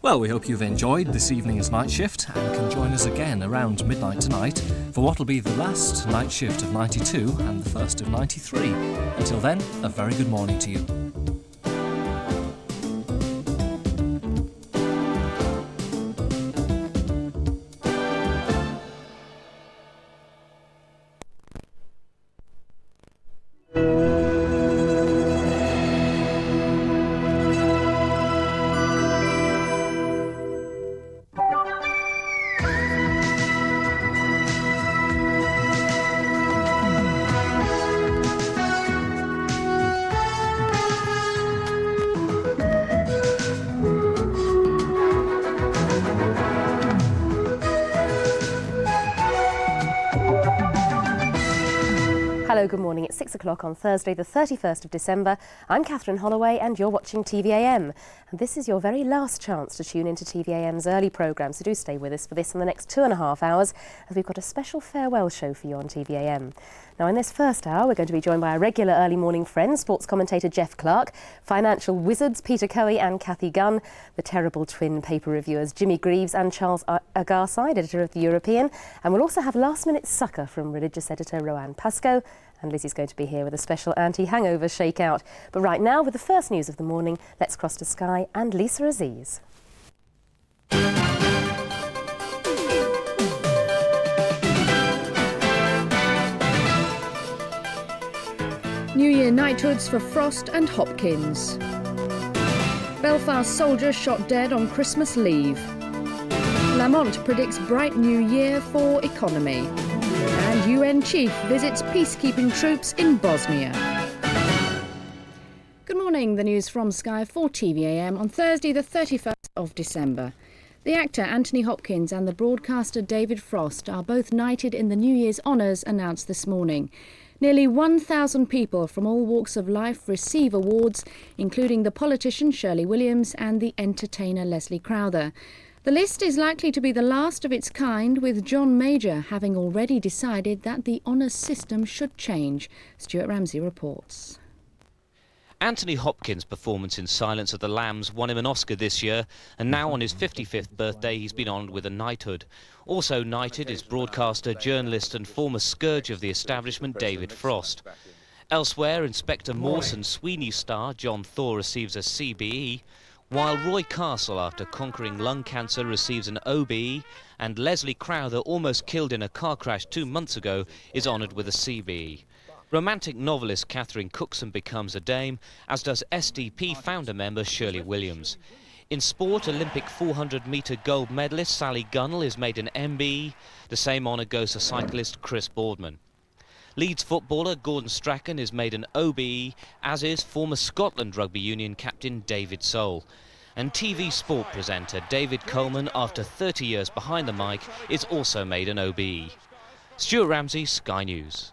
Well, we hope you've enjoyed this evening's night shift and can join us again around midnight tonight for what will be the last night shift of 92 and the first of 93. Until then, a very good morning to you. Hello, good morning. It's 6 o'clock on Thursday, the 31st of December. I'm Catherine Holloway and you're watching TVAM. And this is your very last chance to tune into TVAM's early programme, so do stay with us for this in the next 2.5 hours as we've got a special farewell show for you on TVAM. Now, in this first hour, we're going to be joined by our regular early morning friends, sports commentator Jeff Clark, financial wizards Peter Coey and Kathy Gunn, the terrible twin paper reviewers Jimmy Greaves and Charles Agarside, editor of The European, and we'll also have last-minute succour from religious editor Roanne Pascoe, and Lizzie's going to be here with a special anti-hangover shakeout. But right now, with the first news of the morning, let's cross to Sky and Lisa Aziz. New Year knighthoods for Frost and Hopkins. Belfast soldier shot dead on Christmas leave. Lamont predicts bright new year for economy. And UN chief visits peacekeeping troops in Bosnia. Good morning, the news from Sky for TVAM on Thursday the 31st of December. The actor Anthony Hopkins and the broadcaster David Frost are both knighted in the New Year's honours announced this morning. Nearly 1,000 people from all walks of life receive awards, including the politician Shirley Williams and the entertainer Leslie Crowther. The list is likely to be the last of its kind, with John Major having already decided that the honours system should change. Stuart Ramsey reports. Anthony Hopkins' performance in Silence of the Lambs won him an Oscar this year, and now on his 55th birthday he's been honoured with a knighthood. Also knighted is broadcaster, journalist and former scourge of the establishment David Frost. Elsewhere, Inspector Morse and Sweeney star John Thor receives a CBE, while Roy Castle, after conquering lung cancer, receives an OBE, and Leslie Crowther, almost killed in a car crash 2 months ago, is honoured with a CBE. Romantic novelist Catherine Cookson becomes a dame, as does SDP founder member Shirley Williams. In sport, Olympic 400-metre gold medalist Sally Gunnell is made an MBE. The same honour goes to cyclist Chris Boardman. Leeds footballer Gordon Strachan is made an OBE, as is former Scotland Rugby Union captain David Sole. And TV sport presenter David Coleman, after 30 years behind the mic, is also made an OBE. Stuart Ramsey, Sky News.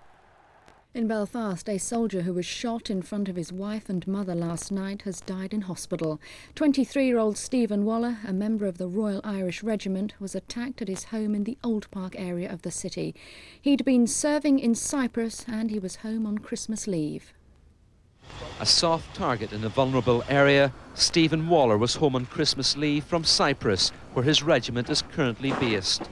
In Belfast, a soldier who was shot in front of his wife and mother last night has died in hospital. 23-year-old Stephen Waller, a member of the Royal Irish Regiment, was attacked at his home in the Old Park area of the city. He'd been serving in Cyprus and he was home on Christmas leave. A soft target in a vulnerable area, Stephen Waller was home on Christmas leave from Cyprus, where his regiment is currently based.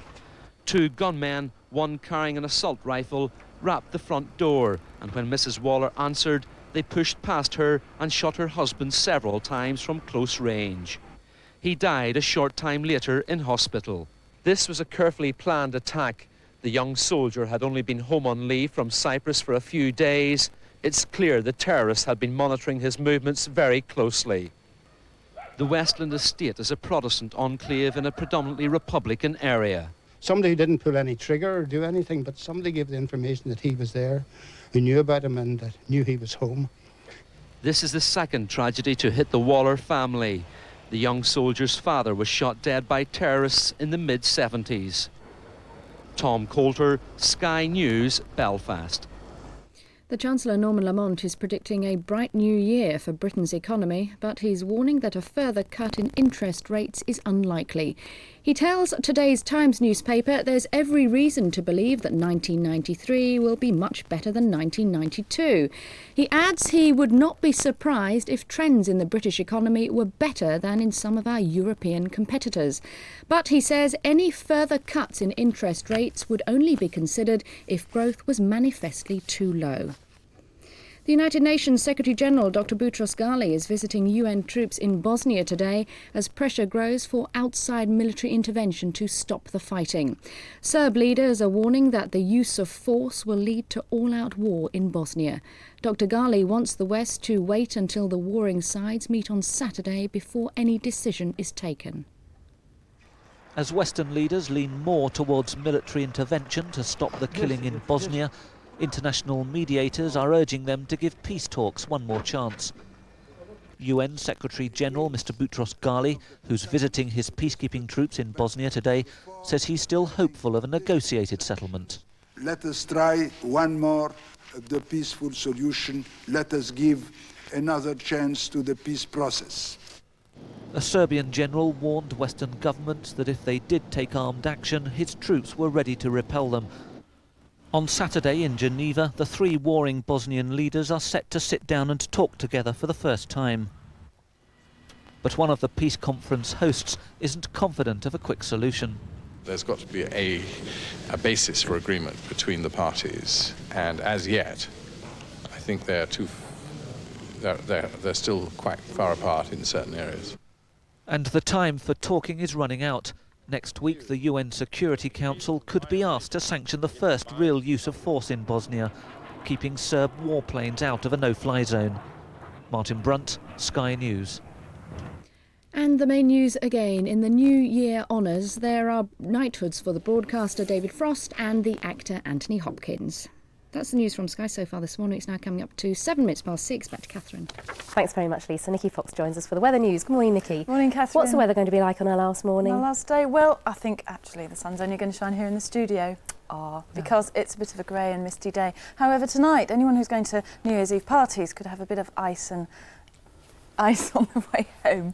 2 gunmen, one carrying an assault rifle, rapped the front door, and when Mrs. Waller answered, they pushed past her and shot her husband several times from close range. He died a short time later in hospital. This was a carefully planned attack. The young soldier had only been home on leave from Cyprus for a few days. It's clear the terrorists had been monitoring his movements very closely. The Westland Estate is a Protestant enclave in a predominantly Republican area. Somebody who didn't pull any trigger or do anything, but somebody gave the information that he was there, who knew about him and that knew he was home. This is the second tragedy to hit the Waller family. The young soldier's father was shot dead by terrorists in the mid-70s. Tom Coulter, Sky News, Belfast. The Chancellor Norman Lamont is predicting a bright new year for Britain's economy, but he's warning that a further cut in interest rates is unlikely. He tells today's Times newspaper there's every reason to believe that 1993 will be much better than 1992. He adds he would not be surprised if trends in the British economy were better than in some of our European competitors. But he says any further cuts in interest rates would only be considered if growth was manifestly too low. The United Nations Secretary-General Dr. Boutros Ghali is visiting UN troops in Bosnia today as pressure grows for outside military intervention to stop the fighting. Serb leaders are warning that the use of force will lead to all-out war in Bosnia. Dr. Ghali wants the West to wait until the warring sides meet on Saturday before any decision is taken. As Western leaders lean more towards military intervention to stop the killing in Bosnia, international mediators are urging them to give peace talks one more chance. UN Secretary-General Mr. Boutros Ghali, who's visiting his peacekeeping troops in Bosnia today, says he's still hopeful of a negotiated settlement. Let us try one more of the peaceful solution. Let us give another chance to the peace process. A Serbian general warned Western governments that if they did take armed action, his troops were ready to repel them. On Saturday in Geneva, the three warring Bosnian leaders are set to sit down and talk together for the first time. But one of the peace conference hosts isn't confident of a quick solution. There's got to be a basis for agreement between the parties, and as yet, I think they're still quite far apart in certain areas. And the time for talking is running out. Next week, the UN Security Council could be asked to sanction the first real use of force in Bosnia, keeping Serb warplanes out of a no-fly zone. Martin Brunt, Sky News. And the main news again. In the New Year honours, there are knighthoods for the broadcaster David Frost and the actor Anthony Hopkins. That's the news from Sky so far this morning. It's now coming up to 6:07. Back to Catherine. Thanks very much, Lisa. Nikki Fox joins us for the weather news. Good morning, Nikki. Morning, Catherine. What's the weather going to be like on our last morning? Our last day? Well, I think actually the sun's only going to shine here in the studio. Because it's a bit of a grey and misty day. However, tonight, anyone who's going to New Year's Eve parties could have a bit of ice on the way home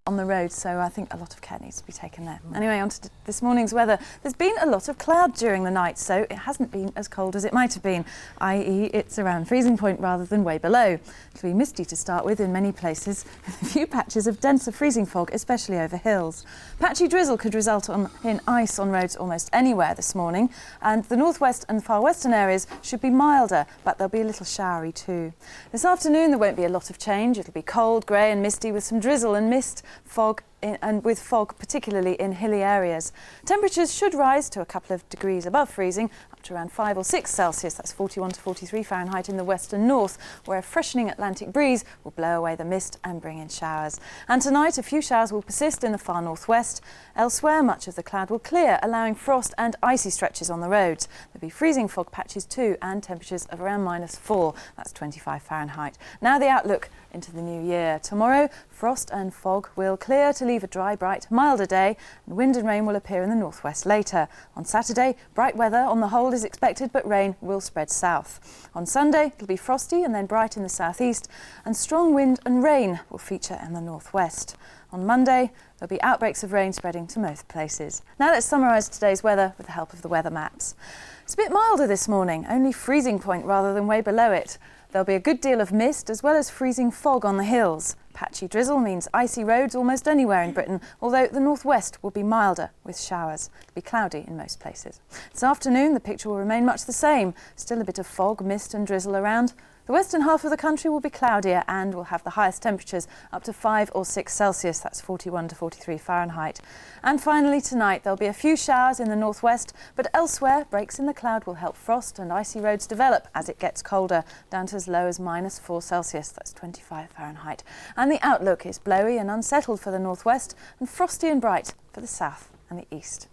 on the road, so I think a lot of care needs to be taken there. Anyway, on to this morning's weather. There's been a lot of cloud during the night, so it hasn't been as cold as it might have been, i.e. it's around freezing point rather than way below. It'll be misty to start with in many places, with a few patches of denser freezing fog, especially over hills. Patchy drizzle could result in ice on roads almost anywhere this morning, and the northwest and far western areas should be milder, but they'll be a little showery too. This afternoon there won't be a lot of change. It'll be cold, grey and misty with some drizzle and mist, fog, and with fog particularly in hilly areas. Temperatures should rise to a couple of degrees above freezing, up to around 5 or 6 Celsius, that's 41 to 43 Fahrenheit in the west and north, where a freshening Atlantic breeze will blow away the mist and bring in showers. And tonight a few showers will persist in the far northwest. Elsewhere much of the cloud will clear, allowing frost and icy stretches on the roads. There'll be freezing fog patches too, and temperatures of around -4, that's 25 Fahrenheit. Now the outlook into the new year. Tomorrow frost and fog will clear to leave a dry, bright, milder day, and wind and rain will appear in the northwest later. On Saturday, bright weather on the whole is expected, but rain will spread south. On Sunday, it'll be frosty and then bright in the southeast, and strong wind and rain will feature in the northwest. On Monday, there'll be outbreaks of rain spreading to most places. Now let's summarise today's weather with the help of the weather maps. It's a bit milder this morning, only freezing point rather than way below it. There'll be a good deal of mist as well as freezing fog on the hills. Patchy drizzle means icy roads almost anywhere in Britain, although the northwest will be milder with showers. It'll be cloudy in most places. This afternoon the picture will remain much the same. Still a bit of fog, mist and drizzle around. The western half of the country will be cloudier and will have the highest temperatures up to 5 or 6 Celsius, that's 41 to 43 Fahrenheit. And finally tonight there'll be a few showers in the northwest, but elsewhere breaks in the cloud will help frost and icy roads develop as it gets colder, down to as low as -4 Celsius, that's 25 Fahrenheit. And the outlook is blowy and unsettled for the northwest and frosty and bright for the south and the east.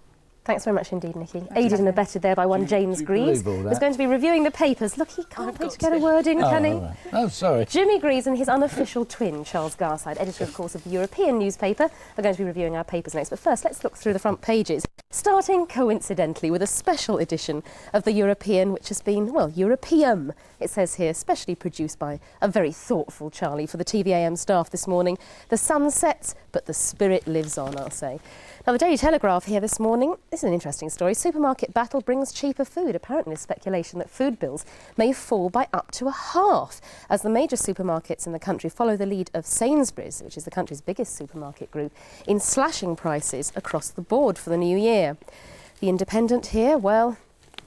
Thanks very much indeed, Nikki. Aided and abetted there by one James Greaves, who's going to be reviewing the papers. Look, he can't wait to get a word in, can he? Right. Oh, sorry. Jimmy Greaves and his unofficial twin, Charles Garside, editor, of course, of the European newspaper, are going to be reviewing our papers next. But first, let's look through the front pages, starting, coincidentally, with a special edition of the European, which has been, well, Europeum, it says here, specially produced by a very thoughtful Charlie for the TVAM staff this morning. The sun sets, but the spirit lives on, I'll say. Now, the Daily Telegraph here this morning. This is an interesting story. Supermarket battle brings cheaper food. Apparently, there's speculation that food bills may fall by up to a half as the major supermarkets in the country follow the lead of Sainsbury's, which is the country's biggest supermarket group, in slashing prices across the board for the new year. The Independent here, well,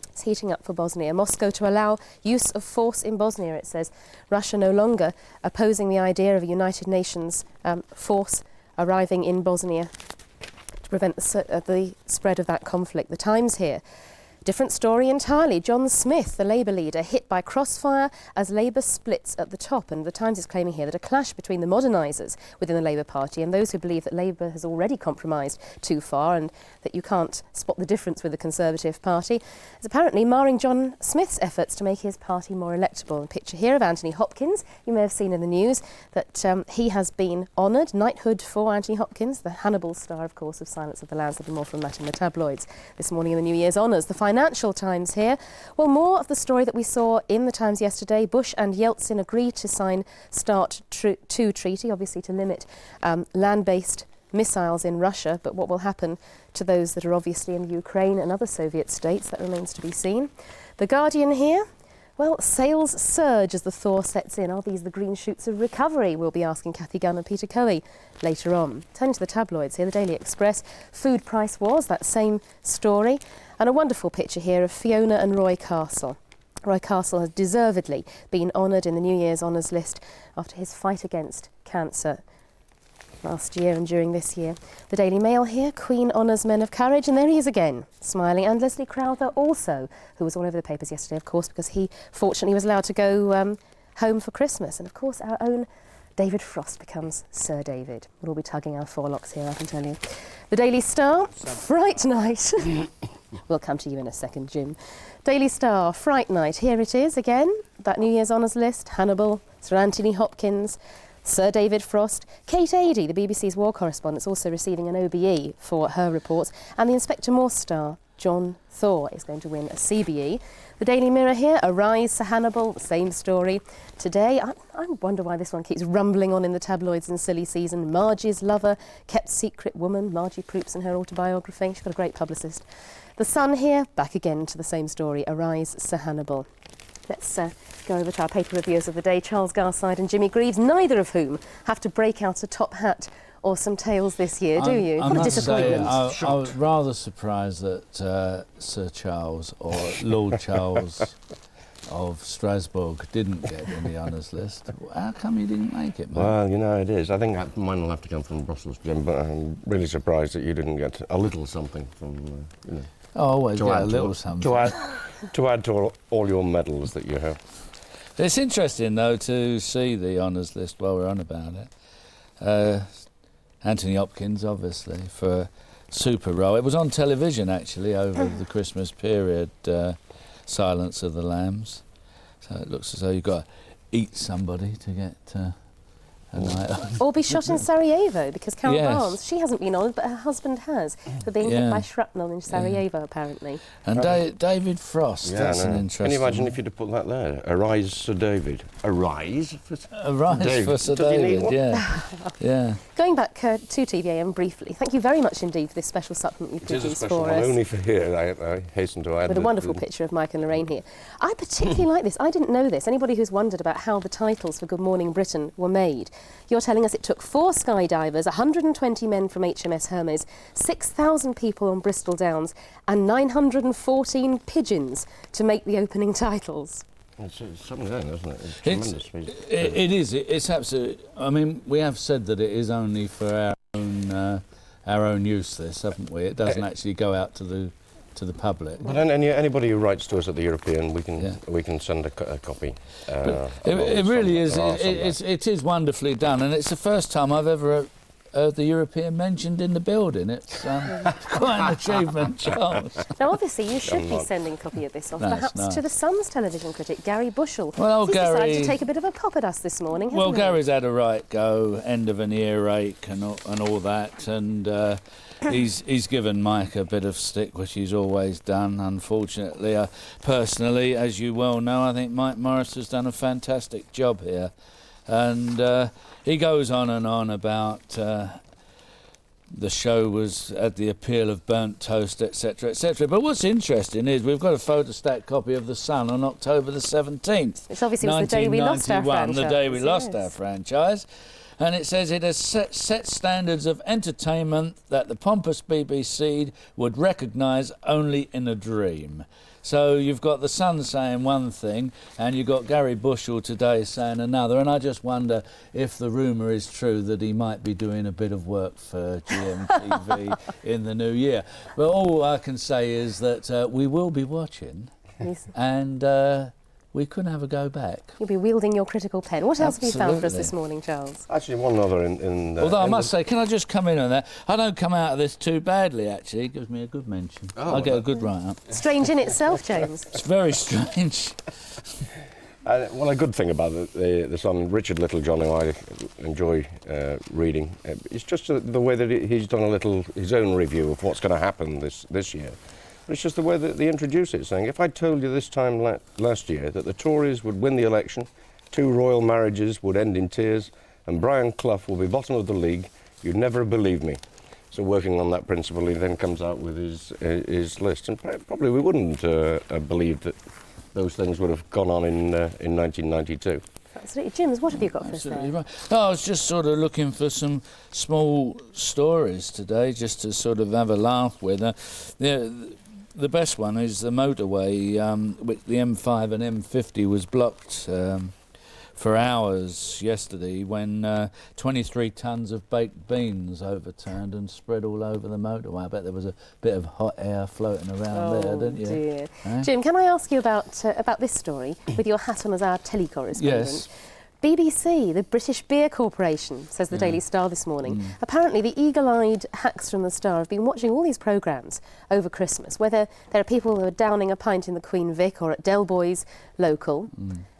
it's heating up for Bosnia. Moscow to allow use of force in Bosnia, it says. Russia no longer opposing the idea of a United Nations force arriving in Bosnia to prevent the spread of that conflict. The Times here. Different story entirely. John Smith, the Labour leader, hit by crossfire as Labour splits at the top. And the Times is claiming here that a clash between the modernisers within the Labour Party and those who believe that Labour has already compromised too far and that you can't spot the difference with the Conservative Party is apparently marring John Smith's efforts to make his party more electable. A picture here of Anthony Hopkins. You may have seen in the news that he has been honoured. Knighthood for Anthony Hopkins, the Hannibal star, of course, of Silence of the Lambs. There'll be more from that in the tabloids this morning in the New Year's honours. The Financial Times here. Well, more of the story that we saw in the Times yesterday. Bush and Yeltsin agree to sign START 2 treaty, obviously to limit land-based missiles in Russia. But what will happen to those that are obviously in Ukraine and other Soviet states, that remains to be seen. The Guardian here. Well, sales surge as the thaw sets in. Are these the green shoots of recovery? We'll be asking Cathy Gunn and Peter Coey later on. Turning to the tabloids here, the Daily Express. Food price wars, that same story. And a wonderful picture here of Fiona and Roy Castle. Roy Castle has deservedly been honoured in the New Year's honours list after his fight against cancer last year and during this year. The Daily Mail here, Queen honours men of courage, and there he is again, smiling. And Leslie Crowther also, who was all over the papers yesterday, of course, because he fortunately was allowed to go home for Christmas. And of course, our own David Frost becomes Sir David. We'll all be tugging our forelocks here, I can tell you. The Daily Star, Fright Night. We'll come to you in a second, Jim. Daily Star, Fright Night. Here it is again, that New Year's honours list. Hannibal, Sir Anthony Hopkins, Sir David Frost. Kate Adie, the BBC's war correspondent, is also receiving an OBE for her reports. And the Inspector Morse star, John Thaw, is going to win a CBE. The Daily Mirror here, Arise, Sir Hannibal, the same story. Today, I wonder why this one keeps rumbling on in the tabloids in silly season. Margie's lover, kept secret woman, Margie Proops in her autobiography. She's got a great publicist. The Sun here, back again to the same story, Arise, Sir Hannibal. Let's go over to our paper reviewers of the day, Charles Garside and Jimmy Greaves, neither of whom have to break out a top hat or some tails this year, do you? I must say, I was rather surprised that Sir Charles or Lord Charles of Strasbourg didn't get in the honours list. How come you didn't make it, man? Well, you know, it is. I think mine will have to come from Brussels, Jim, but I'm really surprised that you didn't get a little something from, you know. Oh, always get a little something. To add to all your medals that you have. It's interesting, though, to see the honours list while we're on about it. Anthony Hopkins, obviously, for super role. It was on television, actually, over the Christmas period, Silence of the Lambs. So it looks as though you've got to eat somebody to get a night on. Or be shot in Sarajevo, because Carol Barnes, she hasn't been honoured, but her husband has, for being hit by shrapnel in Sarajevo, apparently. And David Frost, that's an interesting... Can you imagine if you'd have put that there? Arise, Sir David. Arise for Sir David, yeah. Going back to TVAM briefly, thank you very much indeed for this special supplement you've produced for us. Only for here, I hasten to add. With a wonderful picture of Mike and Lorraine here. I particularly like this. I didn't know this. Anybody who's wondered about how the titles for Good Morning Britain were made, you're telling us it took 4 skydivers, 120 men from HMS Hermes, 6,000 people on Bristol Downs and 914 pigeons to make the opening titles. It's something going, isn't it? It's tremendous. It is. It's absolutely... I mean, we have said that it is only for our own use, this, haven't we? It doesn't actually go out to the public. But anybody who writes to us at the European, we can send a copy. It really is. It is wonderfully done, and it's the first time I've ever heard the European mentioned in the building. It's quite an achievement, Charles. Now, obviously, you should be sending a copy of this off, perhaps to the Sun's television critic, Gary Bushell. Well, He's Gary decided to take a bit of a pop at us this morning, hasn't he? Gary's had a right go, end of an earache and all that, and he's given Mike a bit of stick, which he's always done, unfortunately. Personally, as you well know, I think Mike Morris has done a fantastic job here. And he goes on and on about the show was at the appeal of burnt toast, etc., etc. But what's interesting is we've got a photostat copy of The Sun on October the 17th. Which obviously was the day we lost our franchise. The day we lost our franchise. And it says it has set standards of entertainment that the pompous BBC would recognise only in a dream. So you've got The Sun saying one thing, and you've got Gary Bushell today saying another, and I just wonder if the rumour is true that he might be doing a bit of work for GMTV in the new year. But all I can say is that we will be watching, and we couldn't have a go back. You'll be wielding your critical pen. What else have you found for us this morning, Charles? Actually, one other although I must say, can I just come in on that? I don't come out of this too badly, actually. It gives me a good mention. I get a good write-up. Strange in itself, James. It's very strange. Well, a good thing about the Sun, Richard Littlejohn, who I enjoy reading, it's just the way that he's done his own review of what's going to happen this year. But it's just the way that they introduce it, saying, if I told you this time last year that the Tories would win the election, 2 royal marriages would end in tears, and Brian Clough will be bottom of the league, you'd never have believed me. So working on that principle, he then comes out with his list. And probably we wouldn't have believed that those things would have gone on in 1992. Absolutely. Jims, what have you got for us there? Right. No, I was just sort of looking for some small stories today, just to sort of have a laugh with. The best one is the motorway, which the M5 and M50 was blocked for hours yesterday when 23 tonnes of baked beans overturned and spread all over the motorway. I bet there was a bit of hot air floating around there, didn't you? Dear. Eh? Jim, can I ask you about this story, with your hat on as our telecorrespondent? Yes. BBC, the British Beer Corporation, says the Daily Star this morning. Apparently, the eagle-eyed hacks from the Star have been watching all these programmes over Christmas, whether there are people who are downing a pint in the Queen Vic or at Del Boy's local.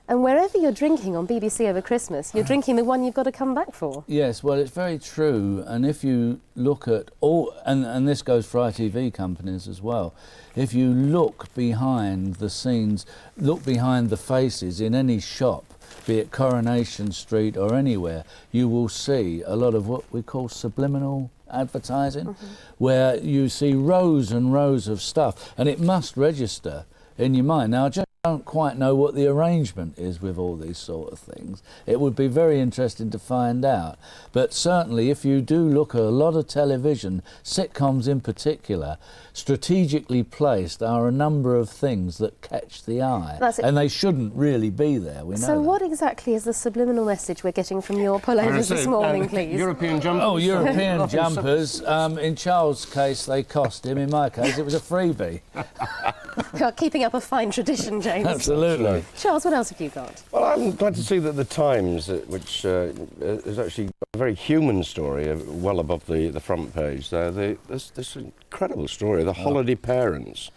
And wherever you're drinking on BBC over Christmas, you're drinking the one you've got to come back for. Yes, well, it's very true. And if you look at all, and this goes for ITV companies as well, if you look behind the scenes, look behind the faces in any shop, be it Coronation Street or anywhere, you will see a lot of what we call subliminal advertising, where you see rows and rows of stuff, and it must register in your mind. Now, I just don't quite know what the arrangement is with all these sort of things. It would be very interesting to find out. But certainly, if you do look at a lot of television, sitcoms in particular, strategically placed are a number of things that catch the eye. And they shouldn't really be there, we know. So what exactly is the subliminal message we're getting from your pullovers this morning, please? European jumpers. Oh, European jumpers. In Charles' case, they cost him. In my case, it was a freebie. You're keeping up a fine tradition, James. Absolutely. Charles, what else have you got? Well, I'm glad to see that the Times, which is actually a very human story, well above the front page there. There's this incredible story, the holiday parents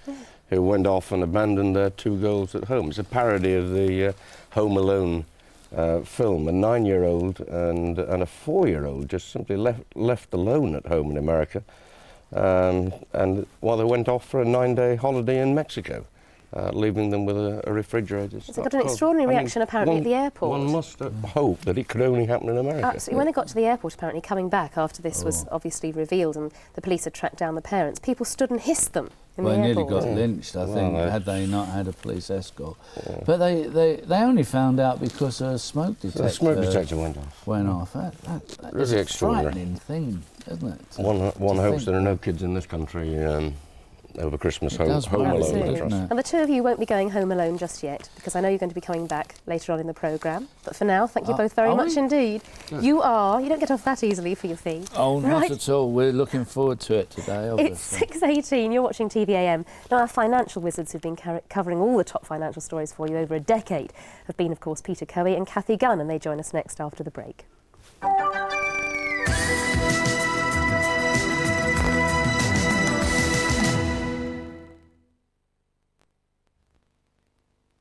who went off and abandoned their 2 girls at home. It's a parody of the Home Alone film. A 9-year-old and a 4-year-old just simply left alone at home in America, and while they went off for a 9-day holiday in Mexico. Leaving them with a refrigerator. It's got an extraordinary reaction apparently at the airport. One must hope that it could only happen in America. Absolutely. When they got to the airport, apparently, coming back after this was obviously revealed and the police had tracked down the parents, people stood and hissed them in the airport. They nearly got lynched, I think, had they not had a police escort. But they only found out because a smoke detector... The smoke detector went off. That really is a extraordinary frightening thing, isn't it? One hopes there are no kids in this country over Christmas home alone. And the 2 of you won't be going home alone just yet, because I know you're going to be coming back later on in the programme. But for now, thank you both very much indeed. Yeah. You don't get off that easily for your fee. Oh, not at all. We're looking forward to it today, obviously. It's 6:18, you're watching TVAM. Now, our financial wizards who've been covering all the top financial stories for you over a decade have been, of course, Peter Coey and Kathy Gunn, and they join us next after the break.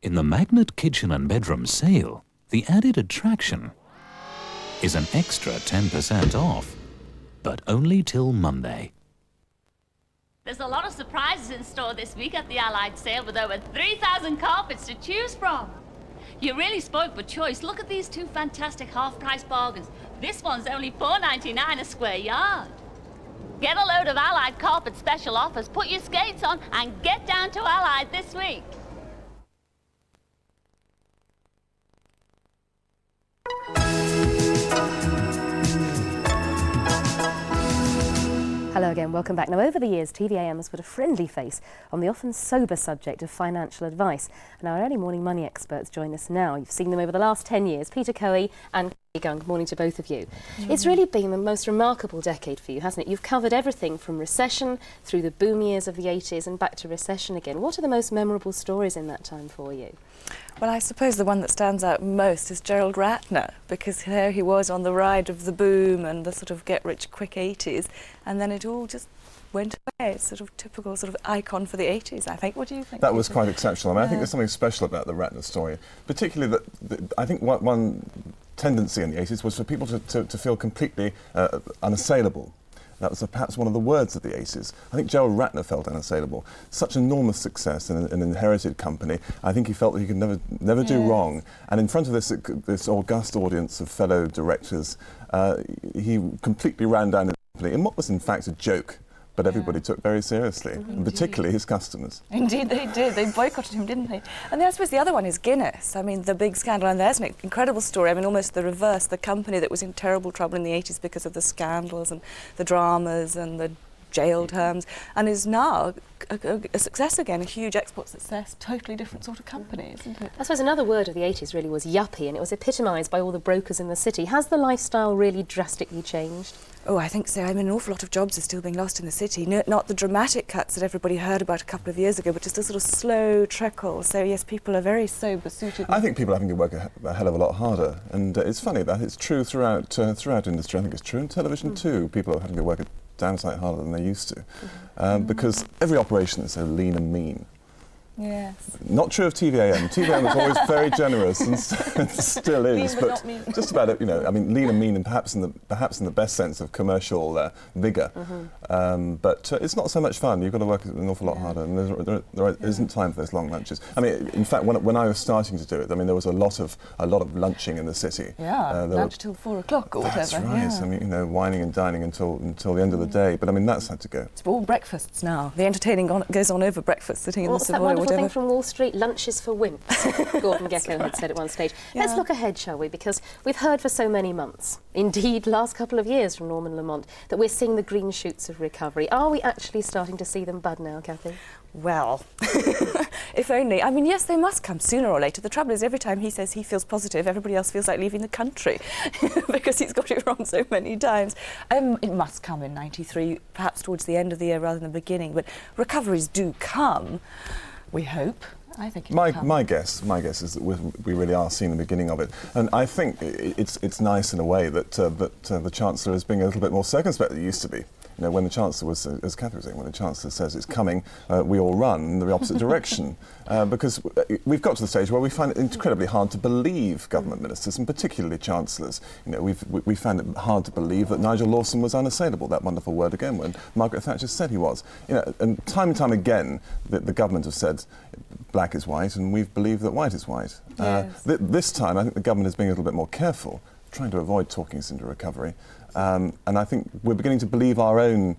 In the Magnet Kitchen and Bedroom sale, the added attraction is an extra 10% off, but only till Monday. There's a lot of surprises in store this week at the Allied sale with over 3,000 carpets to choose from. You really spoke for choice. Look at these 2 fantastic half-price bargains. This one's only $4.99 a square yard. Get a load of Allied carpet special offers, put your skates on, and get down to Allied this week. Hello again, welcome back. Now, over the years, TVAM has put a friendly face on the often sober subject of financial advice. And our early morning money experts join us now. You've seen them over the last 10 years, Peter Coey and Kay Gunn. Good morning to both of you. It's really been the most remarkable decade for you, hasn't it? You've covered everything from recession through the boom years of the 80s and back to recession again. What are the most memorable stories in that time for you? Well, I suppose the one that stands out most is Gerald Ratner, because there he was on the ride of the boom and the sort of get-rich-quick 80s, and then it all just went away. It's sort of typical sort of icon for the 80s, I think. What do you think? That was quite exceptional. I mean, I think there's something special about the Ratner story, particularly that I think one tendency in the 80s was for people to feel completely unassailable. That was perhaps one of the words of the 80s. I think Gerald Ratner felt unassailable. Such enormous success in an inherited company. I think he felt that he could never do wrong. And in front of this august audience of fellow directors, he completely ran down his company in what was in fact a joke, but everybody took very seriously, and particularly his customers. Indeed they did. They boycotted him, didn't they? And then I suppose the other one is Guinness. I mean, the big scandal, and there's an incredible story. I mean, almost the reverse. The company that was in terrible trouble in the 80s because of the scandals and the dramas and the jail terms, and is now a success again, a huge export success, totally different sort of company, isn't it? I suppose another word of the 80s really was yuppie, and it was epitomised by all the brokers in the city. Has the lifestyle really drastically changed? Oh, I think so. I mean, an awful lot of jobs are still being lost in the city. Not the dramatic cuts that everybody heard about a couple of years ago, but just a sort of slow trickle. So, yes, people are very sober-suited. I think people are having to work a hell of a lot harder. And it's funny that it's true throughout industry. I think it's true in television too. People are having to work a damn sight harder than they used to. Because every operation is so lean and mean. Yes. Not true of TVAM. TVAM was always very generous and still is, lean but not just about it. You know, I mean, lean and mean, and perhaps in the best sense of commercial vigour. But it's not so much fun. You've got to work an awful lot harder, and there isn't time for those long lunches. I mean, in fact, when I was starting to do it, I mean, there was a lot of lunching in the city. Yeah, lunch till 4 o'clock or whatever. That's right. Yeah. I mean, you know, wining and dining until the end of the day. But I mean, that's had to go. It's all breakfasts now. The entertaining goes on over breakfast, sitting in the Savoy or whatever. Thing from Wall Street, lunches for wimps, Gordon Gekko had said at one stage. Let's look ahead, shall we? Because we've heard for so many months, indeed last couple of years from Norman Lamont, that we're seeing the green shoots of recovery. Are we actually starting to see them bud now, Cathy? Well, if only. I mean, yes, they must come sooner or later. The trouble is, every time he says he feels positive, everybody else feels like leaving the country because he's got it wrong so many times. It must come in 93, perhaps towards the end of the year rather than the beginning, but recoveries do come. We hope. I think my guess is that we really are seeing the beginning of it, and I think it's nice in a way that the Chancellor is being a little bit more circumspect than he used to be. You know, when the Chancellor was, as Cathy was saying, when the Chancellor says it's coming, we all run in the opposite direction. Because we've got to the stage where we find it incredibly hard to believe government ministers, and particularly chancellors. You know, we found it hard to believe that Nigel Lawson was unassailable, that wonderful word again, when Margaret Thatcher said he was. You know, and time again, the government have said black is white, and we've believed that white is white. Yes. This time, I think the government is being a little bit more careful, trying to avoid talking us into recovery. And I think we're beginning to believe our own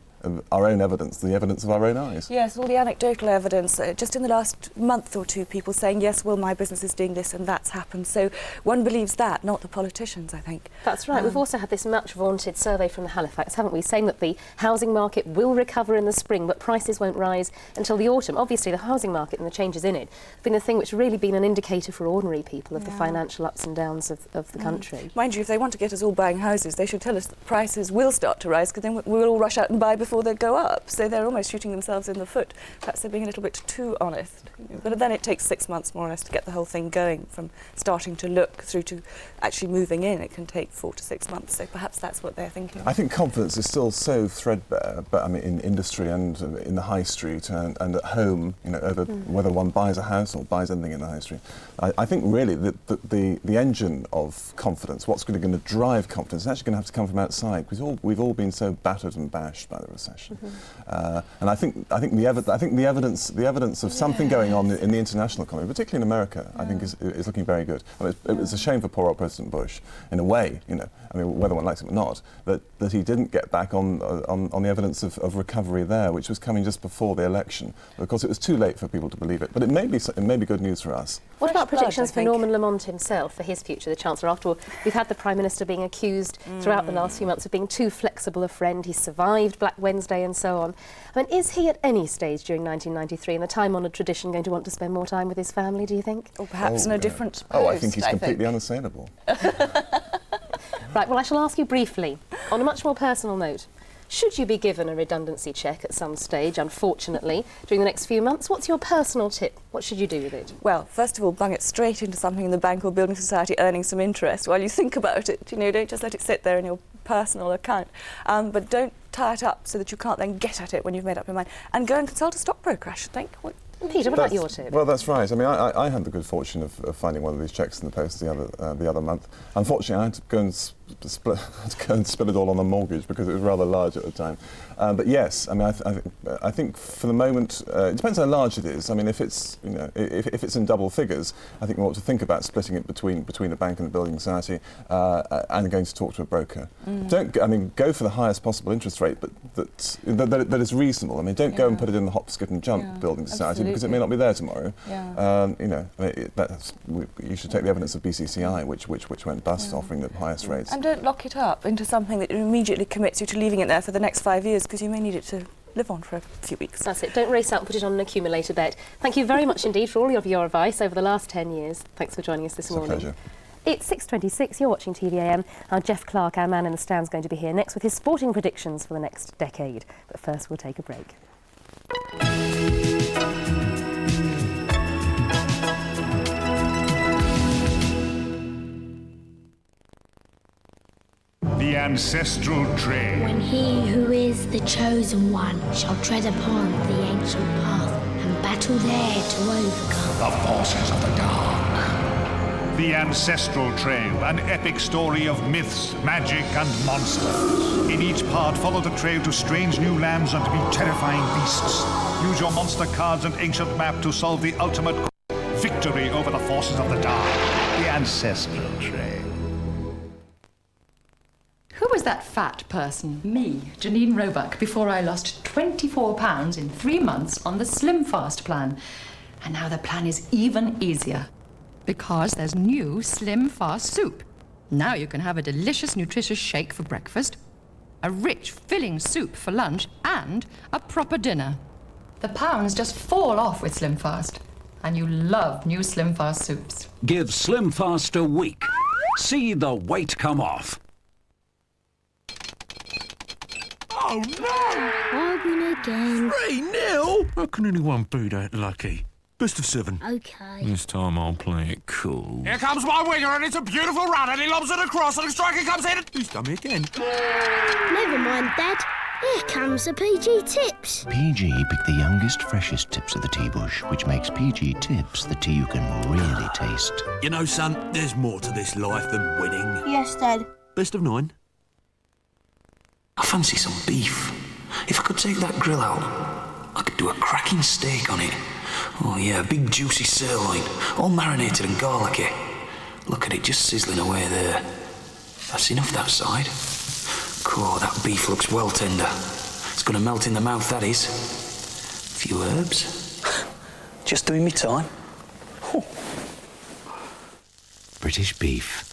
evidence, the evidence of our own eyes. Yes, all the anecdotal evidence. Just in the last month or two, people saying, yes, well, my business is doing this and that's happened. So one believes that, not the politicians, I think. That's right. We've also had this much vaunted survey from the Halifax, haven't we, saying that the housing market will recover in the spring, but prices won't rise until the autumn. Obviously, the housing market and the changes in it have been a thing which really been an indicator for ordinary people of the financial ups and downs of the country. Mind you, if they want to get us all buying houses, they should tell us that prices will start to rise, because then we'll all rush out and buy before they go up. So they're almost shooting themselves in the foot. Perhaps they're being a little bit too honest. But then it takes 6 months more or less to get the whole thing going, from starting to look through to actually moving in. It can take 4 to 6 months. So perhaps that's what they're thinking. I think confidence is still so threadbare, but I mean, in industry and in the high street and at home, you know, over whether one buys a house or buys anything in the high street. I think really the engine of confidence, what's going to drive confidence, is actually going to have to come from outside, because we've all been so battered and bashed by the recession. And I think the evidence of something going on in the international economy, particularly in America, I think is looking very good. I mean, it was a shame for poor old President Bush, in a way, you know, I mean, whether one likes it or not, that he didn't get back on the evidence of recovery there, which was coming just before the election. Of course, it was too late for people to believe it, but it may be good news for us. What about predictions for Norman Lamont himself, for his future, the Chancellor? After all, we've had the Prime Minister being accused throughout the last few months of being too flexible a friend. He survived Black Wednesday and so on. I mean, is he at any stage during 1993, in the time-honoured tradition, going to want to spend more time with his family, do you think? Or perhaps in a different post, I think he's completely unassailable. Right, well, I shall ask you briefly, on a much more personal note, should you be given a redundancy cheque at some stage, unfortunately, during the next few months, what's your personal tip? What should you do with it? Well, first of all, bung it straight into something in the bank or building society earning some interest while you think about it. You know, don't just let it sit there in your personal account. But don't tie it up so that you can't then get at it when you've made up your mind. And go and consult a stockbroker, I should think. Peter, what about your tip? Well, that's right. I mean, I had the good fortune of finding one of these cheques in the post the other month. Unfortunately, I had to go and spill it all on the mortgage because it was rather large at the time. But yes, I mean, I think for the moment, it depends how large it is. I mean, if it's if it's in double figures, I think we ought to think about splitting it between the bank and the building society, and going to talk to a broker. Go for the highest possible interest rate, but that is reasonable. I mean, don't go and put it in the hop, skip and jump building society because it may not be there tomorrow. You should take the evidence of BCCI, which went bust, offering the highest rates. And don't lock it up into something that immediately commits you to leaving it there for the next 5 years, because you may need it to live on for a few weeks. That's it. Don't race out and put it on an accumulator bet. Thank you very much indeed for all of your advice over the last 10 years. Thanks for joining us this morning. It's a pleasure. It's 6:26, you're watching TVAM. Now, Jeff Clark, our man in the stand, is going to be here next with his sporting predictions for the next decade. But first, we'll take a break. The ancestral trail. When he who is the chosen one shall tread upon the ancient path and battle there to overcome the forces of the dark. The ancestral trail, an epic story of myths, magic and monsters. In each part, follow the trail to strange new lands and to meet terrifying beasts. Use your monster cards and ancient map to solve the ultimate victory over the forces of the dark. The ancestral trail. Who was that fat person? Me, Janine Roebuck, before I lost 24 pounds in 3 months on the Slim Fast plan. And now the plan is even easier. Because there's new Slim Fast soup. Now you can have a delicious, nutritious shake for breakfast, a rich, filling soup for lunch, and a proper dinner. The pounds just fall off with Slim Fast. And you love new Slim Fast soups. Give Slim Fast a week. See the weight come off. Oh no! Arguing again. 3-0? How can anyone be that lucky? Best of 7. Okay. This time I'll play it cool. Here comes my winger, and it's a beautiful run, and he lobs it across, and the striker comes in. He's done me again. Never mind, Dad. Here comes the PG Tips. PG picked the youngest, freshest tips of the tea bush, which makes PG Tips the tea you can really taste. You know, son, there's more to this life than winning. Yes, Dad. Best of 9. I fancy some beef. If I could take that grill out, I could do a cracking steak on it. Oh yeah, a big juicy sirloin, all marinated and garlicky. Look at it just sizzling away there. That's enough that side. Cool, that beef looks well tender. It's gonna melt in the mouth, that is. A few herbs. Just doing me time. Oh. British beef.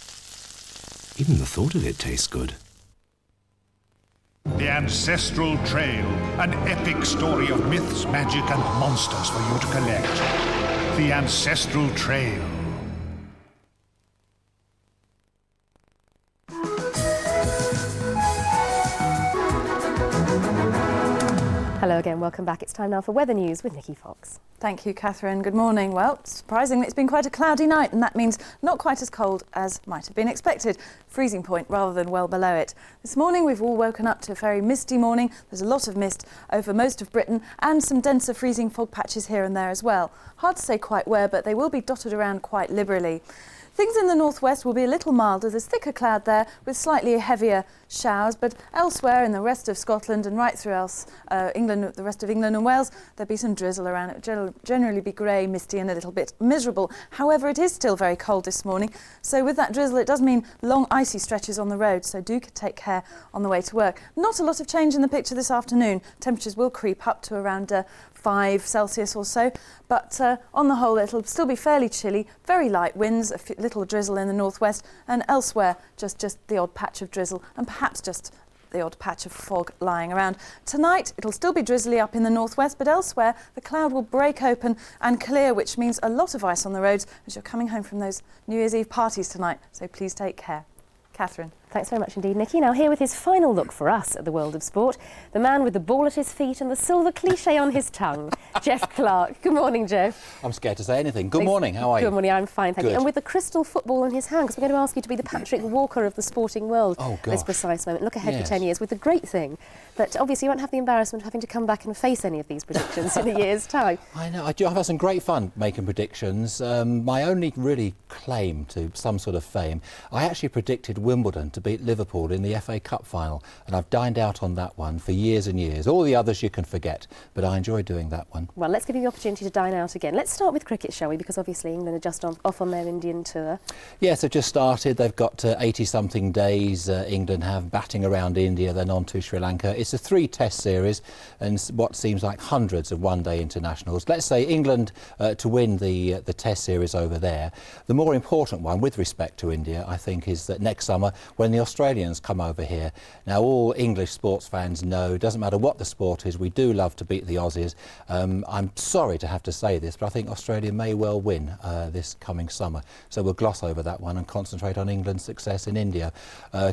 Even the thought of it tastes good. The Ancestral Trail, an epic story of myths, magic and monsters for you to collect. The Ancestral Trail. Hello again, welcome back. It's time now for weather news with Nikki Fox. Thank you, Catherine. Good morning. Well, surprisingly, it's been quite a cloudy night, and that means not quite as cold as might have been expected. Freezing point rather than well below it. This morning, we've all woken up to a very misty morning. There's a lot of mist over most of Britain and some denser freezing fog patches here and there as well. Hard to say quite where, but they will be dotted around quite liberally. Things in the northwest will be a little milder. There's thicker cloud there with slightly heavier showers, but elsewhere in the rest of Scotland and right through England, the rest of England and Wales, there'll be some drizzle around. It will generally be grey, misty and a little bit miserable. However, it is still very cold this morning, so with that drizzle it does mean long icy stretches on the road, so do take care on the way to work. Not a lot of change in the picture this afternoon. Temperatures will creep up to around 5 Celsius or so, but on the whole it'll still be fairly chilly, very light winds, a little drizzle in the northwest, and elsewhere just the odd patch of drizzle and perhaps just the odd patch of fog lying around. Tonight it'll still be drizzly up in the northwest, but elsewhere the cloud will break open and clear, which means a lot of ice on the roads as you're coming home from those New Year's Eve parties tonight, so please take care. Catherine. Thanks very much indeed, Nikki. Now here with his final look for us at the world of sport, the man with the ball at his feet and the silver cliché on his tongue, Jeff Clark. Good morning, Jeff. I'm scared to say anything. Good morning, how are you? Good morning, I'm fine, thank you. Good. And with the crystal football in his hand, because we're going to ask you to be the Patrick Walker of the sporting world at this precise moment. Look ahead Yes. for 10 years with the great thing that obviously you won't have the embarrassment of having to come back and face any of these predictions in a year's time. I know, I've had some great fun making predictions. My only really claim to some sort of fame, I actually predicted Wimbledon to beat Liverpool in the FA Cup final, and I've dined out on that one for years and years. All the others you can forget, but I enjoy doing that one. Well, let's give you the opportunity to dine out again. Let's start with cricket, shall we? Because obviously England are just off on their Indian tour. Yes, they've just started. They've got 80-something days. England have batting around India, then on to Sri Lanka. It's a 3-test series and what seems like hundreds of one-day internationals. Let's say England to win the test series over there. The more important one, with respect to India, I think, is that next summer when the Australians come over here. Now, all English sports fans know, it doesn't matter what the sport is, we do love to beat the Aussies. I'm sorry to have to say this, but I think Australia may well win this coming summer. So we'll gloss over that one and concentrate on England's success in India.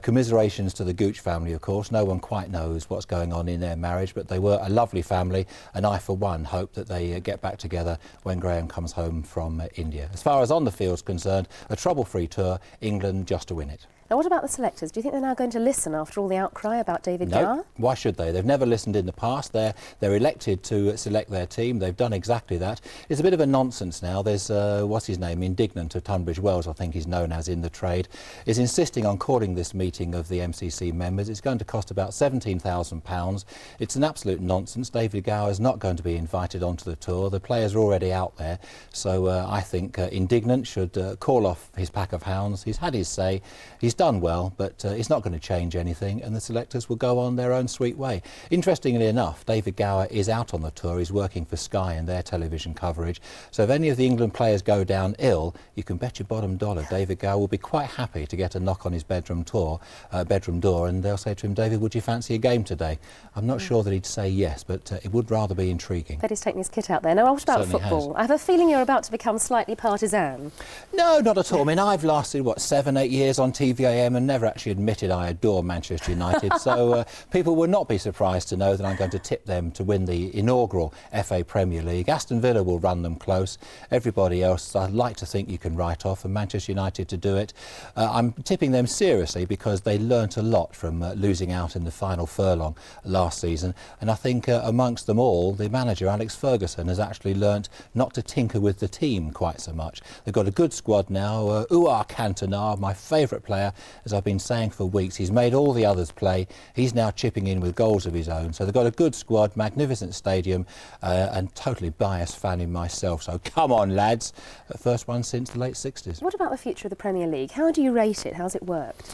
Commiserations to the Gooch family, of course. No one quite knows what's going on in their marriage, but they were a lovely family, and I, for one, hope that they get back together when Graham comes home from India. As far as on the field's concerned, a trouble-free tour, England just to win it. Now, what about the selectors? Do you think they're now going to listen after all the outcry about David Gower? No, why should they? They've never listened in the past. They're elected to select their team. They've done exactly that. It's a bit of a nonsense now. There's, what's his name, Indignant of Tunbridge Wells, I think he's known as in the trade, is insisting on calling this meeting of the MCC members. It's going to cost about £17,000. It's an absolute nonsense. David Gower is not going to be invited onto the tour. The players are already out there. So I think Indignant should call off his pack of hounds. He's had his say. He's done well, but it's not going to change anything, and the selectors will go on their own sweet way. Interestingly enough, David Gower is out on the tour. He's working for Sky and their television coverage. So if any of the England players go down ill, you can bet your bottom dollar David Gower will be quite happy to get a knock on his bedroom door, and they'll say to him, David, would you fancy a game today? I'm not sure that he'd say yes, but it would rather be intriguing. Bet he's taking his kit out there. Now, what about Certainly football? has. I have a feeling you're about to become slightly partisan. No, not at all. I mean, I've lasted, 7-8 years on TVAM and never actually admitted I adore Manchester United. So people will not be surprised to know that I'm going to tip them to win the inaugural FA Premier League. Aston Villa will run them close. Everybody else, I'd like to think you can write off, and Manchester United to do it. I'm tipping them seriously because they learnt a lot from losing out in the final furlong last season. And I think amongst them all, the manager, Alex Ferguson, has actually learnt not to tinker with the team quite so much. They've got a good squad now. Uar Cantona, my favourite player, as I've been saying for weeks. He's made all the others play. He's now chipping in with goals of his own. So they've got a good squad, magnificent stadium, and totally biased fan in myself. So come on, lads. First one since the late 60s. What about the future of the Premier League? How do you rate it? How's it worked?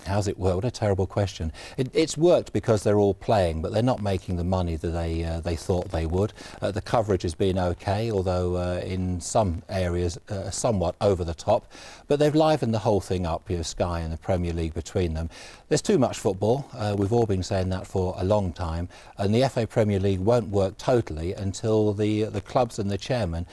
How's it worked? What a terrible question. It's worked because they're all playing, but they're not making the money that they thought they would. The coverage has been okay, although in some areas somewhat over the top. But they've livened the whole thing up, Sky and the Premier League between them. There's too much football. We've all been saying that for a long time. And the FA Premier League won't work totally until the clubs and the chairman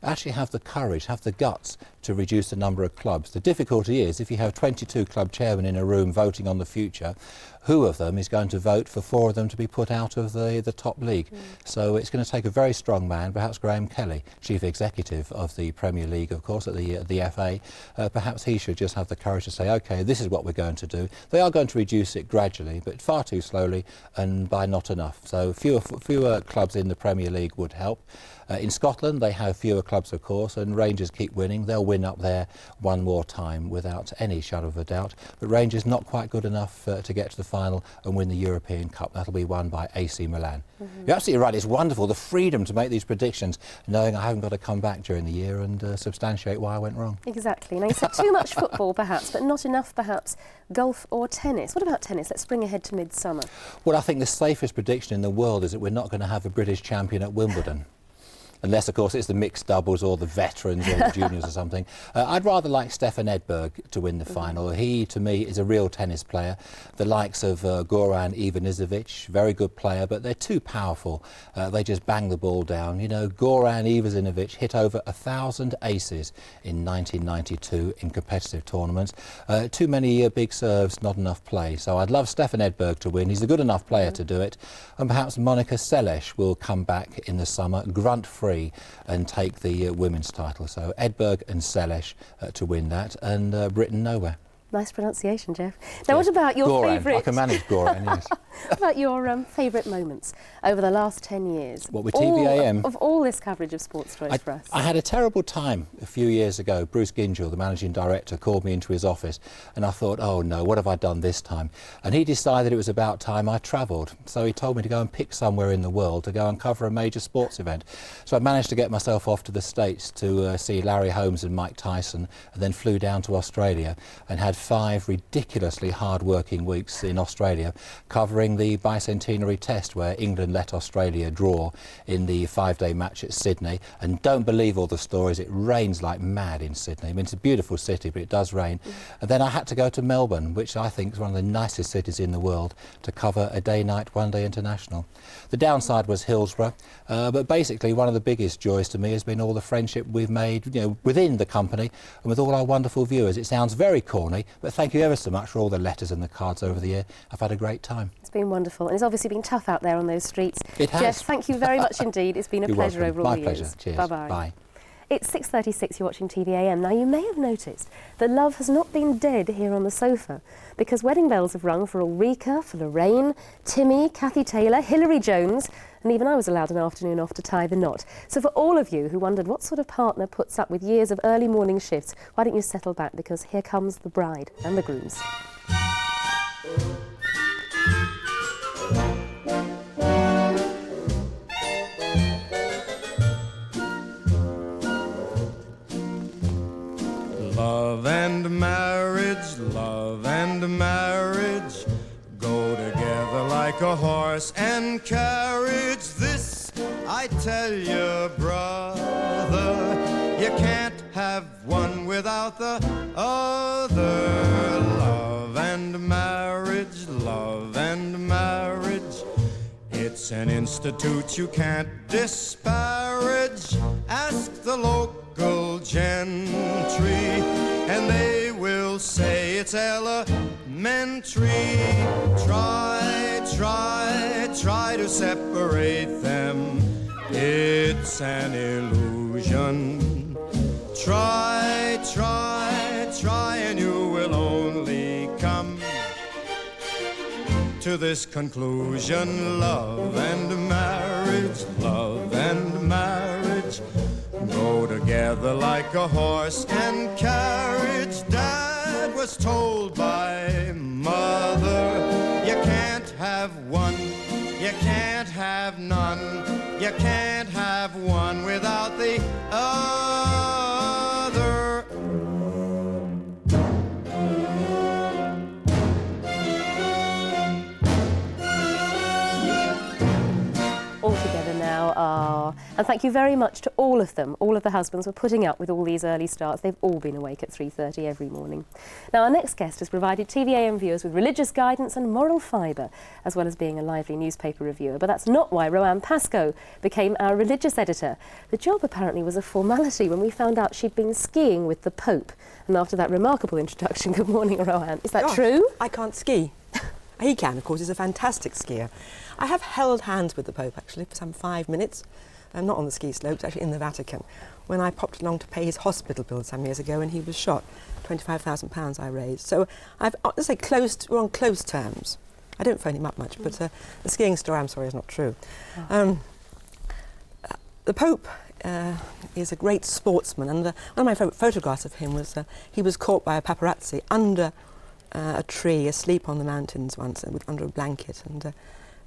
actually have the courage, have the guts to reduce the number of clubs. The difficulty is if you have 22 club chairmen in a room voting on the future, who of them is going to vote for 4 of them to be put out of the top league. So it's going to take a very strong man, perhaps Graham Kelly, Chief Executive of the Premier League, of course, at the FA. Perhaps he should just have the courage to say, OK, this is what we're going to do. They are going to reduce it gradually, but far too slowly and by not enough. So fewer clubs in the Premier League would help. In Scotland, they have fewer clubs, of course, and Rangers keep winning. They'll win up there one more time without any shadow of a doubt. But Rangers not quite good enough to get to the final and win the European Cup. That'll be won by AC Milan. You're absolutely right. It's wonderful, the freedom to make these predictions, knowing I haven't got to come back during the year and substantiate why I went wrong. Exactly. Now, you said too much football, perhaps, but not enough, perhaps, golf or tennis. What about tennis? Let's spring ahead to midsummer. Well, I think the safest prediction in the world is that we're not going to have a British champion at Wimbledon. Unless, of course, it's the mixed doubles or the veterans or the juniors or something. I'd rather like Stefan Edberg to win the final. He, to me, is a real tennis player. The likes of Goran Ivanisevic, very good player, but they're too powerful. They just bang the ball down. You know, Goran Ivanisevic hit over 1,000 aces in 1992 in competitive tournaments. Too many big serves, not enough play. So I'd love Stefan Edberg to win. He's a good enough player to do it. And perhaps Monica Seles will come back in the summer, grunt-free, and take the women's title. So Edberg and Seles to win that, and Britain nowhere. Nice pronunciation, Jeff. Now, what about your favourite... I can manage Goran, yes. What about your favourite moments over the last 10 years? What, with TVAM? Of all this coverage of Sports Choice for us. I had a terrible time a few years ago. Bruce Gingell, the managing director, called me into his office, and I thought, oh no, what have I done this time? And he decided it was about time I travelled. So he told me to go and pick somewhere in the world to go and cover a major sports event. So I managed to get myself off to the States to see Larry Holmes and Mike Tyson, and then flew down to Australia and had 5 ridiculously hard-working weeks in Australia covering the bicentenary test where England let Australia draw in the 5-day match at Sydney. And don't believe all the stories, it rains like mad in Sydney. I mean, it's a beautiful city, but it does rain. And then I had to go to Melbourne, which I think is one of the nicest cities in the world, to cover a day-night one-day international. The downside was Hillsborough, but basically one of the biggest joys to me has been all the friendship we've made, you know, within the company and with all our wonderful viewers. It sounds very corny, but thank you ever so much for all the letters and the cards over the year. I've had a great time. It's been wonderful, and it's obviously been tough out there on those streets. It has. Jeff, thank you very much indeed. It's been a pleasure welcome. over all My the pleasure. years. Cheers. Bye-bye. Bye. It's 6:36, you're watching TVAM. Now, you may have noticed that love has not been dead here on the sofa, because wedding bells have rung for Ulrika, for Lorraine, Timmy, Kathy Taylor, Hilary Jones, and even I was allowed an afternoon off to tie the knot. So for all of you who wondered what sort of partner puts up with years of early morning shifts, why don't you settle back, because here comes the bride and the grooms. Love and marriage go together like a horse and carriage. This I tell you, brother, you can't have one without the other. Love and marriage, it's an institute you can't disparage. Ask the local gentry, and they will say it's elementary. Try to separate them, it's an illusion. Try, and you will only come to this conclusion. Love and marriage go together like a horse and carriage. Dad was told by mother, you can't have one, you can't have none, you can't have one without the other. All together now. And thank you very much to all of them, all of the husbands, for putting up with all these early starts. They've all been awake at 3:30 every morning. Now, our next guest has provided TVAM viewers with religious guidance and moral fibre, as well as being a lively newspaper reviewer. But that's not why Roanne Pascoe became our religious editor. The job apparently was a formality when we found out she'd been skiing with the Pope. And after that remarkable introduction, good morning, Roanne. Is that true? I can't ski. He can, of course, he's a fantastic skier. I have held hands with the Pope, actually, for some 5 minutes. Not on the ski slopes, actually in the Vatican, when I popped along to pay his hospital bill some years ago and he was shot. £25,000 I raised. So let's say we're on close terms. I don't phone him up much, but the skiing story, I'm sorry, is not true. The Pope is a great sportsman, and one of my favourite photographs of him was he was caught by a paparazzi under a tree, asleep on the mountains once, under a blanket, and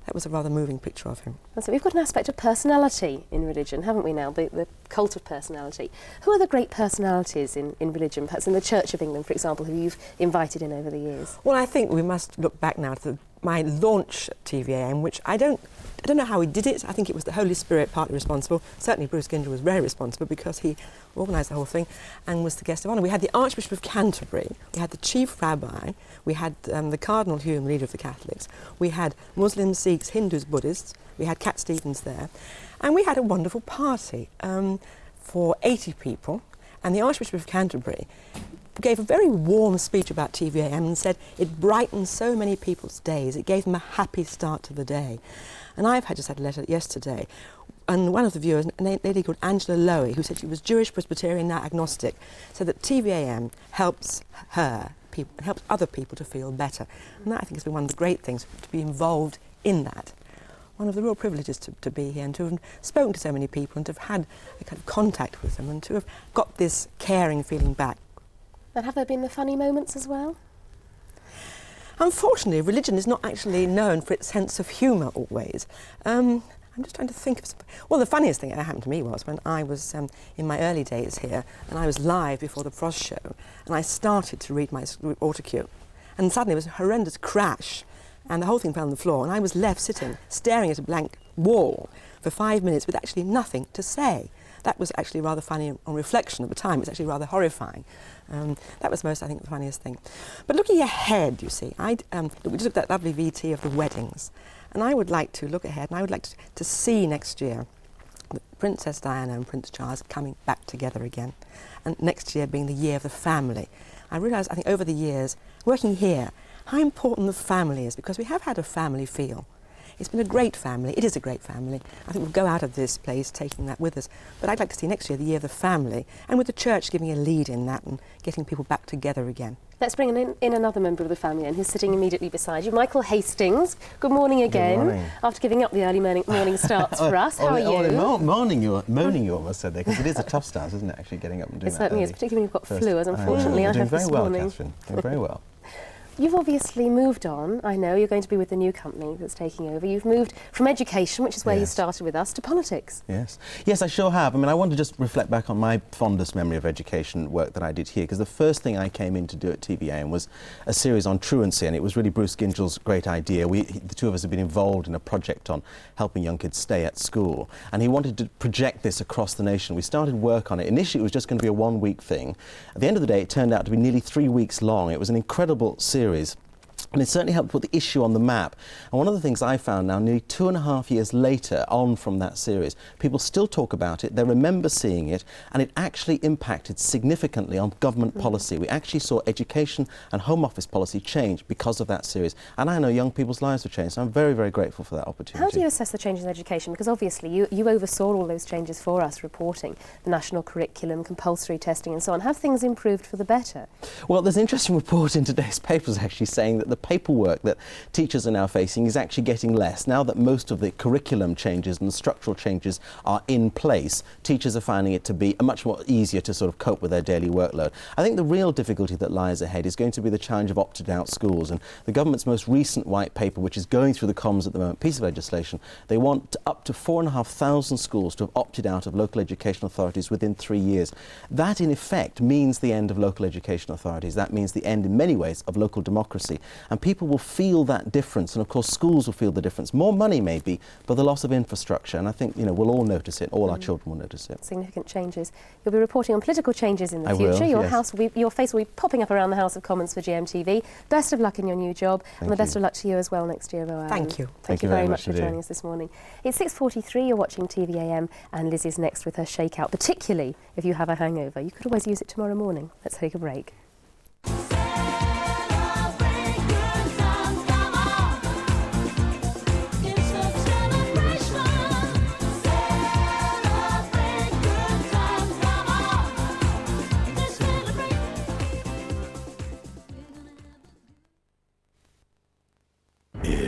that was a rather moving picture of him. So we've got an aspect of personality in religion, haven't we now, the cult of personality. Who are the great personalities in religion, perhaps in the Church of England, for example, who you've invited in over the years? Well, I think we must look back now to my launch at TVAM, which I don't know how he did it. I think it was the Holy Spirit partly responsible. Certainly Bruce Gyngell was very responsible because he organised the whole thing and was the guest of honour. We had the Archbishop of Canterbury, we had the Chief Rabbi, we had the Cardinal Hume, leader of the Catholics, we had Muslims, Sikhs, Hindus, Buddhists, we had Cat Stevens there, and we had a wonderful party for 80 people, and the Archbishop of Canterbury gave a very warm speech about TVAM and said it brightened so many people's days. It gave them a happy start to the day. And I've just had a letter yesterday, and one of the viewers, a lady called Angela Lowy, who said she was Jewish, Presbyterian, now agnostic, said that TVAM helps helps other people to feel better. And that, I think, has been one of the great things, to be involved in that. One of the real privileges to be here and to have spoken to so many people and to have had a kind of contact with them and to have got this caring feeling back. And have there been the funny moments as well? Unfortunately, religion is not actually known for its sense of humour always. I'm just trying to think of something. Well, the funniest thing that happened to me was when I was in my early days here and I was live before the Frost Show and I started to read my autocue and suddenly there was a horrendous crash and the whole thing fell on the floor and I was left sitting staring at a blank wall for 5 minutes with actually nothing to say. That was actually rather funny on reflection at the time. It was actually rather horrifying. That was most, I think, the funniest thing. But looking ahead, you see, we just looked at that lovely VT of the weddings, and I would like to look ahead, and I would like to see next year Princess Diana and Prince Charles coming back together again, and next year being the year of the family. I realise, I think, over the years, working here, how important the family is, because we have had a family feel. It's been a great family. It is a great family. I think we'll go out of this place taking that with us. But I'd like to see next year the year of the family, and with the church giving a lead in that and getting people back together again. Let's bring in another member of the family, and who's sitting immediately beside you, Michael Hastings. Good morning again. Good morning. After giving up the early morning starts for us, how are you? Moaning you almost said there, because it is a tough start, isn't it, actually getting up and doing that? It certainly is, particularly when you've got flu, as unfortunately I have this morning. Doing very well, Catherine. Doing very well. You've obviously moved on. I know you're going to be with the new company that's taking over. You've moved from education, which is where you started with us, to politics. Yes, I sure have. I mean, I want to just reflect back on my fondest memory of education work that I did here, because the first thing I came in to do at TVAM was a series on truancy, and it was really Bruce Gyngell's great idea. The two of us have been involved in a project on helping young kids stay at school, and he wanted to project this across the nation. We started work on it. Initially, it was just going to be a one-week thing. At the end of the day, it turned out to be nearly 3 weeks long. It was an incredible series. And it certainly helped put the issue on the map. And one of the things I found now, nearly 2.5 years later on from that series, people still talk about it, they remember seeing it, and it actually impacted significantly on government policy. We actually saw education and Home Office policy change because of that series. And I know young people's lives have changed, so I'm very, very grateful for that opportunity. How do you assess the changes in education? Because obviously you oversaw all those changes for us, reporting the national curriculum, compulsory testing and so on. Have things improved for the better? Well, there's an interesting report in today's papers actually saying that the paperwork that teachers are now facing is actually getting less. Now that most of the curriculum changes and the structural changes are in place, teachers are finding it to be much more easier to sort of cope with their daily workload. I think the real difficulty that lies ahead is going to be the challenge of opted out schools, and the government's most recent white paper, which is going through the Commons at the moment, piece of legislation, they want up to 4,500 schools to have opted out of local education authorities within 3 years. That in effect means the end of local education authorities. That means the end in many ways of local democracy. And people will feel that difference, and of course schools will feel the difference. More money maybe, but the loss of infrastructure, and I think we'll all notice it, all our children will notice it. Significant changes. You'll be reporting on political changes in the future. Your face will be popping up around the House of Commons for GMTV. Best of luck in your new job, and the best of luck to you as well next year, Rowan. Thank you. Thank you very much for joining us this morning. It's 6:43, you're watching TVAM, and Liz is next with her shakeout, particularly if you have a hangover. You could always use it tomorrow morning. Let's take a break. Come on.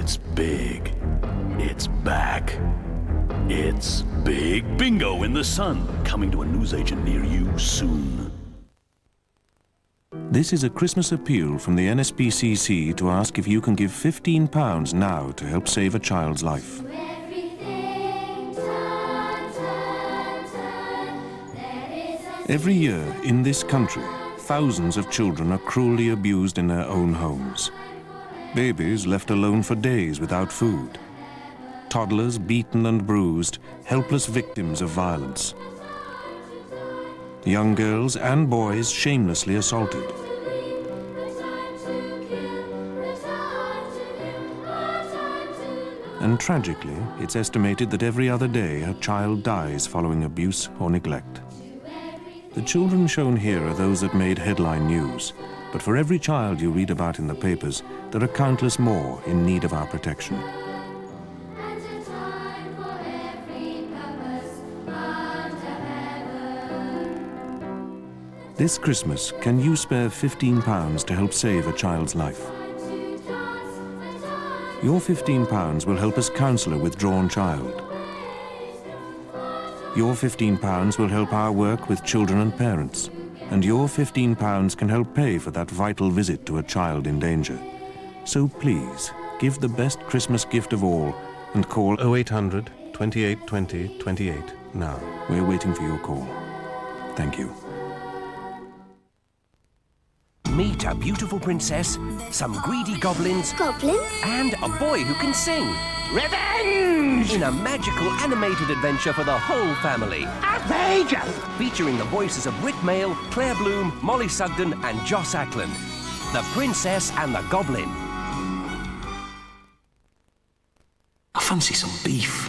It's big. It's back. It's Big Bingo in the Sun, coming to a newsagent near you soon. This is a Christmas appeal from the NSPCC to ask if you can give £15 now to help save a child's life. Every year in this country, thousands of children are cruelly abused in their own homes. Babies left alone for days without food. Toddlers beaten and bruised, helpless victims of violence. Young girls and boys shamelessly assaulted. And tragically, it's estimated that every other day a child dies following abuse or neglect. The children shown here are those that made headline news, but for every child you read about in the papers, there are countless more in need of our protection. This Christmas, can you spare £15 to help save a child's life? Your £15 will help us counsel a withdrawn child. Your £15 will help our work with children and parents. And your £15 can help pay for that vital visit to a child in danger. So please, give the best Christmas gift of all and call 0800 28 20 28 now. We're waiting for your call. Thank you. Meet a beautiful princess, some greedy goblins, and a boy who can sing. Revenge! In a magical animated adventure for the whole family. Outrageous! Featuring the voices of Rick Mail, Claire Bloom, Molly Sugden, and Joss Ackland. The Princess and the Goblin. I fancy some beef.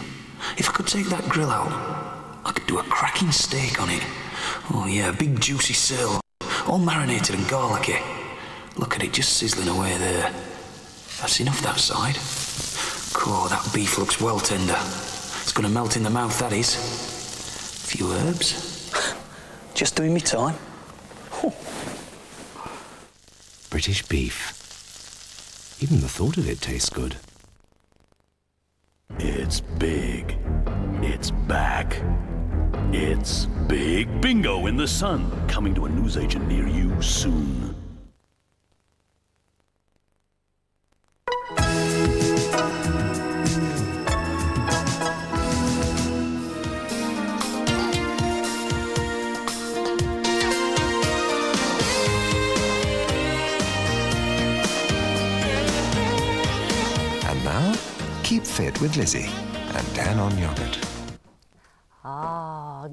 If I could take that grill out, I could do a cracking steak on it. Oh yeah, a big juicy sirloin, all marinated and garlicky. Look at it just sizzling away there. That's enough that side. Oh, that beef looks well tender. It's going to melt in the mouth, that is. A few herbs. Just doing me time. British beef. Even the thought of it tastes good. It's big. It's back. It's Big Bingo in the Sun, coming to a newsagent near you soon. And now, keep fit with Lizzie and Dan on yogurt.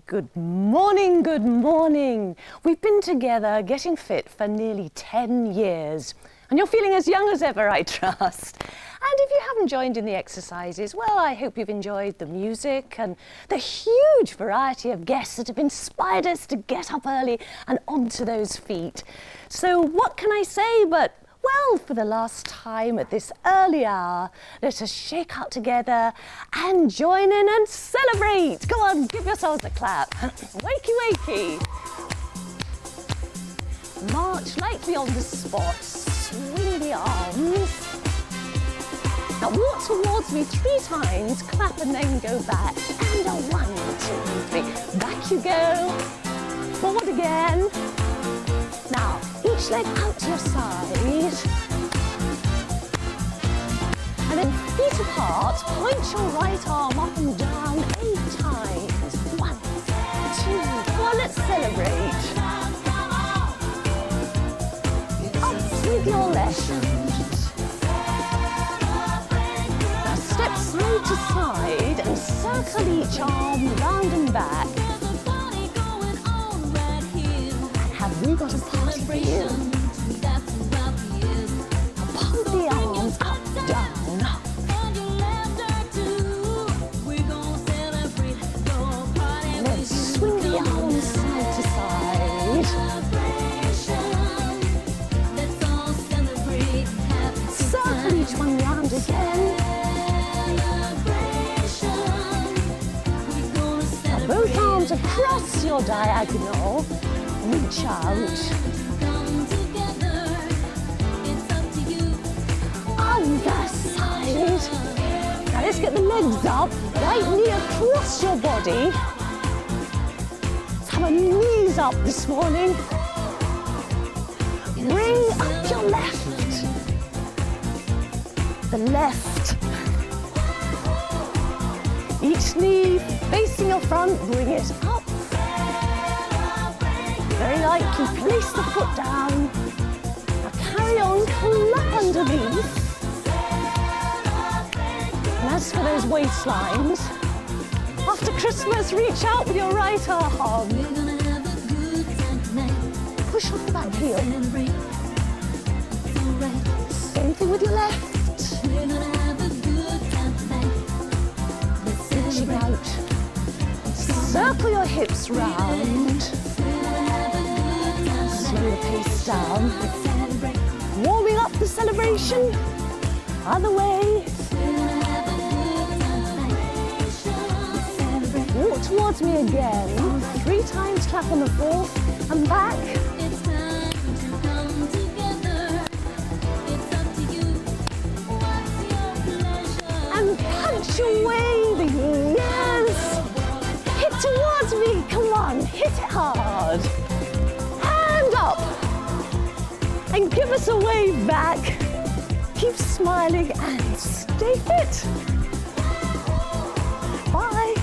Good morning, good morning. We've been together getting fit for nearly 10 years. And you're feeling as young as ever, I trust. And if you haven't joined in the exercises, well, I hope you've enjoyed the music and the huge variety of guests that have inspired us to get up early and onto those feet. So what can I say but, well, for the last time at this early hour, let us shake out together and join in and celebrate. Go on, give yourselves a clap. Wakey, wakey. March lightly on the spot, swing the arms. Now walk towards me 3 times, clap and then go back. And a 1, 2, 3. Back you go. Forward again. Now, each leg out to your side. And then feet apart, point your right arm up and down 8 times. 1, 2, 4, let's celebrate. Up with your left. Now step side to side and circle each arm round and back. Have we got a party for you? Pump the arms up, down. Let's swing the arms side to side. Circle each one round again. Now both arms across your diagonal. Reach out. Other side. Let's get the legs up, right knee across your body. Let's have our knees up this morning. Bring up your left. The left. Each knee facing your front, bring it up. Very lightly, place the foot down. Now carry on, pull up underneath. And as for those waistlines, after Christmas, reach out with your right arm. Push off the back heel. Same thing with your left. Reaching out. Circle your hips round. Slow the pace down. Warming up the celebration. Other way. Walk towards me again. 3 times clap on the 4th and back. And punch away the yes. Hit towards me. Come on, hit it hard. And up. And give us a wave back. Keep smiling and stay fit. Bye.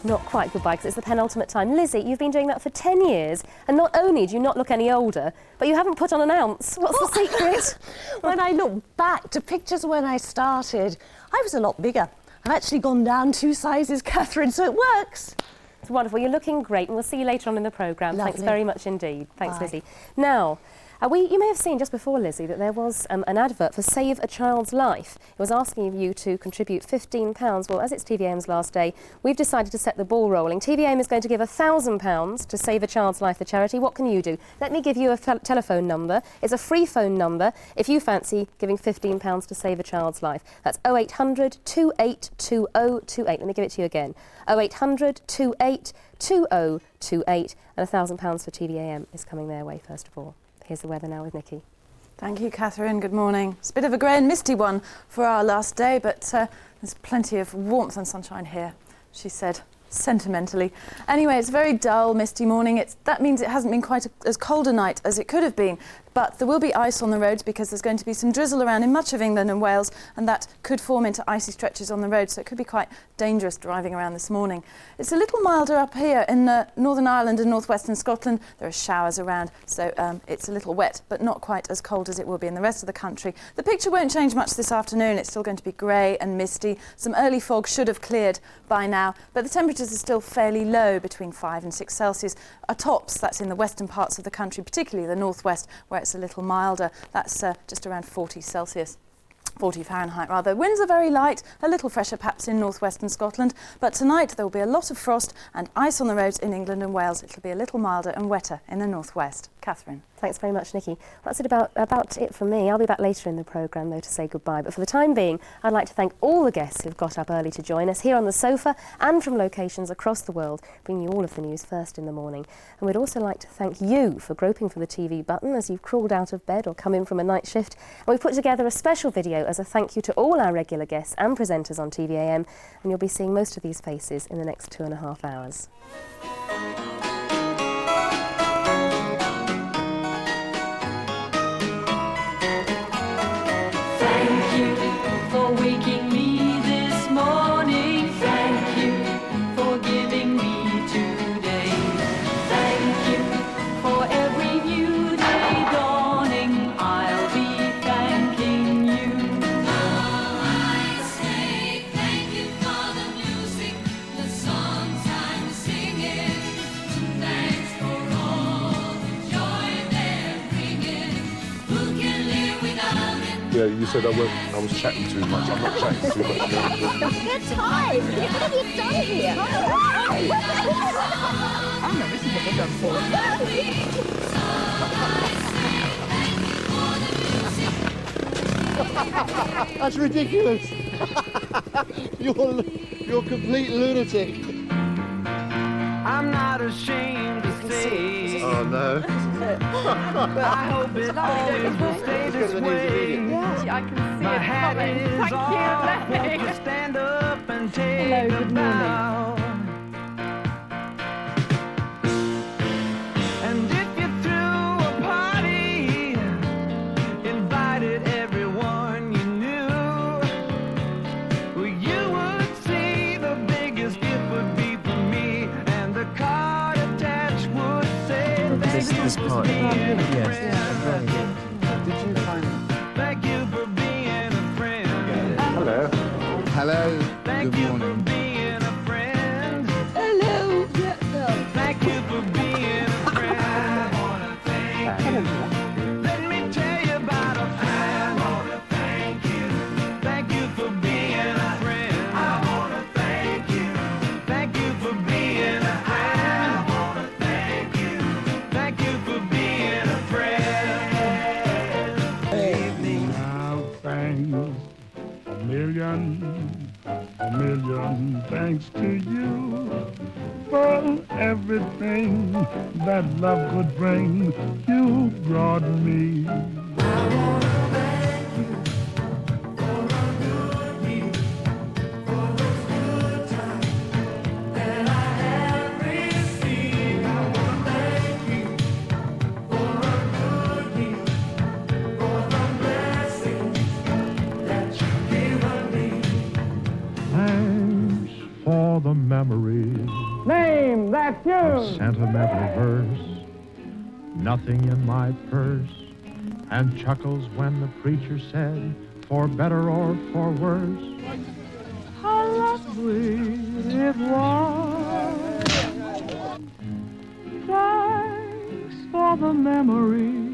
Not quite goodbye, because it's the penultimate time. Lizzie, you've been doing that for 10 years, and not only do you not look any older, but you haven't put on an ounce. What's the secret? When I look back to pictures when I started, I was a lot bigger. I've actually gone down 2 sizes, Catherine, so it works. It's wonderful. You're looking great, and we'll see you later on in the programme. Lovely. Thanks very much indeed. Thanks, Bye. Lizzie. Now, you may have seen just before, Lizzie, that there was an advert for Save a Child's Life. It was asking you to contribute £15. Well, as it's TVAM's last day, we've decided to set the ball rolling. TVAM is going to give £1,000 to Save a Child's Life for charity. What can you do? Let me give you a telephone number. It's a free phone number if you fancy giving £15 to Save a Child's Life. That's 0800 282028. Let me give it to you again. 0800 282028. And £1,000 for TVAM is coming their way, first of all. Here's the weather now with Nikki. Thank you, Catherine. Good morning. It's a bit of a grey and misty one for our last day, but there's plenty of warmth and sunshine here, she said sentimentally. Anyway, it's a very dull, misty morning. That means it hasn't been quite as cold a night as it could have been, but there will be ice on the roads because there's going to be some drizzle around in much of England and Wales, and that could form into icy stretches on the road, so it could be quite dangerous driving around this morning. It's a little milder up here in Northern Ireland and northwestern Scotland. There are showers around, so it's a little wet, but not quite as cold as it will be in the rest of the country. The picture won't change much this afternoon. It's still going to be grey and misty. Some early fog should have cleared by now, but the temperatures are still fairly low, between 5 and 6 Celsius. Tops, that's in the western parts of the country, particularly the northwest, where it's a little milder. That's just around 40 Celsius. 40 Fahrenheit rather. Winds are very light, a little fresher perhaps in northwestern Scotland, but tonight there will be a lot of frost and ice on the roads in England and Wales. It'll be a little milder and wetter in the northwest. Catherine. Thanks very much, Nikki. That's about it for me. I'll be back later in the programme, though, to say goodbye. But for the time being, I'd like to thank all the guests who've got up early to join us here on the sofa and from locations across the world, bringing you all of the news first in the morning. And we'd also like to thank you for groping for the TV button as you've crawled out of bed or come in from a night shift. And we've put together a special video as a thank you to all our regular guests and presenters on TVAM, and you'll be seeing most of these faces in the next 2.5 hours. Thank you for waking me this morning. Thank you for giving me today. Thank you for every new day dawning. I'll be thanking you. I say thank you for the music, the songs I'm singing. Thanks for all the joy they're bringing. Who can live without it? Yeah, you said I was chatting too much. I'm not chatting too much. Good time! What have you done here? Oh no, this is what we've done for. That's ridiculous. You're a complete lunatic. I'm not ashamed to say. Oh no. But I hope it always will stay this way. I can see My it hat coming. is Thank off, you, won't Lenny. you stand up and take Hello, a good morning. bow? And if you threw a party, invited everyone you knew, well, you would see the biggest gift would be for me, and the card attached would say, thank you for being a friend. Did you find Thank you for being a friend. Hello. Hello. Thank Good you morning. for being a friend. Hello. Thank you for being a friend. Let me tell you about a friend. Thank you. Thank you for being a friend. I wanna thank you. Thank you for being a friend. I wanna thank you. Thank you for being a friend. I'll thank a million thanks to you for everything that love could bring. You brought me. Thanks for the memory. Name, that's you. Sentimental verse, nothing in my purse, and chuckles when the preacher said, for better or for worse. How lovely it was. Thanks for the memory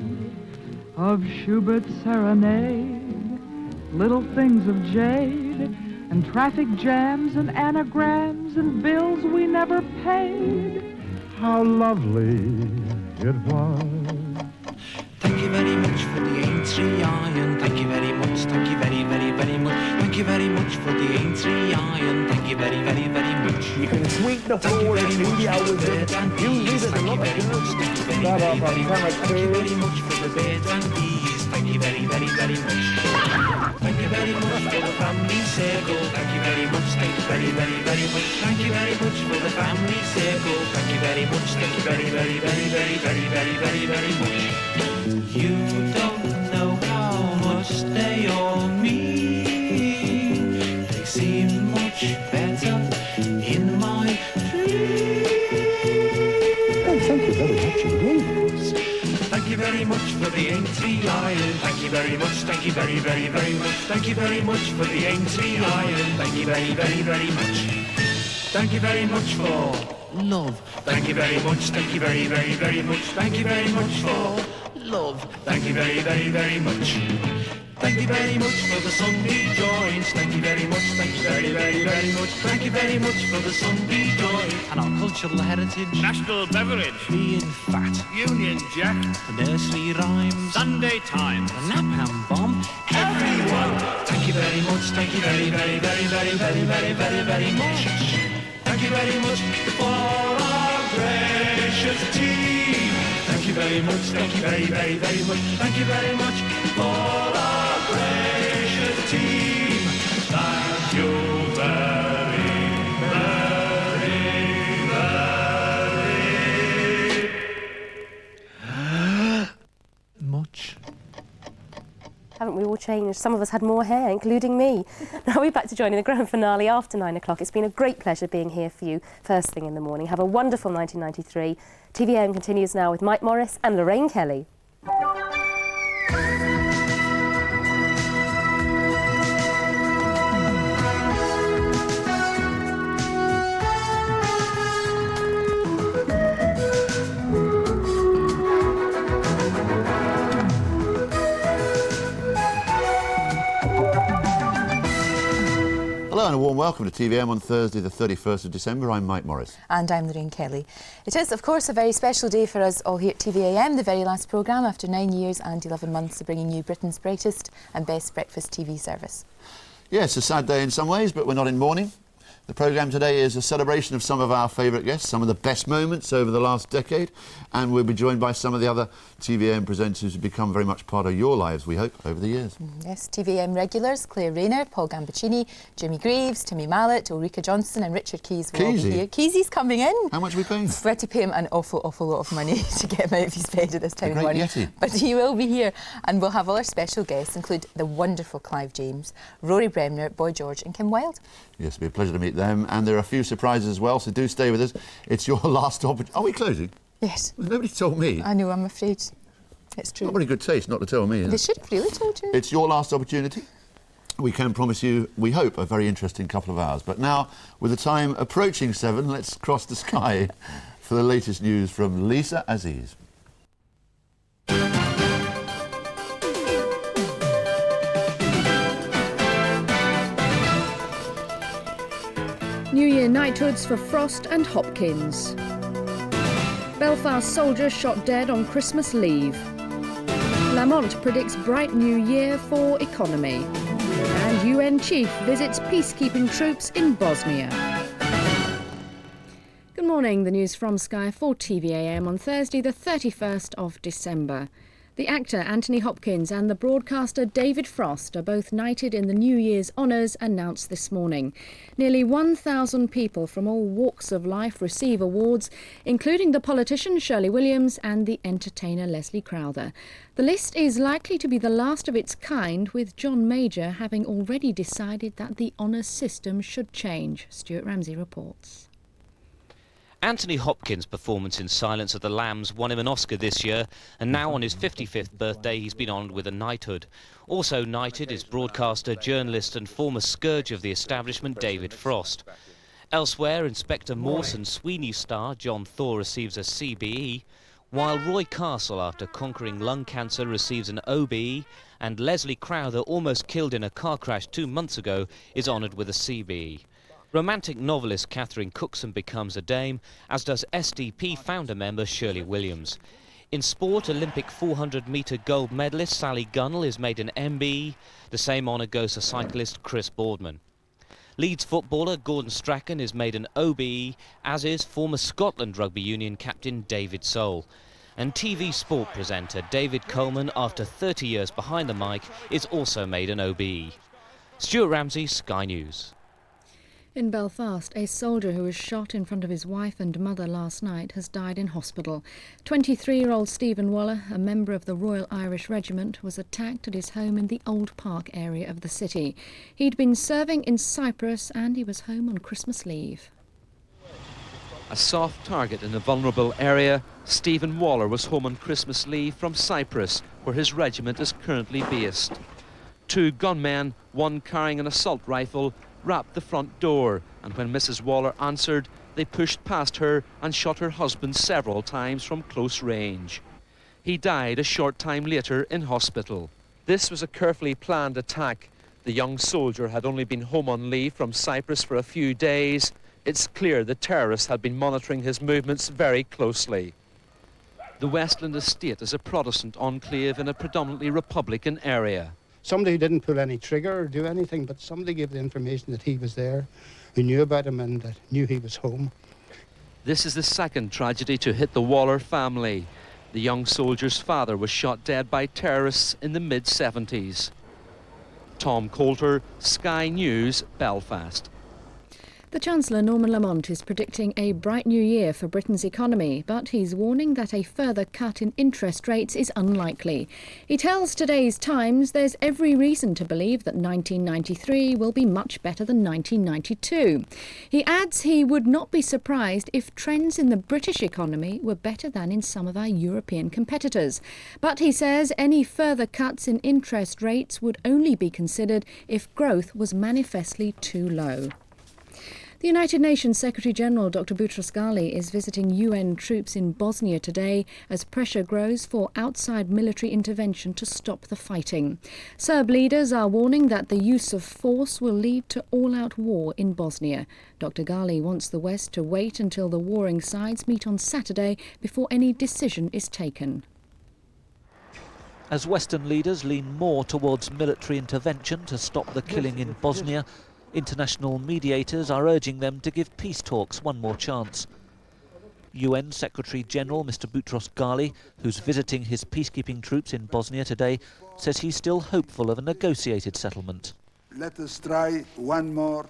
of Schubert's serenade, little things of jade, and traffic jams and anagrams and bills we never paid. How lovely it was. Thank you very much for the Aintree iron. Thank you very much. Thank you very, very, very much. Thank you very much for the Aintree iron. Thank you very, very, very much. You can sweep the floor with the hours with it. Use it as an opportunity. Start off on camera 2. Thank you very much for the birds and bees. Thank you very, very, very much. Thank you very much for the family circle. Thank you very much. Thank you very, very, very much. Thank you very much for the family circle. Thank you very much. Thank you very, very, very, very, very, very, very, very much. You don't know how much they all mean. They seem much better in my dreams. Oh, thank you very much indeed. Thank you very much for the Aintree iron. Thank you very much. Thank you very, very, very much. Thank you very much for the Aintree iron. Thank you very, very, very much. Thank you very much for love. Thank you very much. Thank you very, very, very much. Thank you very much for love. Thank you very, very, very much. Thank you very much for the Sunday joints. Thank you very much. Thank you very, very, very much. Thank you very much for the Sunday joints and our cultural heritage. National beverage. Being fat. Union Jack. The nursery rhymes. Sunday Times. The Napalm Bomb. Everyone. Thank you very much. Thank you very, very, very, very, very, very, very, very much. Thank you very much for our gracious team. Thank you very much. Thank you very, very, very much. Thank you very much for our gracious team. Thank you very, very, very much. Haven't we all changed? Some of us had more hair, including me. Now we're back to joining the grand finale after 9 o'clock. It's been a great pleasure being here for you first thing in the morning. Have a wonderful 1993. TVAM continues now with Mike Morris and Lorraine Kelly. Hello and a warm welcome to TVM on Thursday the 31st of December. I'm Mike Morris. And I'm Lorraine Kelly. It is, of course, a very special day for us all here at TVAM, the very last programme after 9 years and 11 months of bringing you Britain's brightest and best breakfast TV service. Yes, a sad day in some ways, but we're not in mourning. The programme today is a celebration of some of our favourite guests, some of the best moments over the last decade, and we'll be joined by some of the other TVAM presenters who've become very much part of your lives, we hope, over the years. Yes, TVAM regulars, Claire Rayner, Paul Gambaccini, Jimmy Greaves, Timmy Mallet, Ulrika Johnson and Richard Keys will all be here. Keesy's coming in. How much are we paying? We had to pay him an awful lot of money to get him out of his bed at this time of morning. Yeti. But he will be here, and we'll have all our special guests, include the wonderful Clive James, Rory Bremner, Boy George and Kim Wilde. Yes, it'll be a pleasure to meet them, and there are a few surprises as well, so do stay with us. It's your last opportunity. Are we closing? Yes. Well, nobody told me. I know, I'm afraid. It's true. Not very good taste not to tell me. They should have really told you. It's your last opportunity. We can promise you, we hope, a very interesting couple of hours. But now, with the time approaching 7, let's cross the sky for the latest news from Lisa Aziz. New Year knighthoods for Frost and Hopkins. Belfast soldier shot dead on Christmas leave. Lamont predicts bright new year for economy. And UN chief visits peacekeeping troops in Bosnia. Good morning, the news from Sky for TVAM on Thursday the 31st of December. The actor Anthony Hopkins and the broadcaster David Frost are both knighted in the New Year's honours announced this morning. Nearly 1,000 people from all walks of life receive awards, including the politician Shirley Williams and the entertainer Leslie Crowther. The list is likely to be the last of its kind, with John Major having already decided that the honours system should change. Stuart Ramsey reports. Anthony Hopkins' performance in Silence of the Lambs won him an Oscar this year, and now on his 55th birthday he's been honoured with a knighthood. Also knighted is broadcaster, journalist and former scourge of the establishment David Frost. Elsewhere, Inspector Morse and Sweeney star John Thor receives a CBE, while Roy Castle, after conquering lung cancer, receives an OBE, and Leslie Crowther, almost killed in a car crash 2 months ago, is honoured with a CBE. Romantic novelist Catherine Cookson becomes a dame, as does SDP founder member Shirley Williams. In sport, Olympic 400-metre gold medalist Sally Gunnell is made an MBE. The same honour goes to cyclist Chris Boardman. Leeds footballer Gordon Strachan is made an OBE, as is former Scotland Rugby Union captain David Soul. And TV sport presenter David Coleman, after 30 years behind the mic, is also made an OBE. Stuart Ramsey, Sky News. In Belfast, a soldier who was shot in front of his wife and mother last night has died in hospital. 23-year-old Stephen Waller, a member of the Royal Irish Regiment, was attacked at his home in the Old Park area of the city. He'd been serving in Cyprus and he was home on Christmas leave. A soft target in a vulnerable area, Stephen Waller was home on Christmas leave from Cyprus, where his regiment is currently based. 2 gunmen, one carrying an assault rifle, rapped the front door, and when Mrs. Waller answered, they pushed past her and shot her husband several times from close range. He died a short time later in hospital. This was a carefully planned attack. The young soldier had only been home on leave from Cyprus for a few days. It's clear the terrorists had been monitoring his movements very closely. The Westland Estate is a Protestant enclave in a predominantly Republican area. Somebody who didn't pull any trigger or do anything, but somebody gave the information that he was there, who knew about him and that knew he was home. This is the second tragedy to hit the Waller family. The young soldier's father was shot dead by terrorists in the mid-70s. Tom Coulter, Sky News, Belfast. The Chancellor, Norman Lamont, is predicting a bright new year for Britain's economy, but he's warning that a further cut in interest rates is unlikely. He tells today's Times there's every reason to believe that 1993 will be much better than 1992. He adds he would not be surprised if trends in the British economy were better than in some of our European competitors. But he says any further cuts in interest rates would only be considered if growth was manifestly too low. The United Nations Secretary-General Dr. Boutros Ghali is visiting UN troops in Bosnia today as pressure grows for outside military intervention to stop the fighting. Serb leaders are warning that the use of force will lead to all-out war in Bosnia. Dr. Ghali wants the West to wait until the warring sides meet on Saturday before any decision is taken. As Western leaders lean more towards military intervention to stop the killing in Bosnia, International mediators are urging them to give peace talks one more chance. UN Secretary-General Mr Boutros Ghali, who's visiting his peacekeeping troops in Bosnia today, says he's still hopeful of a negotiated settlement. Let us try one more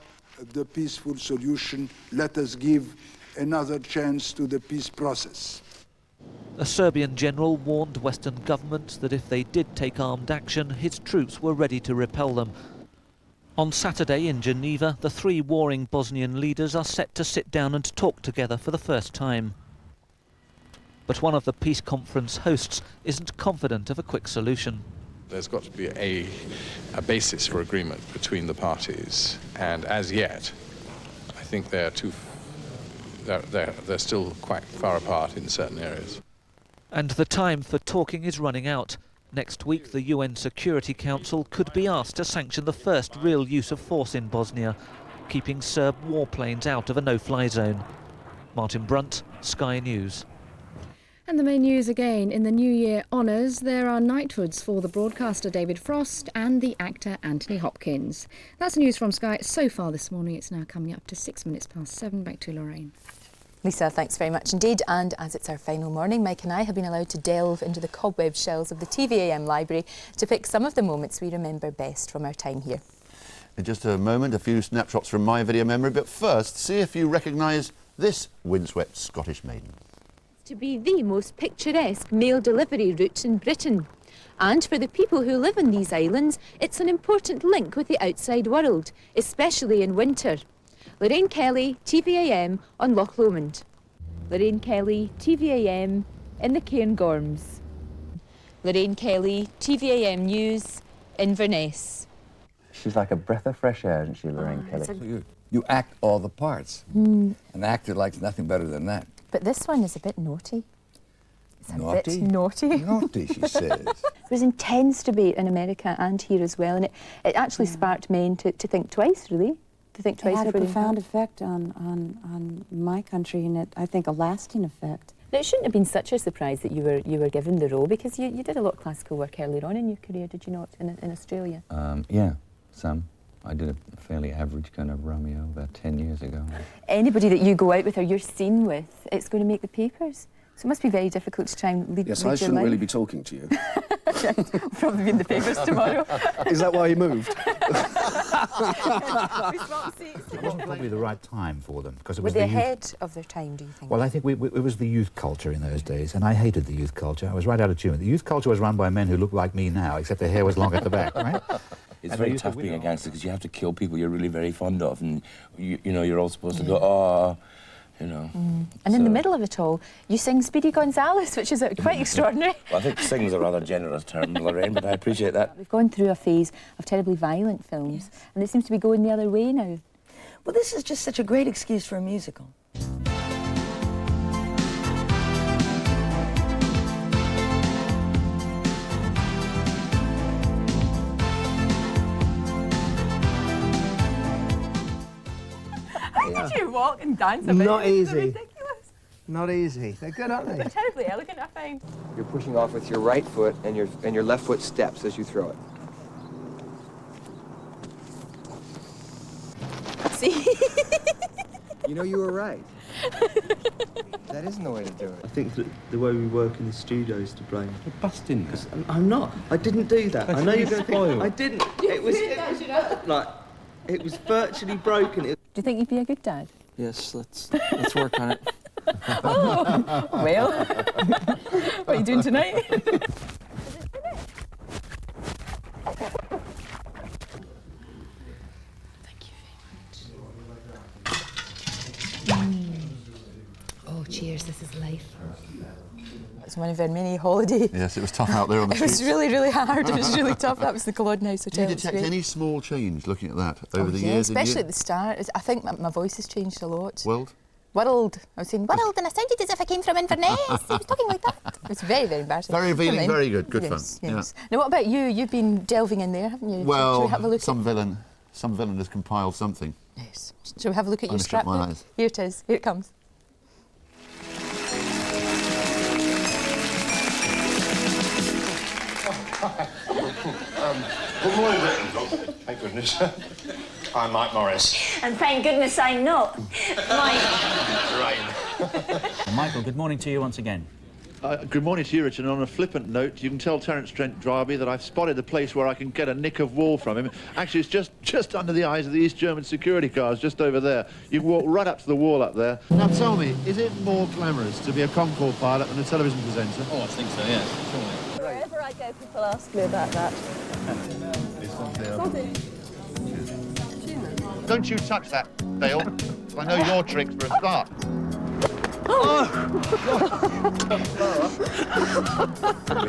the peaceful solution. Let us give another chance to the peace process. A Serbian general warned Western governments that if they did take armed action, his troops were ready to repel them. On Saturday in Geneva, the three warring Bosnian leaders are set to sit down and talk together for the first time. But one of the peace conference hosts isn't confident of a quick solution. There's got to be a basis for agreement between the parties, and as yet, I think they're still quite far apart in certain areas. And the time for talking is running out. Next week, the UN Security Council could be asked to sanction the first real use of force in Bosnia, keeping Serb warplanes out of a no-fly zone. Martin Brunt, Sky News. And the main news again. In the New Year honours, there are knighthoods for the broadcaster David Frost and the actor Anthony Hopkins. That's news from Sky so far this morning. It's now coming up to 7:06. Back to Lorraine. Lisa, thanks very much indeed. And as it's our final morning, Mike and I have been allowed to delve into the cobweb shells of the TVAM library to pick some of the moments we remember best from our time here. In just a moment, a few snapshots from my video memory, but first, see if you recognise this windswept Scottish maiden. To be the most picturesque mail delivery route in Britain. And for the people who live in these islands, it's an important link with the outside world, especially in winter. Lorraine Kelly, TVAM on Loch Lomond. Lorraine Kelly, TVAM in the Cairngorms. Lorraine Kelly, TVAM News, Inverness. She's like a breath of fresh air, isn't she, Lorraine Kelly? You act all the parts. An actor likes nothing better than that. But this one is a bit naughty. It's a Naughty? bit naughty. Naughty, she says. There was intense debate in America and here as well, and it actually sparked men to think twice, really. To think twice. It had a before they profound vote. effect on my country, and I think a lasting effect. Now, it shouldn't have been such a surprise that you were given the role, because you did a lot of classical work earlier on in your career, did you not, in Australia? Yeah, some. I did a fairly average kind of Romeo about 10 years ago. Anybody that you go out with or you're seen with, it's going to make the papers. So it must be very difficult to try and lead, Yes, lead I your shouldn't life. really be talking to you. We'll probably be in the papers tomorrow. Is that why you moved? It wasn't probably the right time for them because it Were was they the youth. ahead of their time, do you think? Well, I think it was the youth culture in those days, and I hated the youth culture. I was right out of tune. The youth culture was run by men who looked like me now, except their hair was long at the back, right? It's And very they used to tough being a win. gangster because you have to kill people you're really very fond of, and you know you're all supposed to go, oh, you know. And in the middle of it all, you sing Speedy Gonzales, which is quite extraordinary. Well, I think sing's a rather generous term, Lorraine, but I appreciate that. We've gone through a phase of terribly violent films, and it seems to be going the other way now. Well, this is just such a great excuse for a musical. How did you walk and dance a bit? Not It's easy. ridiculous. Not easy. They're good, aren't They're they? terribly elegant, I find. You're pushing off with your right foot, and your left foot steps as you throw it. See? You know you were right. That isn't the way to do it. I think that the way we work in the studio is to blame. You're busting. I'm not. I didn't do that. I know you're going to think Spoiled. I didn't. It was like it was virtually broken. Do you think you'd be a good dad? Yes, let's work on it. Oh, well. What are you doing tonight? Oh, cheers, this is life. It's one of our many holidays. Yes, it was tough out there on the It was streets. really, really hard. It was really tough. That was the Culloden House Do Hotel. you It was detect great. any small change looking at that over the Yeah, years? and especially years? at the start. I think my voice has changed a lot. World? World. I was saying world, and I sounded as if I came from Inverness. I was talking like that. It was very, very embarrassing. Very revealing, Never mind. very good. Good Yes, fun. yes. Now, what about you? You've been delving in there, haven't you? Shall we Well, have a look some villain has compiled something. Yes. Shall we have a look at I'm your gonna shut my scrapbook? eyes. Here it is. Here it comes. Good morning, Britain. Thank goodness. I'm Mike Morris. And thank goodness I'm not. Mike. Right. Michael, good morning to you once again. Good morning to you, Richard. And on a flippant note, you can tell Terence Trent D'Arby that I've spotted the place where I can get a nick of wall from him. Actually, it's just under the eyes of the East German security cars, just over there. You can walk right up to the wall up there. Now tell me, is it more glamorous to be a Concorde pilot than a television presenter? Oh, I think so, yes. Surely. Wherever I go, people ask me about that. Don't you touch that, Dale. I know your tricks for a start. We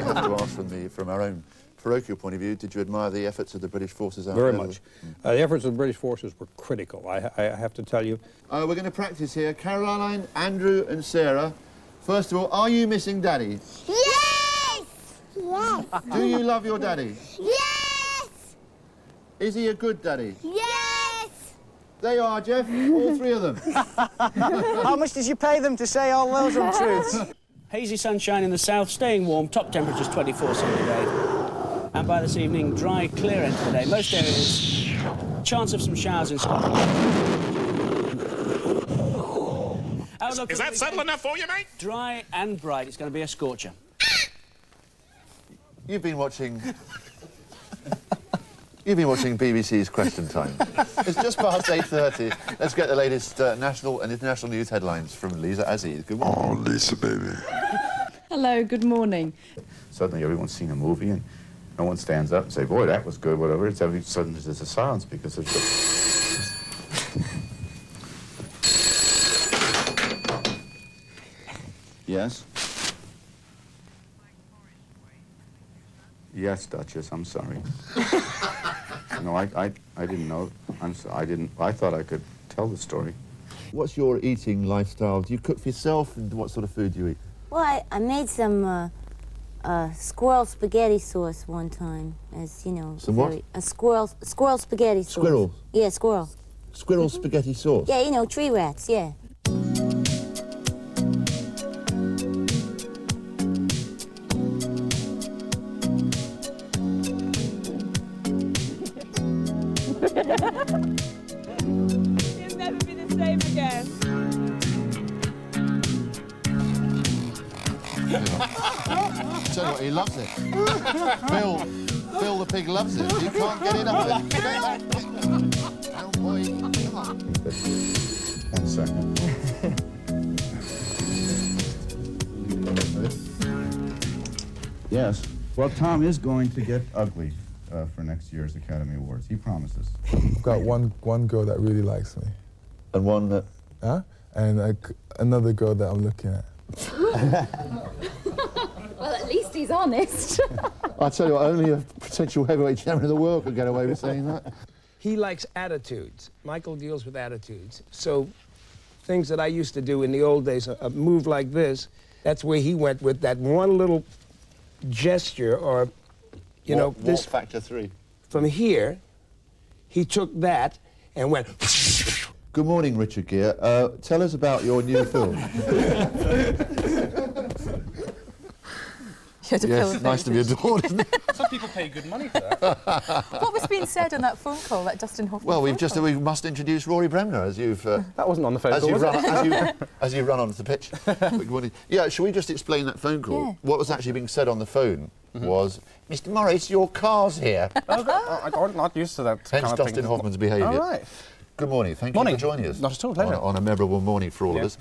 have to ask from our own parochial point of view, did you admire the efforts of the British forces out there? Very much. The efforts of the British forces were critical, I have to tell you. We're going to practice here. Caroline, Andrew and Sarah. First of all, are you missing Daddy? Yes! Yes! Do you love your daddy? Yes! Is he a good daddy? Yes! They are, Jeff, all three of them. How much did you pay them to say all those untruths? Hazy sunshine in the south, staying warm, top temperatures 24 centigrade. And by this evening, dry, clear end of the day. Most areas, chance of some showers in Scotland. Is that subtle enough for you, mate? Dry and bright. It's going to be a scorcher. You've been watching BBC's Question Time. It's just past 8:30. Let's get the latest national and international news headlines from Lisa Aziz. Good morning. Oh, Lisa, baby. Hello, good morning. Suddenly everyone's seen a movie and no one stands up and say, boy, that was good, whatever. It's every suddenly there's a silence because of the... Yes? Yes, Duchess, I'm sorry. No, I didn't know. I thought I could tell the story. What's your eating lifestyle? Do you cook for yourself, and what sort of food do you eat? Well, I made some squirrel spaghetti sauce one time, as you know. Some what? A squirrel spaghetti sauce. Squirrel? Yeah, squirrel. Squirrel spaghetti sauce? Yeah, you know, tree rats, yeah. He'll never be the same again. Tell you what, he loves it. Phil the pig loves it. You can't get enough of it. Oh, boy. 1 second. Yes. Well, Tom is going to get ugly for next year's Academy Awards. He promises. I've got one girl that really likes me. And one that... Huh? And another girl that I'm looking at. Well, at least he's honest. I tell you what, only a potential heavyweight champion in the world could get away with saying that. He likes attitudes. Michael deals with attitudes. So things that I used to do in the old days, a move like this, that's where he went with that one little gesture or, you know, this... Factor 3. From here, he took that and went... Good morning, Richard Gere. Tell us about your new film. Yes, nice to be adored, isn't it? Some people pay good money for that. What was being said on that phone call, that Dustin Hoffman Well, we must introduce Rory Bremner as you've... that wasn't on the phone as call, you've was run, it? as you run onto the pitch. Good morning. Yeah, shall we just explain that phone call? Yeah. What was actually being said on the phone was, Mr. Morris, your car's here. I'm not used to that Hence kind of Dustin thing. Hoffman's behaviour. All right. Good morning. Thank you for joining us. Not at all, pleasure. On a memorable morning for all of us.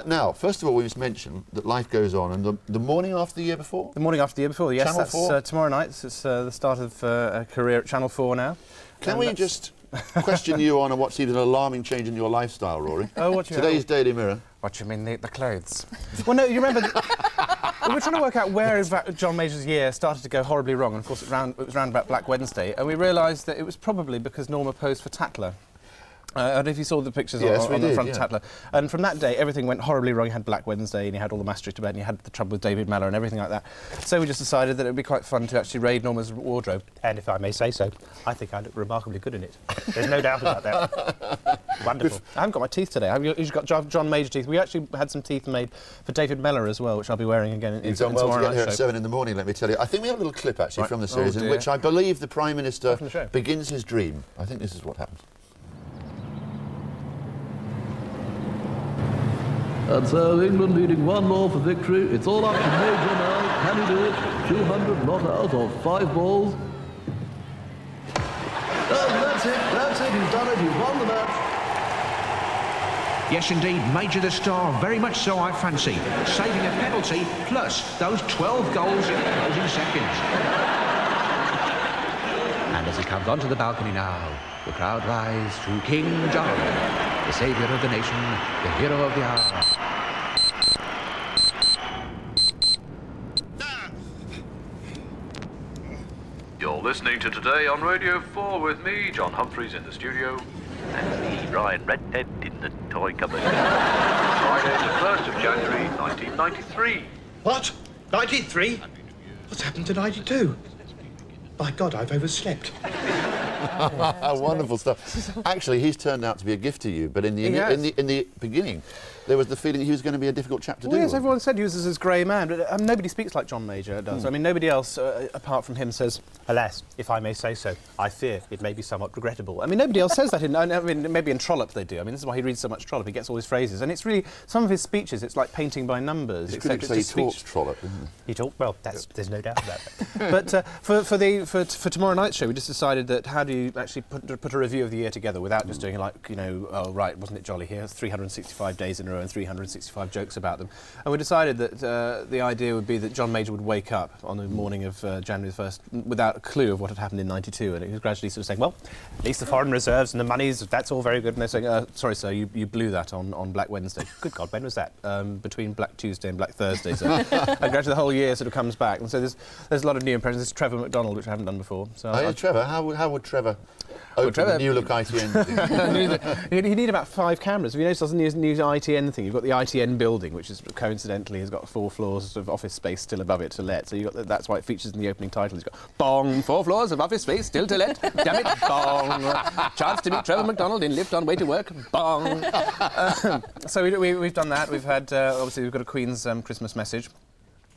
Now, first of all, we must mention that life goes on, and the morning after the year before? The morning after the year before, yes. Channel 4? That's tomorrow night. It's the start of a career at Channel 4 now. Can we just question you on what's even an alarming change in your lifestyle, Rory? Oh, what you Today's Daily Mirror. What you mean, the clothes? Well, no, you remember... we were trying to work out where John Major's year started to go horribly wrong, and of course it was round about Black Wednesday, and we realised that it was probably because Norma posed for Tatler. I don't know if you saw the pictures on the front of Tatler. And from that day, everything went horribly wrong. You had Black Wednesday, and you had all the mastery to bed, and you had the trouble with David Mellor and everything like that. So we just decided that it would be quite fun to actually raid Norma's wardrobe. And if I may say so, I think I look remarkably good in it. There's no doubt about that. Wonderful. I haven't got my teeth today. I've got John Major teeth. We actually had some teeth made for David Mellor as well, which I'll be wearing again in You've done well to get here at show. 7 in the morning, let me tell you. I think we have a little clip, actually, from the series in dear. which I believe the Prime Minister begins his dream. I think this is what happens. And so England leading 1-0 for victory. It's all up to Major now. Can he do it? 200 not out of 5 balls. Oh, that's it. He's done it. He's won the match. Yes, indeed, Major the star, very much so, I fancy. Saving a penalty, plus those 12 goals in the closing seconds. And as he comes onto the balcony now, the crowd rise to King John, the saviour of the nation, the hero of the hour. You're listening to Today on Radio 4 with me, John Humphreys, in the studio, and me, Ryan Redhead, in the toy cupboard. Friday, the 1st of January, 1993. What? 93? What's happened to 92? My God, I've overslept. Wonderful stuff. Actually, he's turned out to be a gift to you, but in the beginning, there was the feeling he was going to be a difficult chap to deal with. Yes, everyone said he was this grey man, but nobody speaks like John Major does. I mean, nobody else, apart from him, says, alas, if I may say so, I fear it may be somewhat regrettable. I mean, nobody else says that. I mean, maybe in Trollope they do. I mean, this is why he reads so much Trollope. He gets all his phrases. And it's really, some of his speeches, it's like painting by numbers. His critics say he talks Trollope, isn't he? He talks, well, there's no doubt about that. But for tomorrow night's show, we just decided that how do you actually put a review of the year together without just doing like, you know, oh, right, wasn't it jolly here? 365 days in a row and 365 jokes about them. And we decided that the idea would be that John Major would wake up on the morning of January the 1st without a clue of what had happened in 92, and he was gradually sort of saying, well, at least the foreign reserves and the monies, that's all very good. And they're saying, sorry, sir, you blew that on Black Wednesday. Good God, when was that? Between Black Tuesday and Black Thursday, sir. And gradually the whole year sort of comes back. And so there's a lot of new impressions. This is Trevor McDonald, which I haven't done before. So Trevor, how would Trevor open the new look ITN? You need about 5 cameras. If you notice, doesn't use ITN thing. You've got the ITN building, which is coincidentally has got 4 floors of office space still above it to let. So that's why it features in the opening title. It's got bong, 4 floors of office space still to let. Damn it, bong. Chance to meet Trevor McDonald in lift on way to work. Bong. So we've done that. We've had obviously we've got a Queen's Christmas message.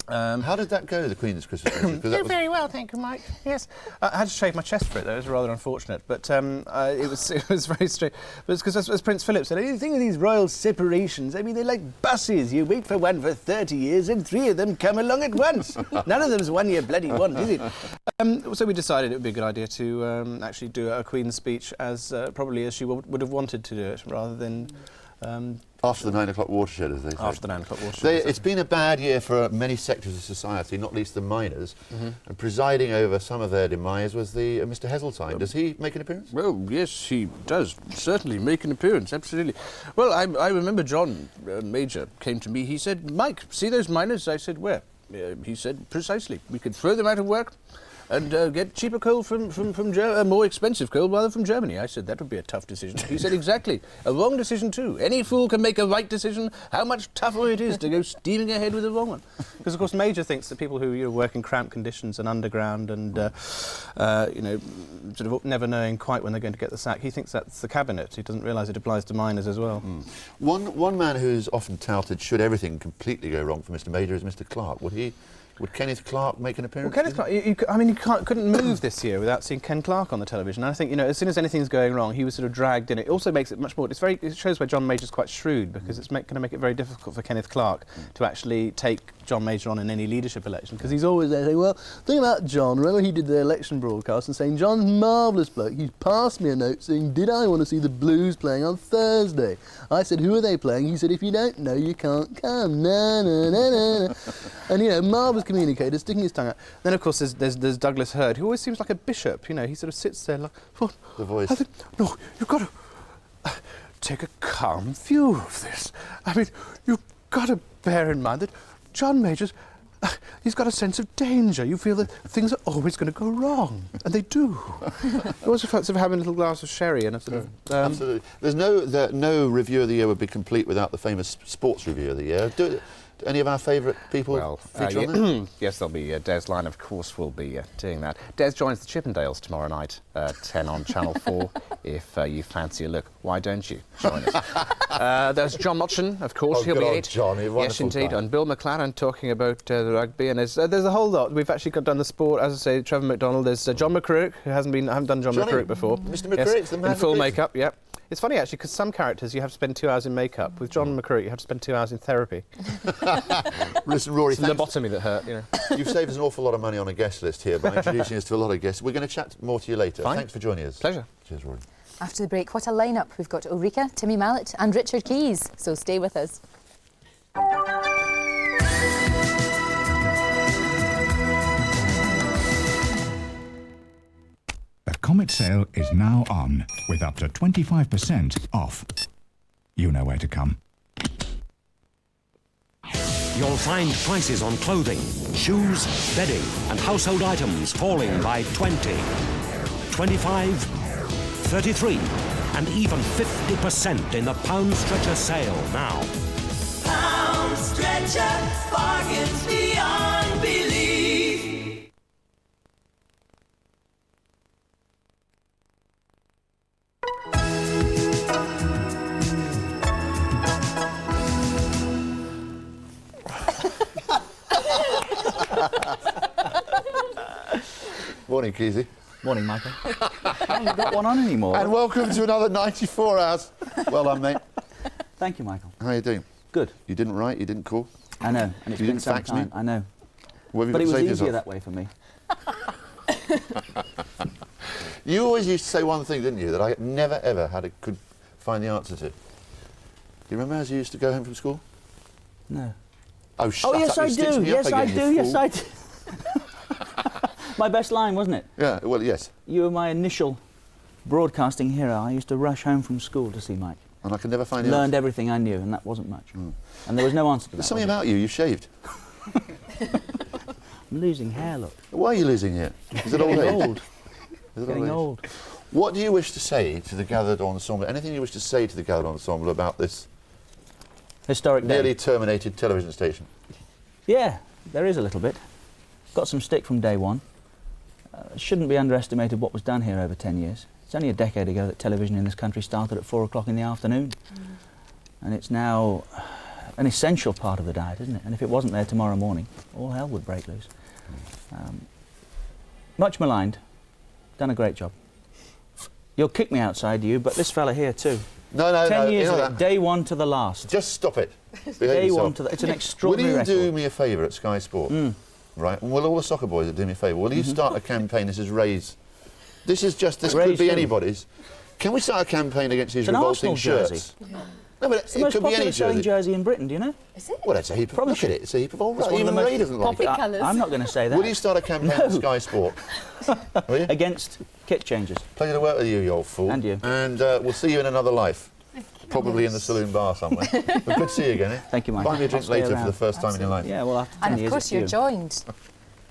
How did that go, the Queen's Christmas message? Very well, thank you, Mike. Yes, I had to shave my chest for it, though. It was rather unfortunate, but it was very straight. But it's because, as Prince Philip said, you think of these royal separations. I mean, they're like buses. You wait for one for 30 years, and 3 of them come along at once. None of them's one you bloody want, is it? So we decided it would be a good idea to actually do a Queen's speech as probably as she would have wanted to do it, rather than. After the 9 o'clock watershed, as they say. After the 9 o'clock watershed. It's been a bad year for many sectors of society, not least the miners. And presiding over some of their demise was the Mr. Heseltine. Does he make an appearance? Well, yes, he does certainly make an appearance, absolutely. Well, I remember John Major came to me. He said, Mike, see those miners? I said, where? He said, precisely. We could throw them out of work and get cheaper coal from more expensive coal rather from Germany. I said, that would be a tough decision. He said, exactly. A wrong decision, too. Any fool can make a right decision. How much tougher it is to go steaming ahead with a wrong one. Because, of course, Major thinks that people who work in cramped conditions and underground and, sort of never knowing quite when they're going to get the sack, he thinks that's the Cabinet. He doesn't realise it applies to miners as well. One man who's often touted should everything completely go wrong for Mr. Major is Mr. Clarke. Would Kenneth Clarke make an appearance? Well, Kenneth Clarke, you couldn't move this year without seeing Ken Clarke on the television. And I think, as soon as anything's going wrong, he was sort of dragged in. It also makes it much more. It shows where John Major's quite shrewd, because it's going to make it very difficult for Kenneth Clarke to actually take John Major on in any leadership election, because he's always there saying, well, think about John. Remember he did the election broadcast and saying, John's marvellous bloke. He's passed me a note saying, did I want to see the Blues playing on Thursday? I said, who are they playing? He said, if you don't know, you can't come. Na, na, na, na, na. And, marvellous communicator, sticking his tongue out. Then, of course, there's Douglas Hurd, who always seems like a bishop. He sort of sits there like, what? The voice. I think, no, you've got to take a calm view of this. I mean, you've got to bear in mind that John Major's, he's got a sense of danger. You feel that things are always going to go wrong, and they do. I also felt sort of having a little glass of sherry and a sort of... Absolutely. There's no review of the year would be complete without the famous sports review of the year. Any of our favourite people feature on there? Yes, there'll be Des Line, of course, will be doing that. Des joins the Chippendales tomorrow night, 10 on Channel 4. If you fancy a look, why don't you join us? There's John Motchin, of course, he'll be 8. John, yes, indeed, and Bill McLaren talking about the rugby, and there's a whole lot. We've actually done the sport, as I say, Trevor McDonald. There's John McCurrick, who I haven't done John McCurrick before. Mr. McCurrick's the man in full makeup, yep. It's funny, actually, because some characters you have to spend 2 hours in makeup. With John McCreary, you have to spend 2 hours in therapy. Listen, Rory, it's lobotomy that hurt, you know. You've saved us an awful lot of money on a guest list here by introducing us to a lot of guests. We're going to chat more to you later. Fine. Thanks for joining us. Pleasure. Cheers, Rory. After the break, what a lineup. We've got Ulrika, Timmy Mallett and Richard Keys, so stay with us. The Comet sale is now on, with up to 25% off. You know where to come. You'll find prices on clothing, shoes, bedding and household items falling by 20, 25, 33 and even 50% in the Pound Stretcher sale now. Pound Stretcher, bargains beyond belief. Morning, Keezy. Morning, Michael. I haven't got one on anymore. And welcome to another 94 hours. Well done, mate. Thank you, Michael. How are you doing? Good. You didn't write, you didn't call? I know, and it's You been didn't some fax time. me? I know. What have you But got it to was say for easier yourself? that way for me. You always used to say one thing, didn't you, that I never ever could find the answer to. Do you remember as you used to go home from school? No. Oh, shut Oh, yes, up, I you stitched do. me up Yes, I again, you do. Yes, fool. I do. My best line, wasn't it? Yeah, well, yes. You were my initial broadcasting hero. I used to rush home from school to see Mike. And I could never find the Learned answer. everything I knew, and that wasn't much. And there was no answer to that. There's something was about you, you shaved. there? I'm losing hair, look. Why are you losing it? Is it old Getting age? old. Is it Getting age? old. What do you wish to say to the gathered ensemble? Anything you wish to say to the gathered ensemble about this historic day? nearly terminated television station? Yeah, there is a little bit. Got some stick from day one. Shouldn't be underestimated what was done here over 10 years. It's only a decade ago that television in this country started at 4 o'clock in the afternoon. And it's now an essential part of the diet, isn't it? And if it wasn't there tomorrow morning, all hell would break loose. Much maligned. Done a great job. You'll kick me outside, you, but this fella here too. No, 10 no, years you know of that. it, day one to the last. Just stop it. Behave Day yourself. one to the... It's an extraordinary Will you record. do me a favour at Sky Sport? Right, and will all the soccer boys do me a favour? Will you start a campaign? This is Ray's. This could Ray's be who? anybody's. Can we start a campaign against his It's an revolting Arsenal shirts? jersey. No, but It's the it most could be any popular selling jersey. jersey in Britain, do you know? Is it? Well, that's a heap of... Promise Look at you. it, it's a heap of... All It's right, one of even the Ray most doesn't like popular it. colours. I'm not going to say that. Will you start a campaign at Sky Sport? Will you? Against kit changes. Pleasure to work with you, you old fool. And you. And we'll see you in another life. Probably in the saloon bar somewhere. But good to see you again, eh? Thank you, Mike. Buy me a drink I'll stay later for around. the first time in your life. Yeah, well, after 10 And of years, course it's you're you. joined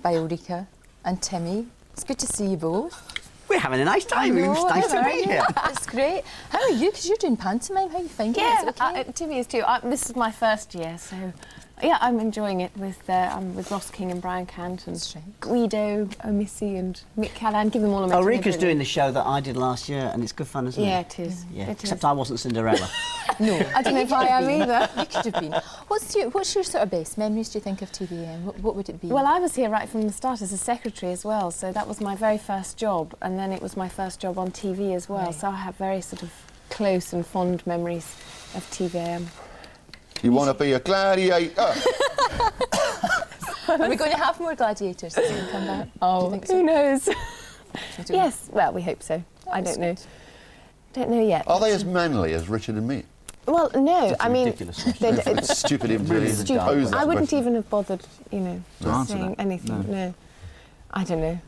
by Ulrika and Timmy. It's good to see you both. We're having a nice time. I know, It's nice to how are be you? here. It's great. How are you? Because you're doing pantomime. How are you finding it? Is it okay? Timmy is too. This is my first year, so yeah, I'm enjoying it with I'm with Ross King and Brian Cant and Guido O'Missy and Mick Callahan. Give them all a mention. Ulrika's doing the show that I did last year, and it's good fun, isn't it? Yeah, it is. Yeah, It except is. I wasn't Cinderella. No, I don't know if I am either. You could have been. What's your sort of best memories, do you think, of TVM? What would it be? Well, I was here right from the start as a secretary as well, so that was my very first job, and then it was my first job on TV as well. Right. So I have very sort of close and fond memories of TVM. You want to be a gladiator? Are we going to have more gladiators as we come back? Oh, think so? who knows? don't Yes, well, we hope so. I don't know. Don't know yet. Are they as manly as Richard and me? Well, no, I mean, ridiculous question. It's stupid even to even stupid. pose that I wouldn't question. even have bothered, To answer saying that. anything. No. I don't know.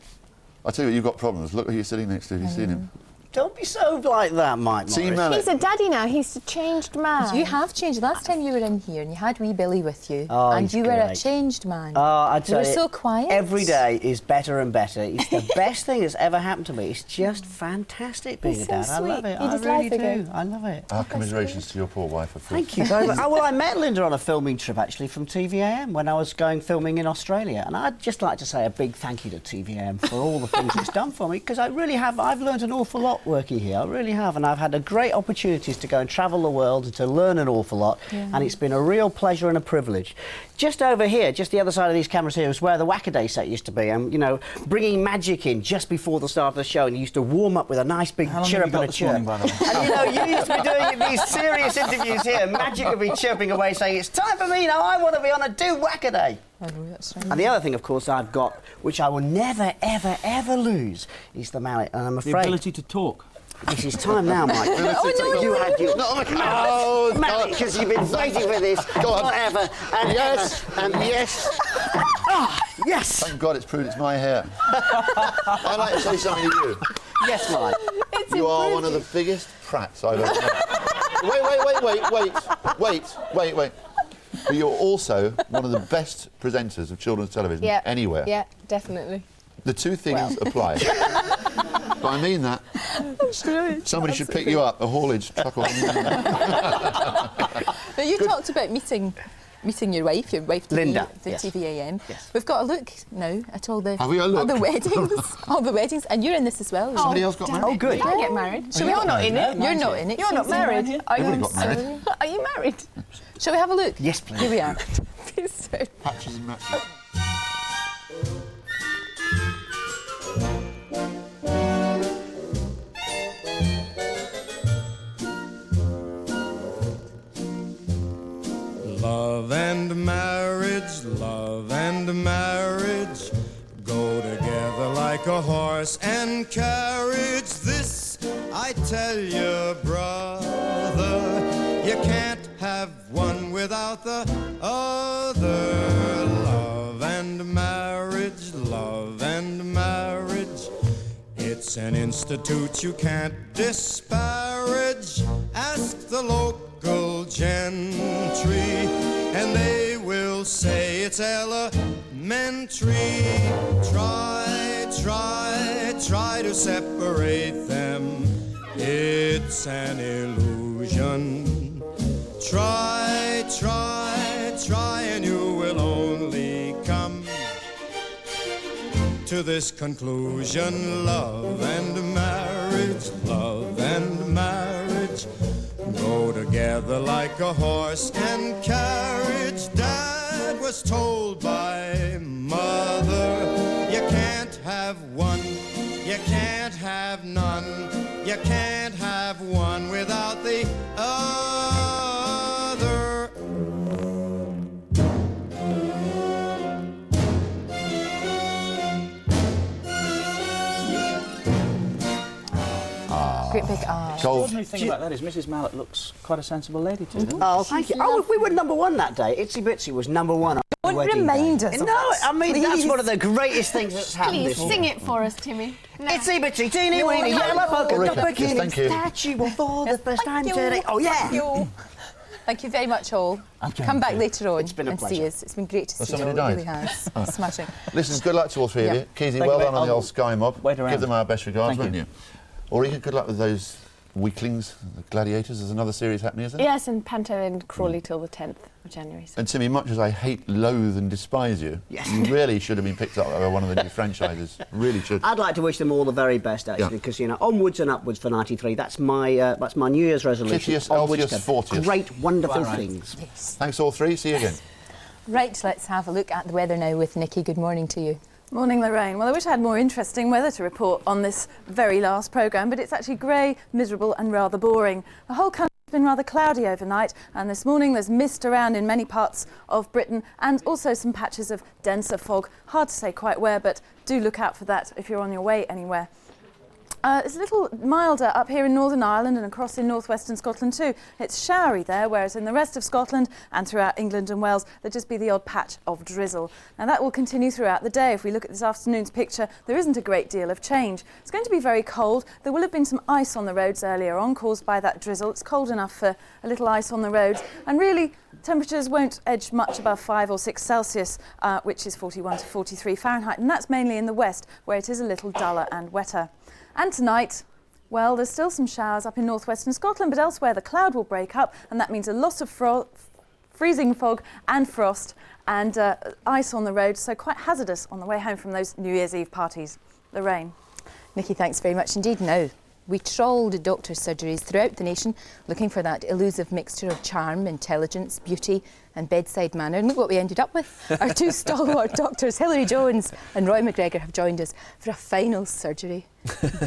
I tell you what, you've got problems. Look who you're sitting next to. Have you seen him? Don't be so like that, Mike Morris. He's a daddy now. He's a changed man. You have changed. Last time you were in here and you had wee Billy with you, Oh, and he's you were a great. changed man. Oh, I tell you you, were so quiet. every day is better and better. It's the best thing that's ever happened to me. It's just fantastic being He's a dad. so I love sweet. it. He I just really lies do. again. I love it. Our commiserations to your poor wife, of course. Thank you very much. Oh, well, I met Linda on a filming trip, actually, from TVAM when I was going filming in Australia. And I'd just like to say a big thank you to TVAM for all the things it's done for me, because I really have. I've learned an awful lot working here. I really have, and I've had a great opportunities to go and travel the world and to learn an awful lot, and it's been a real pleasure and a privilege. Just over here, just the other side of these cameras here, is where the Wackaday set used to be. And you know, bringing magic in just before the start of the show, and you used to warm up with a nice big chirp and a chirp. By the way? And you know, you used to be doing these serious interviews here. Magic would be chirping away, saying, "It's time for me now. I want to be on a Do Wackaday." That's right. And the other thing, of course, I've got, which I will never, ever, ever lose, is the mallet. And I'm afraid The ability to talk. This is time now, Mike. You had your mallet, because you've been waiting for this forever and yes, ever. And yes. Ah, yes. Thank God it's proved it's my hair. I'd like to say something to you. Yes, Mike. You are one of the biggest prats I've ever met. Wait. But you're also one of the best presenters of children's television anywhere. Yeah, definitely. The two things apply. But I mean that. Somebody should pick you up, a haulage truck or something. Now, you talked about meeting your wife Linda, the yes. TVAM. Yes. We've got a look now at all the Have we got a look? all the weddings, and you're in this as well. Somebody else got married? Oh, good. I get married. So you're not in it. You're not in it. You're not married. Are you? got married. Are you married? Shall we have a look? Yes, please. Here we are. Patches and matches. Love and marriage go together like a horse and carriage. This I tell you, brother, you can't have one without the other. Love and marriage, it's an institute you can't disparage. Ask the local gentry, and they will say it's elementary. Try to separate them. It's an illusion. Try, and you will only come to this conclusion. Love and marriage go together like a horse and carriage. Dad was told by mother, you can't have one, you can't have none, you can't have one without the other. Great big The extraordinary thing about that is Mrs. Mallet looks quite a sensible lady to them. Oh, thank you. Oh, we were #1 that day. Itsy Bitsy was #1 on Don't wedding remind day. us of No, that, I mean, that's please. one of the greatest things that's happened Please this sing year. it for us, Timmy. Itsy Bitsy, teeny weeny, yellow polka dot bikini, statue for the first time today. Oh, yeah. Thank you very much, all. Okay. Come back later on It's been a and see pleasure. us. It's been great to Has see you. somebody It really died? has. Oh. Smashing. Listen, good luck to all three of Yeah. you. Keezy, Thank well you, done on mate. the old Sky Mob. Wait around. Give them our best regards, Thank won't you? Ulrika, good luck with those weaklings, the gladiators. There's another series happening, isn't there? Yes, and Panto and Crawley till the 10th of January. So. And Timmy, much as I hate, loathe and despise you, you really should have been picked up by one of the new franchises. Really should. I'd like to wish them all the very best, actually, because, you know, onwards and upwards for 93. That's my New Year's resolution. Kittiest, Onwards Elfiest, to 40th. great, wonderful Quite right. things. Yes. Thanks all three. See you again. Right, let's have a look at the weather now with Nikki. Good morning to you. Morning, Lorraine. Well, I wish I had more interesting weather to report on this very last programme, but it's actually grey, miserable and rather boring. The whole country has been rather cloudy overnight, and this morning there's mist around in many parts of Britain and also some patches of denser fog. Hard to say quite where, but do look out for that if you're on your way anywhere. It's a little milder up here in Northern Ireland and across in northwestern Scotland too. It's showery there, whereas in the rest of Scotland and throughout England and Wales there'll just be the odd patch of drizzle. Now that will continue throughout the day. If we look at this afternoon's picture, there isn't a great deal of change. It's going to be very cold. There will have been some ice on the roads earlier on caused by that drizzle. It's cold enough for a little ice on the roads, and really temperatures won't edge much above 5 or 6 Celsius, which is 41 to 43 Fahrenheit, and that's mainly in the west where it is a little duller and wetter. And tonight, well, there's still some showers up in northwestern Scotland, but elsewhere the cloud will break up, and that means a lot of freezing fog and frost and ice on the road, so quite hazardous on the way home from those New Year's Eve parties. Lorraine. Nikki, thanks very much indeed. Now, We trawled doctors' surgeries throughout the nation looking for that elusive mixture of charm, intelligence, beauty and bedside manner. And look what we ended up with. Our two stalwart doctors, Hilary Jones and Roy McGregor, have joined us for a final surgery.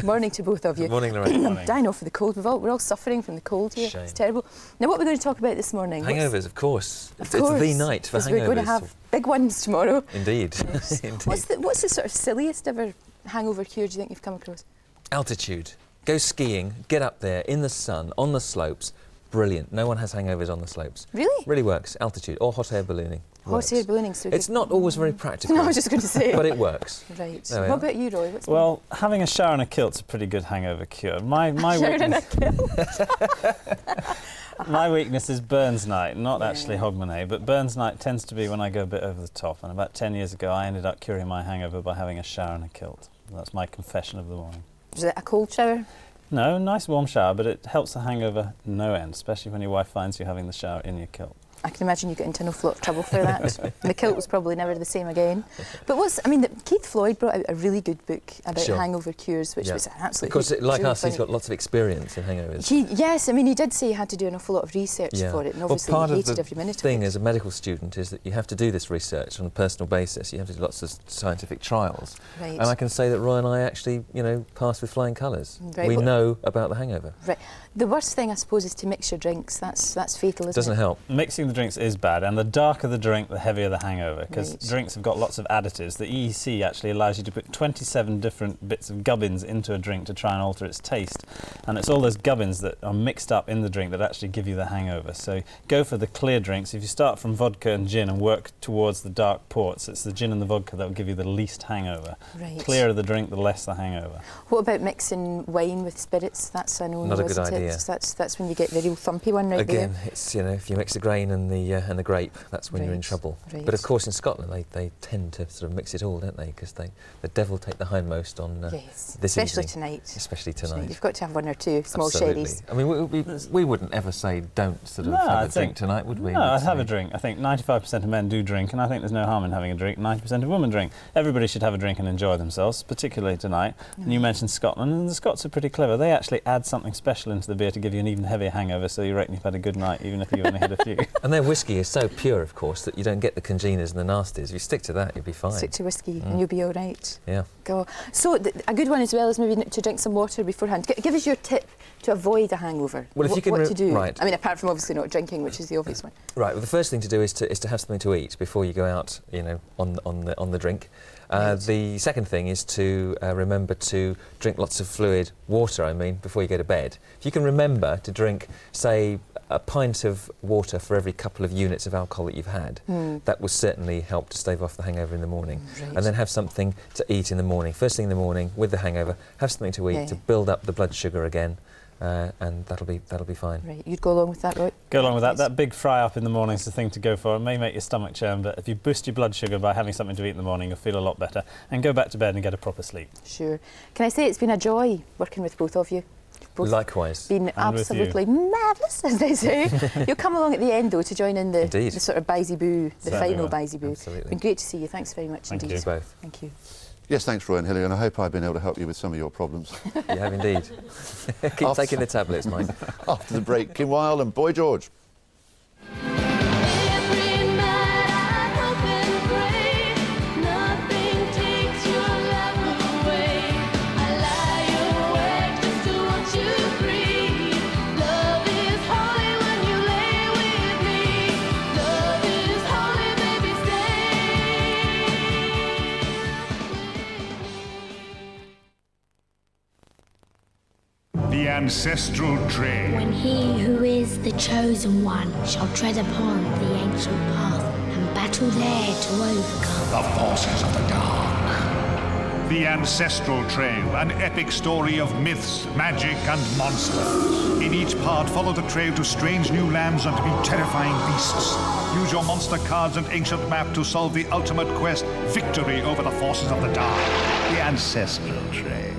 Morning to both of you. Good morning, Lorraine. I'm dying off for the cold. We're all suffering from the cold here. Shame. It's terrible. Now, what are we going to talk about this morning? Hangovers, of course. Of It's course, the night for 'cause hangovers. we're going to have big ones tomorrow. Indeed. Indeed. What's the sort of silliest ever hangover cure do you think you've come across? Altitude. Go skiing, get up there in the sun, on the slopes. Brilliant. No one has hangovers on the slopes. Really? Really works. Altitude or hot air ballooning. Hot air ballooning. So It's not always very practical. No, I was just going to say. But it works. Right. There we What are. about you, Roy? Well, having a shower and a kilt's a pretty good hangover cure. My Shower and a weakness, my weakness is Burns night, not actually Hogmanay, but Burns night tends to be when I go a bit over the top. And about 10 years ago, I ended up curing my hangover by having a shower and a kilt. That's my confession of the morning. Is it a cold shower? No, nice warm shower, but it helps the hangover no end, especially when your wife finds you having the shower in your kilt. I can imagine you get into an awful lot of trouble for that. And the kilt was probably never the same again. But Keith Floyd brought out a really good book about Sure. hangover cures, which was absolutely Because, like really us, he's funny. got lots of experience in hangovers. Yes, he did say he had to do an awful lot of research for it, and obviously well, part he hated of the every minute of thing it. as a medical student is that you have to do this research on a personal basis. You have to do lots of scientific trials. Right. And I can say that Roy and I actually, passed with flying colours. Right, We well- know about the hangover. Right. The worst thing, I suppose, is to mix your drinks. That's fatal, isn't Doesn't it? help. Mixing the drinks is bad, and the darker the drink, the heavier the hangover, because Right. drinks have got lots of additives. The EEC actually allows you to put 27 different bits of gubbins into a drink to try and alter its taste, and it's all those gubbins that are mixed up in the drink that actually give you the hangover. So go for the clear drinks. If you start from vodka and gin and work towards the dark ports, it's the gin and the vodka that will give you the least hangover. Right. Clearer the drink, the less the hangover. What about mixing wine with spirits? That's a no-no, Not a good isn't idea. it? That's when you get the real thumpy one right Again, there. it's if you mix the grain and the grape, that's when you're in Right, trouble. right. But of course, in Scotland, they tend to sort of mix it all, don't they? Because the devil take the hindmost on Yes, this especially evening. tonight. Especially tonight. You've got to have one or two small Absolutely. sherries. I mean, we wouldn't ever say don't sort of have a drink tonight, would we? No, We'd I'd have say- a drink. I think 95% of men do drink, and I think there's no harm in having a drink. 90% of women drink. Everybody should have a drink and enjoy themselves, particularly tonight. And you mentioned Scotland, and the Scots are pretty clever. They actually add something special into the beer to give you an even heavier hangover, so you reckon you've had a good night, even if you've only had a few. And their whiskey is so pure, of course, that you don't get the congeners and the nasties. If you stick to that, you'll be fine. Stick to whiskey and you'll be all right. Yeah. Go. So a good one as well is maybe to drink some water beforehand. Give us your tip to avoid a hangover. Well, if you can what to do. right. I mean, apart from obviously not drinking, which is the obvious one. Right. Well, the first thing to do is to have something to eat before you go out. On the drink. The second thing is to remember to drink lots of fluid water. I mean, before you go to bed. If you can remember to drink, say, a pint of water for every couple of units of alcohol that you've had, that will certainly help to stave off the hangover in the morning. Right. And then have something to eat in the morning. First thing in the morning with the hangover, have something to eat Yeah. to build up the blood sugar again, and that'll be fine. Right. You'd go along with that, right? Go along with that. That big fry up in the morning is the thing to go for. It may make your stomach churn, but if you boost your blood sugar by having something to eat in the morning, you'll feel a lot better. And go back to bed and get a proper sleep. Sure. Can I say it's been a joy working with both of you? Both Likewise. been And with you. absolutely marvellous, as they say. You'll come along at the end, though, to join in the Indeed. sort of Boo, the Certainly final will. Boo. Absolutely. Been great to see you. Thanks very much Thank indeed. you both. Thank you. Yes, thanks, Roy and Hilary, and I hope I've been able to help you with some of your problems. You have indeed. Keep taking the tablets, Mike. After the break, Kim Wilde and Boy George. The ancestral trail. When he who is the chosen one shall tread upon the ancient path and battle there to overcome The forces of the dark. The Ancestral Trail, an epic story of myths, magic, and monsters. In each part, follow the trail to strange new lands and to meet terrifying beasts. Use your monster cards and ancient map to solve the ultimate quest, victory over the forces of the dark. The Ancestral Trail.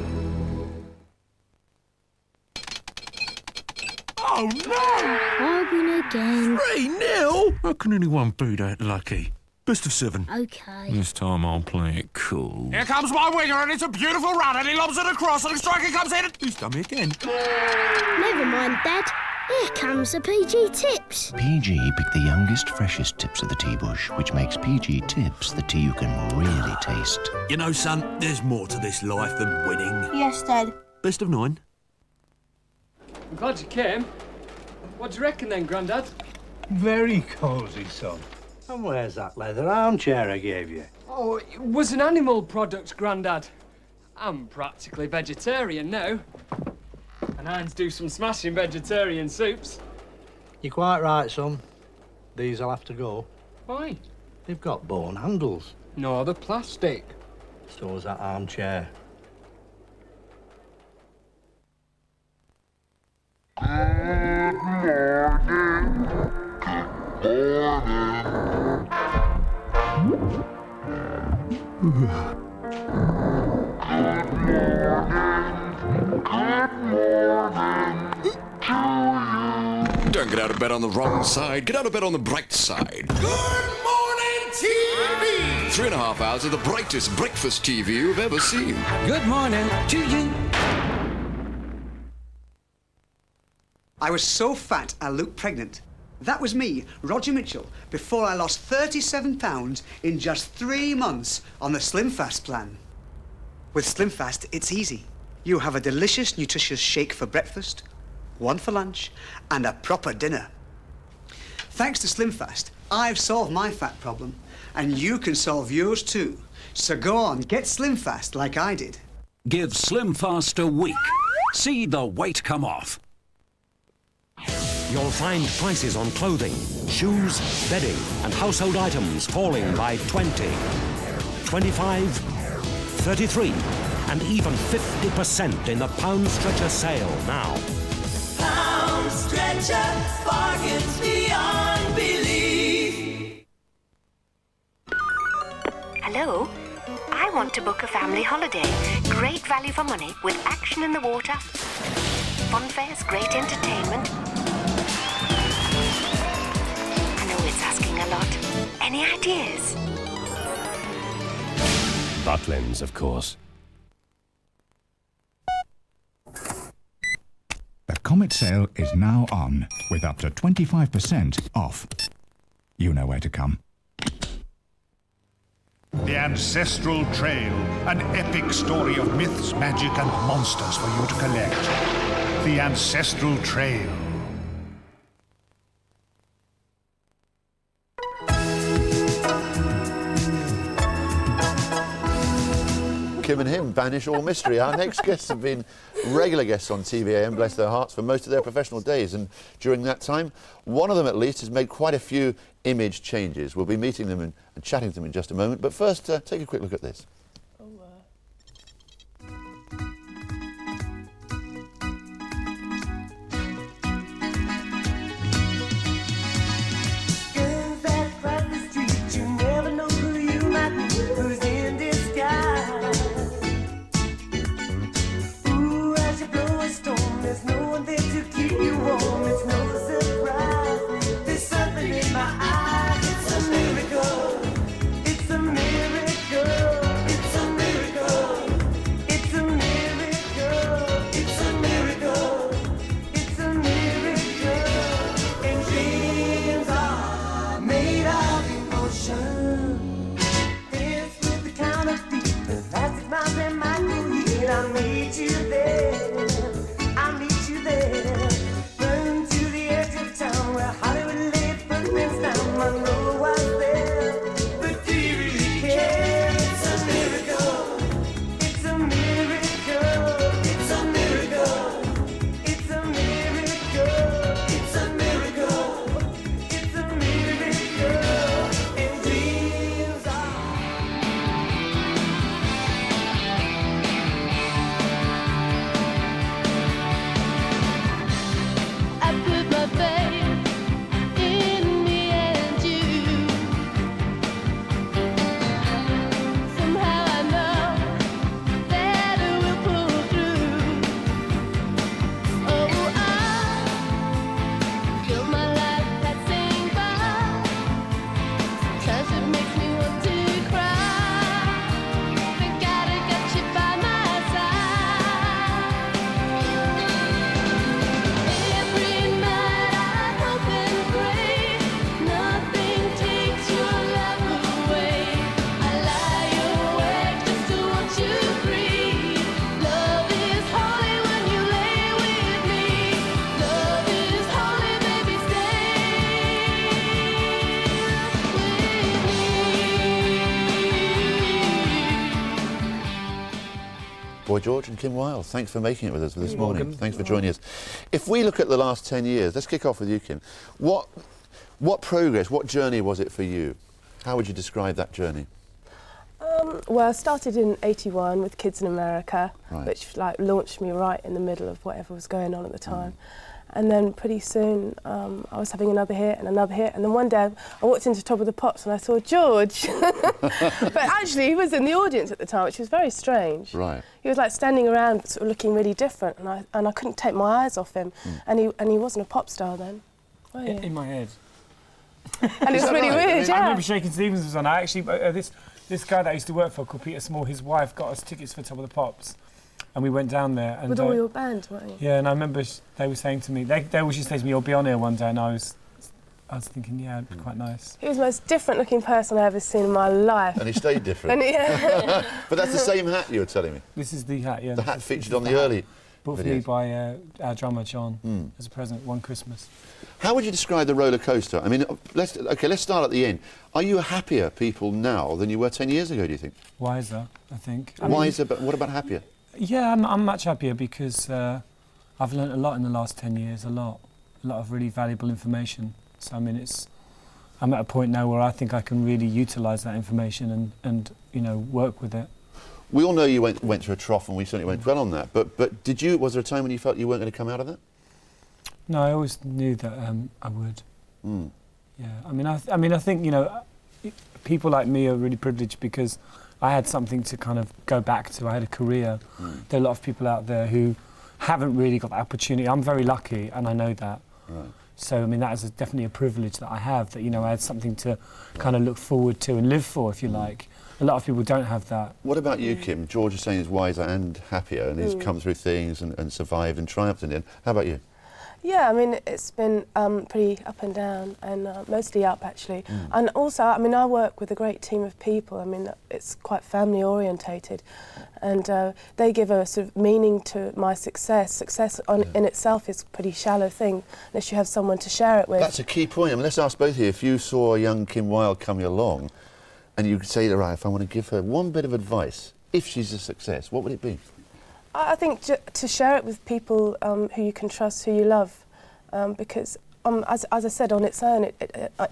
Oh no! Robin again. 3-0? How can anyone be that lucky? Best of 7. OK. This time I'll play it cool. Here comes my winger, and it's a beautiful run, and he lobs it across, and the striker comes in. He's done me again. Never mind, Dad. Here comes the PG Tips. PG picked the youngest, freshest tips of the tea bush, which makes PG Tips the tea you can really taste. You know, son, there's more to this life than winning. Yes, Dad. Best of 9. I'm glad you came. What do you reckon then, Grandad? Very cosy, son. And where's that leather armchair I gave you? Oh, it was an animal product, Grandad. I'm practically vegetarian now. And Heinz do some smashing vegetarian soups. You're quite right, son. These will have to go. Why? They've got bone handles. No, they're plastic. So is that armchair. Don't get out of bed on the wrong side. Get out of bed on the bright side. Good morning, TV! 3.5 hours of the brightest breakfast TV you've ever seen. Good morning to you. I was so fat I looked pregnant. That was me, Roger Mitchell, before I lost 37 pounds in just 3 months on the Slim Fast plan. With Slim Fast, it's easy. You have a delicious, nutritious shake for breakfast, one for lunch, and a proper dinner. Thanks to Slim Fast, I've solved my fat problem, and you can solve yours too. So go on, get Slim Fast like I did. Give Slim Fast a week. See the weight come off. You'll find prices on clothing, shoes, bedding, and household items falling by 20, 25, 33, and even 50% in the Pound Stretcher sale now. Pound Stretcher, bargains beyond belief. Hello? I want to book a family holiday. Great value for money with action in the water, fun fairs, great entertainment. I know it's asking a lot. Any ideas? Butlins, of course. The Comet sale is now on, with up to 25% off. You know where to come. The Ancestral Trail, an epic story of myths, magic, and monsters for you to collect. The Ancestral Trail. Kim and him banish all mystery. Our next guests have been regular guests on TVAM, bless their hearts, for most of their professional days, and during that time, one of them at least has made quite a few image changes. We'll be meeting them and chatting to them in just a moment, but first, take a quick look at this. Roy George and Kim Wilde, thanks for making it with us this You're morning. welcome. Thanks for joining us. If we look at the last 10 years, let's kick off with you, Kim. What progress, what journey was it for you? How would you describe that journey? Well, I started in '81 with Kids in America, Right. which like launched me right in the middle of whatever was going on at the time. And then pretty soon I was having another hit, and then one day I walked into Top of the Pops and I saw George. But actually he was in the audience at the time, which was very strange. Right. He was like standing around sort of looking really different, and I couldn't take my eyes off him. And he wasn't a pop star then. Oh, yeah. In my head. And it was really weird, yeah. I remember Shakin' Stevens was on. I actually, this guy that I used to work for, called Peter Small, his wife got us tickets for Top of the Pops, and we went down there. And with all your band, weren't you? Yeah, and I remember they were saying to me, they always used to say to me, "You'll be on here one day," and I was thinking, yeah, it'd be quite nice. He was the most different looking person I've ever seen in my life. And he stayed different. And But that's the same hat you were telling me. This is the hat, yeah. The hat featured on the early bought for me videos. by our drummer John as a present one Christmas. How would you describe the roller coaster? I mean, let's start at the end. Are you happier people now than you were 10 years ago, do you think? Wiser, I think. Wiser, but what about happier? Yeah, I'm much happier because I've learnt a lot in the last 10 years, a lot of really valuable information. So I mean, I'm at a point now where I think I can really utilise that information and you know, work with it. We all know you went through a trough, and we certainly won't dwell on that. But was there a time when you felt you weren't going to come out of that? No, I always knew that I would. Yeah, I mean, I think, you know, people like me are really privileged because I had something to kind of go back to. I had a career. There are a lot of people out there who haven't really got the opportunity. I'm very lucky, and I know that. Right. So, I mean, that is definitely a privilege that I have, that, you know, I had something to kind of look forward to and live for, if you like. A lot of people don't have that. What about you, Kim? George is saying he's wiser and happier, and he's come through things and survived and triumphed in the end. How about you? Yeah, I mean, it's been pretty up and down, and mostly up, actually. And also, I mean, I work with a great team of people. I mean, it's quite family-orientated, and they give a sort of meaning to my success. Success in itself is a pretty shallow thing, unless you have someone to share it with. That's a key point. I mean, let's ask both of you. If you saw a young Kim Wilde coming along, and you could say to her, right, if I want to give her one bit of advice, if she's a success, what would it be? I think to share it with people who you can trust, who you love, because as I said, on its own,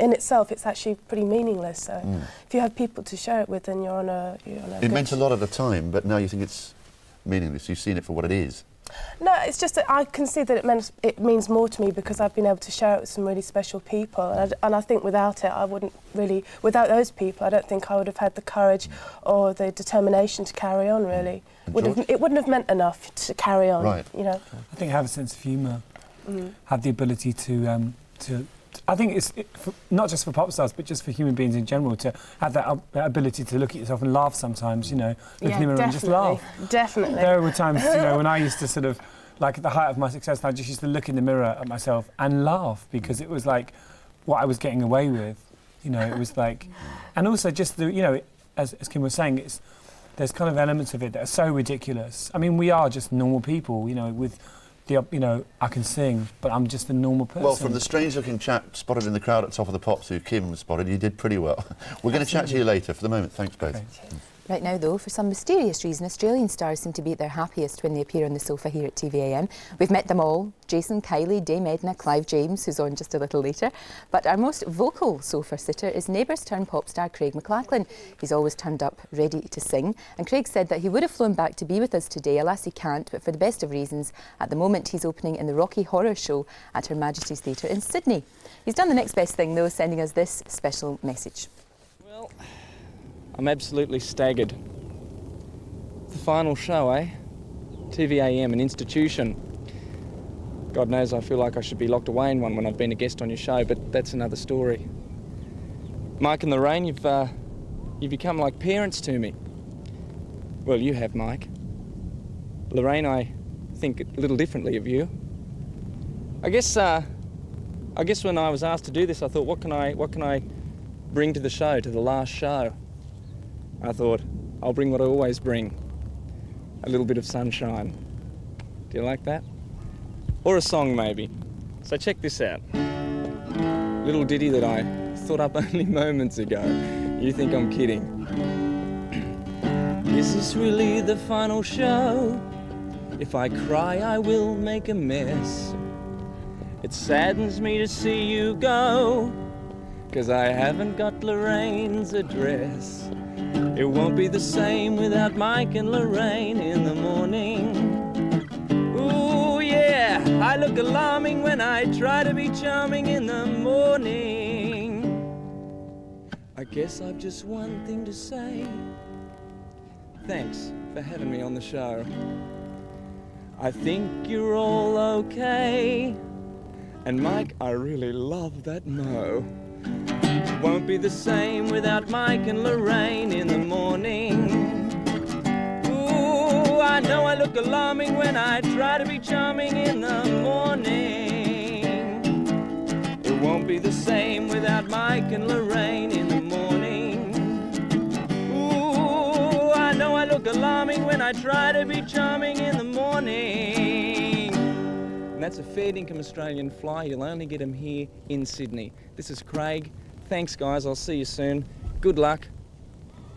in itself, it's actually pretty meaningless. So if you have people to share it with, then you're on a It meant a lot at the time, but now you think it's meaningless. You've seen it for what it is. No, it's just that I can see that it means more to me because I've been able to share it with some really special people, and I think without it, I wouldn't really. Without those people, I don't think I would have had the courage or the determination to carry on. Really, it wouldn't have meant enough to carry on. Right. You know. I think have a sense of humour, have the ability to. I think it's not just for pop stars, but just for human beings in general, to have that ability to look at yourself and laugh sometimes, you know, look in the mirror and just laugh. Definitely. There were times, you know, when I used to sort of, like at the height of my success, I just used to look in the mirror at myself and laugh because it was like what I was getting away with, you know, it was like, and also just the, you know, as Kim was saying, there's kind of elements of it that are so ridiculous. I mean, we are just normal people, you know, with you know, I can sing, but I'm just a normal person. Well, from the strange-looking chap spotted in the crowd at Top of the Pops, who Kim spotted, you did pretty well. We're going to chat to you later. For the moment, thanks both. Right now, though, for some mysterious reason, Australian stars seem to be at their happiest when they appear on the sofa here at TVAM. We've met them all: Jason, Kylie, Dame Edna, Clive James, who's on just a little later. But our most vocal sofa sitter is Neighbours-turned-pop star Craig McLachlan. He's always turned up ready to sing. And Craig said that he would have flown back to be with us today, alas he can't, but for the best of reasons. At the moment, he's opening in the Rocky Horror Show at Her Majesty's Theatre in Sydney. He's done the next best thing, though, sending us this special message. Well, I'm absolutely staggered. The final show, eh? TVAM, an institution. God knows I feel like I should be locked away in one when I've been a guest on your show, but that's another story. Mike and Lorraine, you've become like parents to me. Well, you have, Mike. Lorraine, I think a little differently of you. I guess when I was asked to do this, I thought, what can I bring to the show, to the last show? I thought, I'll bring what I always bring. A little bit of sunshine. Do you like that? Or a song, maybe. So check this out. Little ditty that I thought up only moments ago. You think I'm kidding. Is this really the final show? If I cry, I will make a mess. It saddens me to see you go, 'cause I haven't got Lorraine's address. It won't be the same without Mike and Lorraine in the morning. Ooh, yeah, I look alarming when I try to be charming in the morning. I guess I've just one thing to say. Thanks for having me on the show. I think you're all okay. And Mike, I really love that mo. Won't be the same without Mike and Lorraine in the morning. Ooh, I know I look alarming when I try to be charming in the morning. It won't be the same without Mike and Lorraine in the morning. Ooh, I know I look alarming when I try to be charming in the morning. And that's a fair dinkum Australian fly. You'll only get him here in Sydney. This is Craig. Thanks, guys. I'll see you soon. Good luck.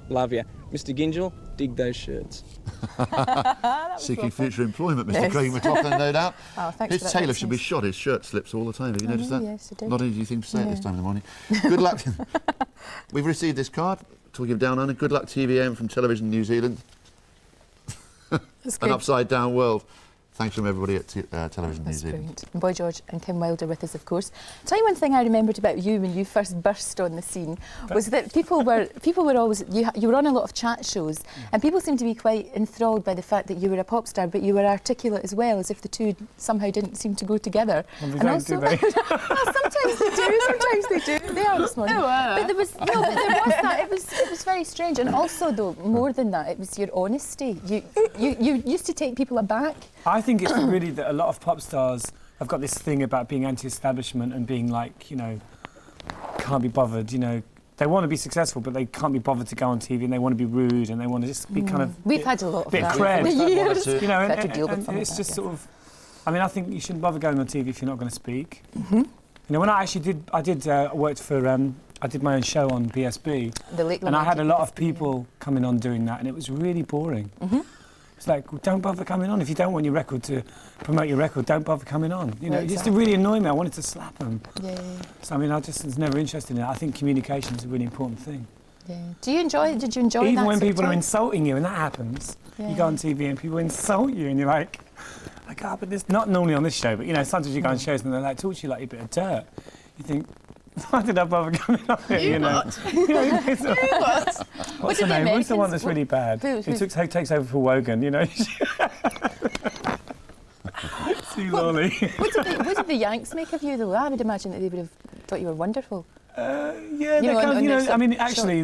Love you. Mr. Gingell, dig those shirts. Seeking future employment, Mr. Craig McLaughlin, no doubt. Oh, thanks His for that, tailor that's should be nice. shot. His shirt slips all the time. Have you noticed that? Yes, I do. Not an easy thing to say at this Yeah. time in the morning. Good luck. We've received this card, talking of Down Under. Good luck, TVM from Television New Zealand. An upside-down world. Thanks from everybody at Television New Zealand. Brilliant. And Boy George and Kim Wilder with us, of course. Tell you one thing I remembered about you when you first burst on the scene was that people were always you were on a lot of chat shows, and people seemed to be quite enthralled by the fact that you were a pop star, but you were articulate as well, as if the two somehow didn't seem to go together. Well, they don't, do they? Well, sometimes they do. Sometimes they do. They are this morning. But there was that. It was very strange, and also though more than that, it was your honesty. You used to take people aback. I think it's really that a lot of pop stars have got this thing about being anti-establishment and being like, you know, can't be bothered, you know. They want to be successful, but they can't be bothered to go on TV, and they want to be rude, and they want to just be kind of... We've had a lot of bit that cred. over the years. You know, Had to deal with and some of it's that, just yeah. sort of... I mean, I think you shouldn't bother going on TV if you're not going to speak. Mm-hmm. You know, when I actually worked for... I did my own show on PSB, The late and I had a lamented lot of PSB, people coming on doing that, and it was really boring. Mm-hmm. It's like, well, don't bother coming on. If you don't want your record to promote your record, don't bother coming on. You know, Yeah, it used to exactly. really annoy me. I wanted to slap them. Yeah. So, I mean, I just was never interested in it. I think communication is a really important thing. Yeah. Did you enjoy that? Even when sort of people are time? insulting you, and that happens, Yeah. you go on TV and people insult you, and you're like, I can't, but this, not normally on this show, but, you know, sometimes you go on shows and they're like, talk to you like you're a bit of dirt. You think, why did I bother coming on here, you know? You know, it's- what? What's the name? Who's the one that's really bad? Who takes over for Wogan, you know? Sue Lolly. What did the Yanks make of you, though? I would imagine that they would have thought you were wonderful. Yeah, You they know, kind of, and you know, there's I mean, some- actually,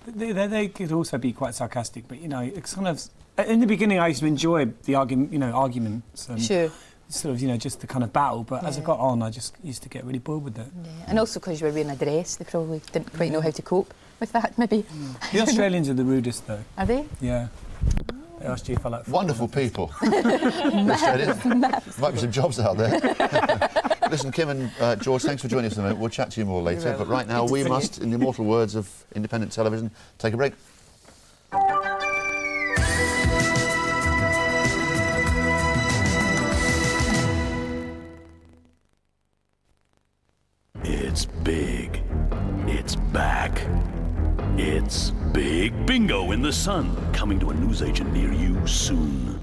they could also be quite sarcastic, but, you know, it's kind of... In the beginning, I used to enjoy the arguments and Sure. sort of, you know, just the kind of battle, but as I Yeah. got on, I just used to get really bored with it. Yeah. And also because you were wearing a dress, they probably didn't quite know how to cope with that, maybe. The Australians are the rudest, though. Are they? Yeah. They asked you if I like football. Wonderful people. Australians. Might be some jobs out there. Listen, Kim and George, thanks for joining us in a minute. We'll chat to you more later. But right now, we must, in the immortal words of independent television, take a break. It's big. It's back. It's Big Bingo in the Sun, coming to a newsagent near you soon.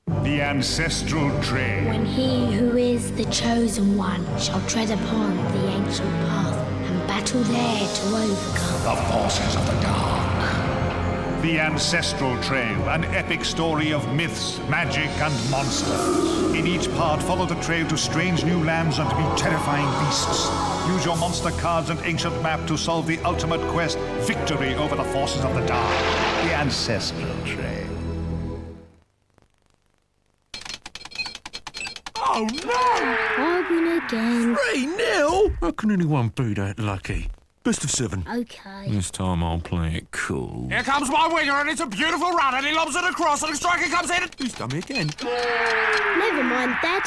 The Ancestral Trail. When he who is the chosen one shall tread upon the ancient path and battle there to overcome The forces of the dark. The Ancestral Trail, an epic story of myths, magic, and monsters. In each part, follow the trail to strange new lands and to meet terrifying beasts. Use your monster cards and ancient map to solve the ultimate quest, victory over the forces of the dark. The Ancestral Trail. Oh no! I win again. 3-0? How can anyone be that lucky? Best of 7. Okay. This time I'll play it cool. Here comes my winger, and it's a beautiful run, and he lobs it across, and the striker comes in. He's done me again. Never mind, Dad.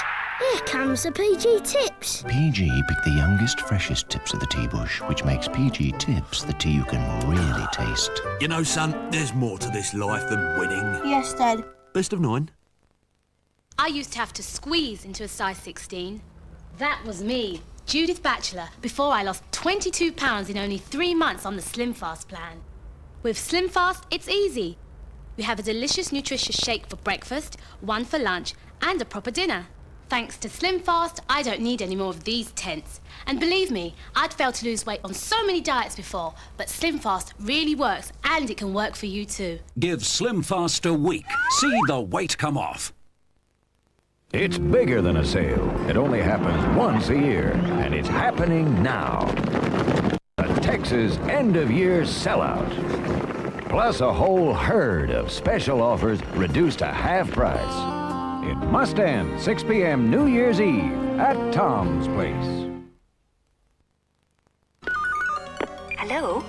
Here comes the PG Tips. PG picked the youngest, freshest tips of the tea bush, which makes PG Tips the tea you can really taste. You know, son, there's more to this life than winning. Yes, Dad. Best of 9. I used to have to squeeze into a size 16. That was me, Judith Batchelor, before I lost 22 pounds in only 3 months on the Slim Fast plan. With Slim Fast, it's easy. We have a delicious, nutritious shake for breakfast, one for lunch, and a proper dinner. Thanks to Slim Fast, I don't need any more of these tents. And believe me, I'd failed to lose weight on so many diets before, but Slim Fast really works, and it can work for you too. Give Slim Fast a week. See the weight come off. It's bigger than a sale. It only happens once a year, and it's happening now. The Texas end-of-year sellout. Plus a whole herd of special offers reduced to half price. It must end 6 p.m. New Year's Eve at Tom's Place. Hello?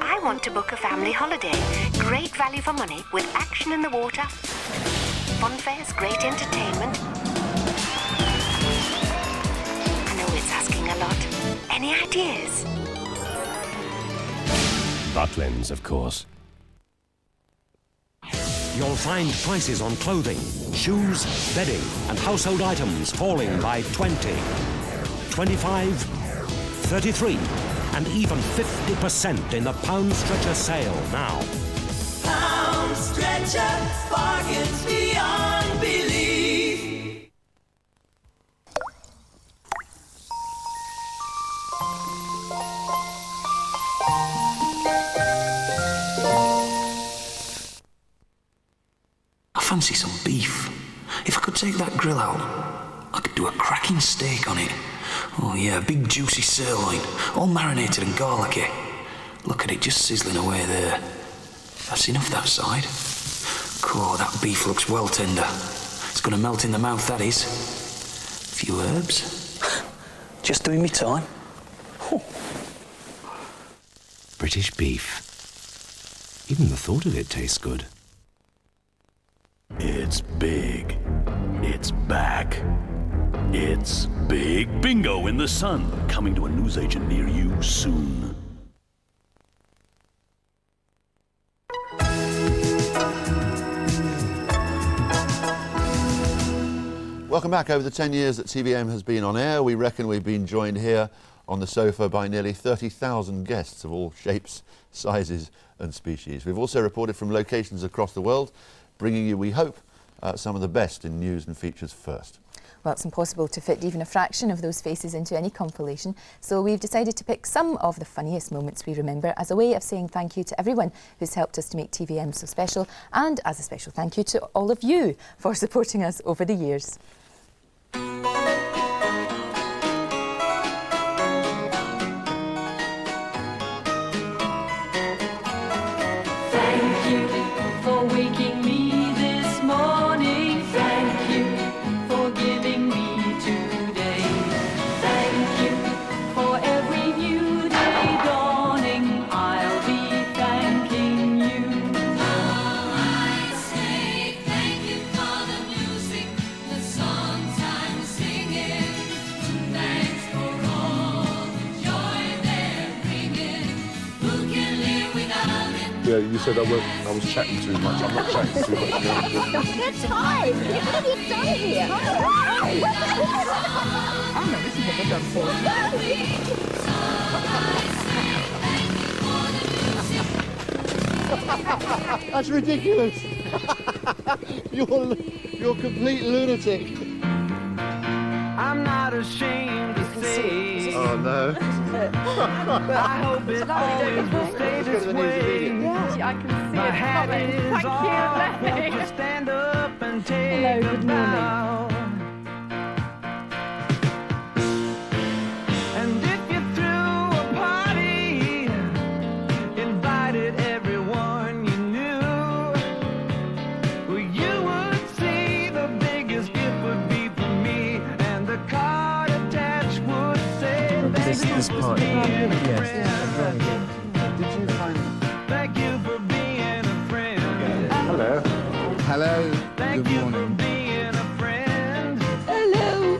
I want to book a family holiday. Great value for money with action in the water, fun fairs, great entertainment. I know it's asking a lot. Any ideas? Butlins, of course. You'll find prices on clothing, shoes, bedding, and household items falling by 20, 25, 33, and even 50% in the Pound Stretcher sale now. Pound Stretcher, bargains beyond belief. I fancy some beef. If I could take that grill out, I could do a cracking steak on it. Oh yeah, a big juicy sirloin, all marinated and garlicky. Look at it just sizzling away there. That's enough that side. Cool, that beef looks well tender. It's gonna melt in the mouth, that is. A few herbs. Just doing me time. British beef. Even the thought of it tastes good. It's big. It's back. It's Big Bingo in the Sun, coming to a newsagent near you soon. Welcome back. Over the 10 years that TVAM has been on air, we reckon we've been joined here on the sofa by nearly 30,000 guests of all shapes, sizes and species. We've also reported from locations across the world, bringing you, we hope, some of the best in news and features first. Well, it's impossible to fit even a fraction of those faces into any compilation, so we've decided to pick some of the funniest moments we remember as a way of saying thank you to everyone who's helped us to make TVM so special, and as a special thank you to all of you for supporting us over the years. Thank you for waking me this morning. Thank you for giving me today. Thank you for every new day dawning. I'll be thanking you. I say thank you for the music, the songs I'm singing. Thanks for all the joy they're bringing. Who can live without it? Yeah, you said I was chatting too much. I'm not chatting too much. Good time! What have you done here? Oh no, this is what we've done for. That's ridiculous. You're a complete lunatic. I'm not ashamed to say. Oh no. I hope it always will stay this way. Yeah, I can see My it hat coming. is Thank off. you, Won't you stand up and take Hello, a good morning. bow? And if you threw a party, invited everyone you knew, well, you would see the biggest gift would be for me, and the card attached would say, This part. Thank you for being a friend. Hello. Thank Good you for morning. being a friend. Hello.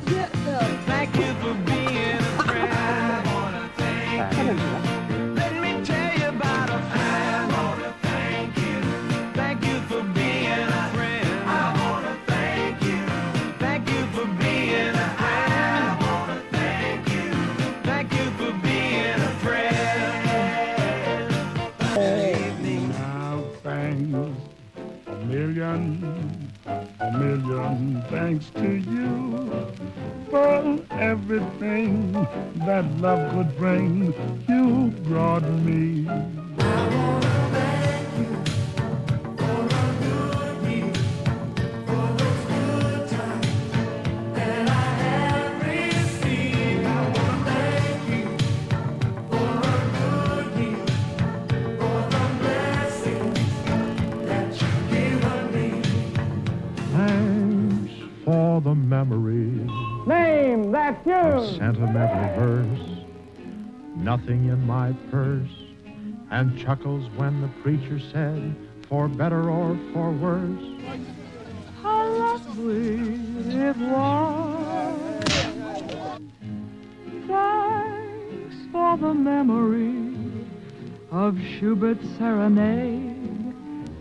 thanks to you for everything that love could bring. You brought me. For the memories. Name that tune. Sentimental verse. Nothing in my purse. And chuckles when the preacher said, for better or for worse. How lovely it was. Thanks for the memory of Schubert's serenade.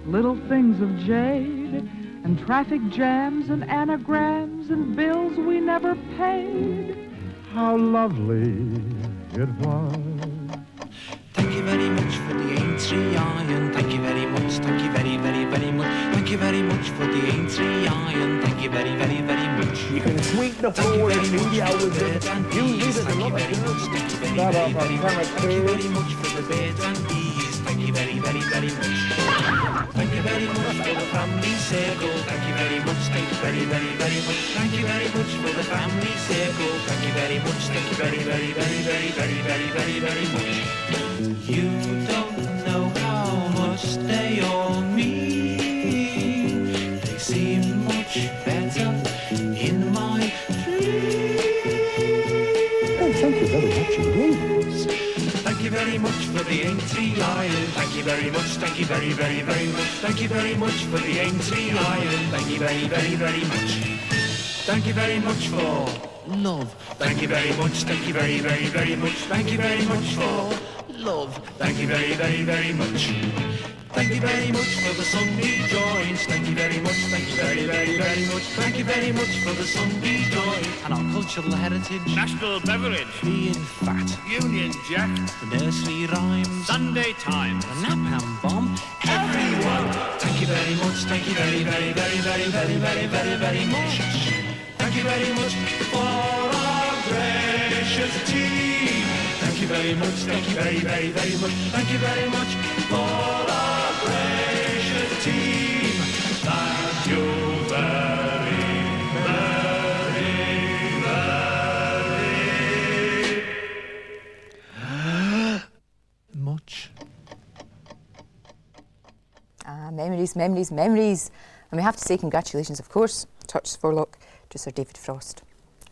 Little things of jade. And traffic jams and anagrams and bills we never paid. How lovely it was. Thank you very much for the Aintree iron. Thank you very much. Thank you very, very, very much. Thank you very much for the Aintree iron. Thank you very, very, very much. You can sweep the floor in media with it. Usually there's a lot of Start off on camera 2. Thank you very much for the beds and bees. Thank you very, very, very much. Thank you very much for the family circle. Thank you very much. Thank you very, very, very much. Thank you very much for the family circle. Thank you very much. Thank you very, very, very, very, very, very, very, very much. You don't know how much they all mean. They seem much better in my dreams. Oh, thank you very much indeed. Thank you very much for the Aintree iron. Thank you very much. Thank you very, very, very much. Thank you very much for the Aintree iron. Thank you very, very, very much. Thank you very much for love. Thank you very much. Thank you very, very, very much. Thank you very much for love. Thank you very, very, very much. Thank you very much for the Sunday joints. Thank you very much. Thank you very, very, very much. Thank you very much for the Sunday joints and our cultural heritage. National beverage. Being fat. Union Jack. The nursery rhymes. Sunday Times. The napalm bomb. Everyone. Thank you very much. Thank you very, very, very, very, very, very, very, very much. Thank you very much for our gracious team. Thank you very much. Thank you very, very, very much. Thank you very much for our gracious team. Thank you very, very, very much. Memories, memories, memories. And we have to say congratulations, of course, Touch Forlock to Sir David Frost.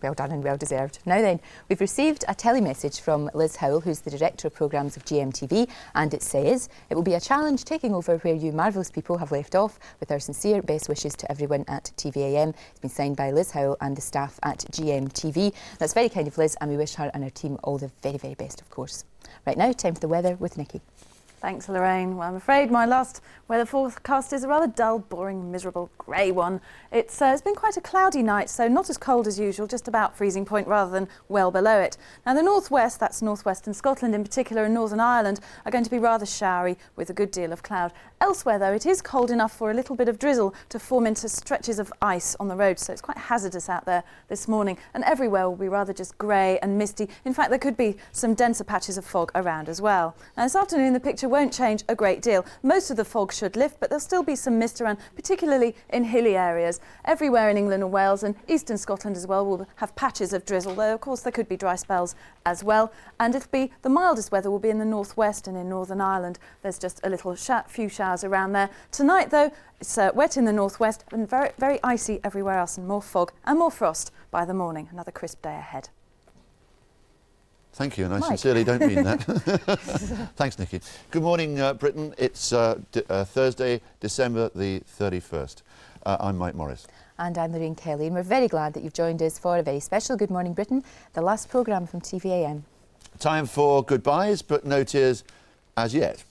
Well done and well deserved. Now then, we've received a telemessage from Liz Howell, who's the Director of Programmes of GMTV, and it says, it will be a challenge taking over where you marvellous people have left off, with our sincere best wishes to everyone at TVAM. It's been signed by Liz Howell and the staff at GMTV. That's very kind of Liz, and we wish her and her team all the very, very best, of course. Right now, time for the weather with Nikki. Thanks, Lorraine. Well, I'm afraid my last weather forecast is a rather dull, boring, miserable, grey one. It's been quite a cloudy night, so not as cold as usual, just about freezing point rather than well below it. Now, the northwest, that's northwestern Scotland in particular, and Northern Ireland, are going to be rather showery with a good deal of cloud. Elsewhere, though, it is cold enough for a little bit of drizzle to form into stretches of ice on the road, so it's quite hazardous out there this morning, and everywhere will be rather just grey and misty. In fact, there could be some denser patches of fog around as well. Now, this afternoon, the picture won't change a great deal. Most of the fog should lift, but there'll still be some mist around, particularly in hilly areas. Everywhere in England and Wales and eastern Scotland as well will have patches of drizzle, though of course there could be dry spells as well. And it'll be the mildest weather will be in the northwest and in Northern Ireland. There's just a little few showers around there. Tonight, though, it's wet in the northwest and very, very icy everywhere else, and more fog and more frost by the morning. Another crisp day ahead. Thank you, and I Mike. sincerely don't mean that. Thanks, Nikki. Good morning, Britain. It's Thursday, December the 31st. I'm Mike Morris. And I'm Lorraine Kelly, and we're very glad that you've joined us for a very special Good Morning Britain, the last programme from TVAM. Time for goodbyes, but no tears as yet,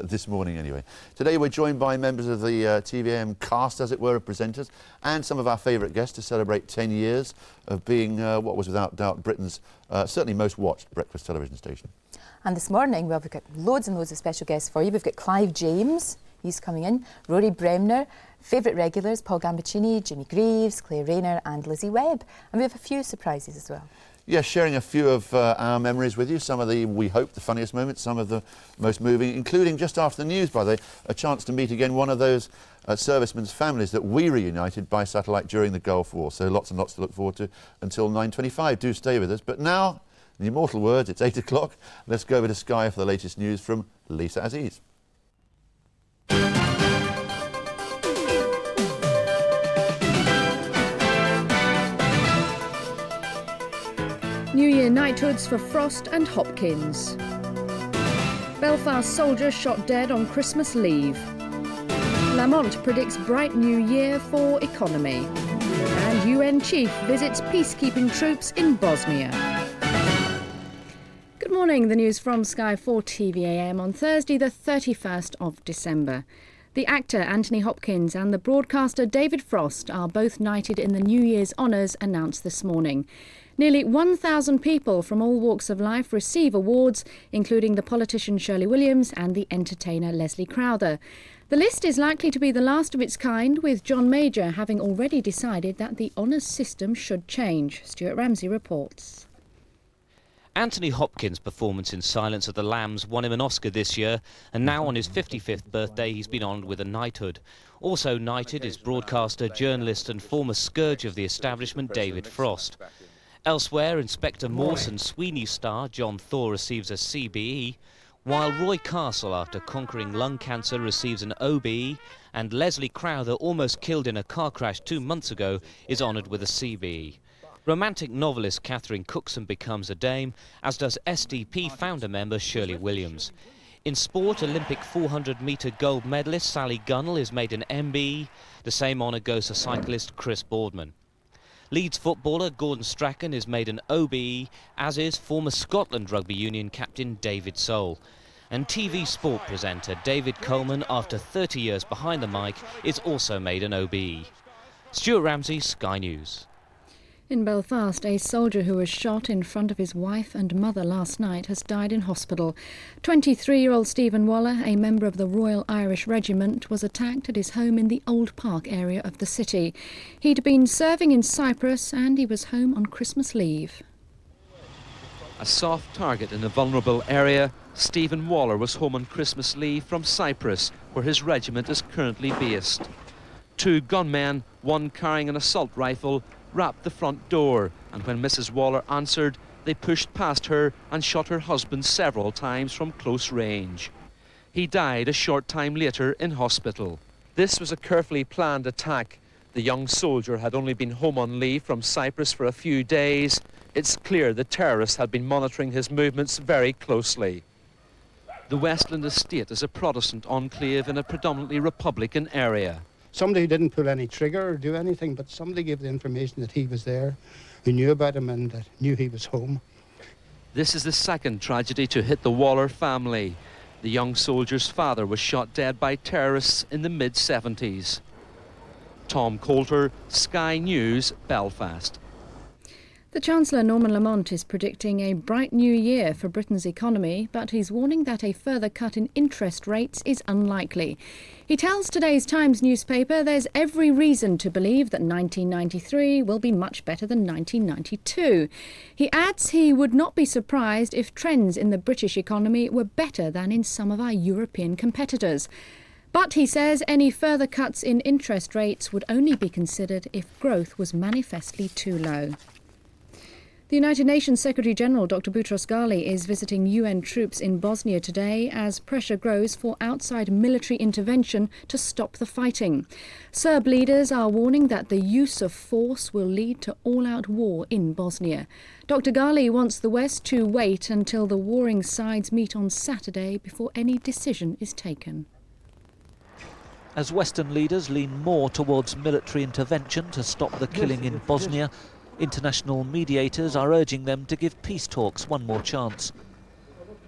this morning anyway. Today we're joined by members of the TVAM cast, as it were, of presenters, and some of our favourite guests to celebrate 10 years of being what was without doubt Britain's certainly most watched breakfast television station. And this morning, well, we've got loads and loads of special guests for you. We've got Clive James. He's coming in. Rory Bremner, favourite regulars, Paul Gambaccini, Jimmy Greaves, Claire Rayner and Lizzie Webb. And we have a few surprises as well. Yes, sharing a few of our memories with you, some of the, we hope, the funniest moments, some of the most moving, including just after the news, by the way, a chance to meet again one of those servicemen's families that we reunited by satellite during the Gulf War. So lots and lots to look forward to until 9:25. Do stay with us. But now, in the immortal words, it's 8 o'clock. Let's go over to Sky for the latest news from Lisa Aziz. New Year knighthoods for Frost and Hopkins. Belfast soldier shot dead on Christmas leave. Lamont predicts bright new year for economy. And UN chief visits peacekeeping troops in Bosnia. Good morning, the news from Sky 4 TVAM on Thursday the 31st of December. The actor Anthony Hopkins and the broadcaster David Frost are both knighted in the New Year's honours announced this morning. Nearly 1,000 people from all walks of life receive awards, including the politician Shirley Williams and the entertainer Leslie Crowther. The list is likely to be the last of its kind, with John Major having already decided that the honours system should change. Stuart Ramsey reports. Anthony Hopkins' performance in Silence of the Lambs won him an Oscar this year, and now on his 55th birthday he's been honoured with a knighthood. Also knighted is broadcaster, journalist and former scourge of the establishment David Frost. Elsewhere, Inspector Morse and Sweeney star John Thor receives a CBE, while Roy Castle, after conquering lung cancer, receives an OBE, and Leslie Crowther, almost killed in a car crash 2 months ago, is honoured with a CBE. Romantic novelist Catherine Cookson becomes a dame, as does SDP founder member Shirley Williams. In sport, Olympic 400-metre gold medalist Sally Gunnell is made an MBE. The same honour goes to cyclist Chris Boardman. Leeds footballer Gordon Strachan is made an OBE, as is former Scotland Rugby Union captain David Soul. And TV sport presenter David Coleman, after 30 years behind the mic, is also made an OBE. Stuart Ramsey, Sky News. In Belfast, a soldier who was shot in front of his wife and mother last night has died in hospital. 23-year-old Stephen Waller, a member of the Royal Irish Regiment, was attacked at his home in the Old Park area of the city. He'd been serving in Cyprus and he was home on Christmas leave. A soft target in a vulnerable area, Stephen Waller was home on Christmas leave from Cyprus, where his regiment is currently based. 2 gunmen, one carrying an assault rifle, rapped the front door, and when Mrs. Waller answered, they pushed past her and shot her husband several times from close range. He died a short time later in hospital. This was a carefully planned attack. The young soldier had only been home on leave from Cyprus for a few days. It's clear the terrorists had been monitoring his movements very closely. The Westland Estate is a Protestant enclave in a predominantly Republican area. Somebody didn't pull any trigger or do anything, but somebody gave the information that he was there, who knew about him and that knew he was home. This is the second tragedy to hit the Waller family. The young soldier's father was shot dead by terrorists in the mid-70s. Tom Coulter, Sky News, Belfast. The Chancellor, Norman Lamont, is predicting a bright new year for Britain's economy, but he's warning that a further cut in interest rates is unlikely. He tells today's Times newspaper there's every reason to believe that 1993 will be much better than 1992. He adds he would not be surprised if trends in the British economy were better than in some of our European competitors. But he says any further cuts in interest rates would only be considered if growth was manifestly too low. The United Nations Secretary-General Dr. Boutros Ghali is visiting UN troops in Bosnia today as pressure grows for outside military intervention to stop the fighting. Serb leaders are warning that the use of force will lead to all-out war in Bosnia. Dr. Ghali wants the West to wait until the warring sides meet on Saturday before any decision is taken. As Western leaders lean more towards military intervention to stop the killing in Bosnia, international mediators are urging them to give peace talks one more chance.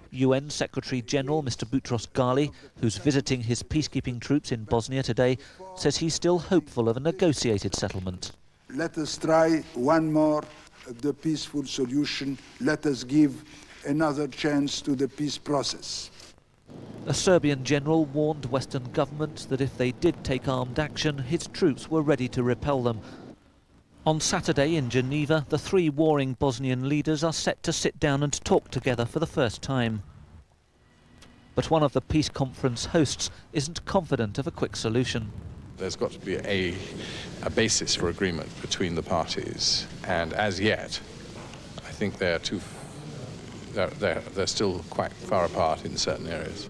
UN Secretary-General Mr. Boutros Ghali, who's visiting his peacekeeping troops in Bosnia today, says he's still hopeful of a negotiated settlement. Let us try one more the peaceful solution. Let us give another chance to the peace process. A Serbian general warned Western governments that if they did take armed action, his troops were ready to repel them. On Saturday in Geneva, the three warring Bosnian leaders are set to sit down and talk together for the first time. But one of the peace conference hosts isn't confident of a quick solution. There's got to be a basis for agreement between the parties, and as yet, I think they're still quite far apart in certain areas.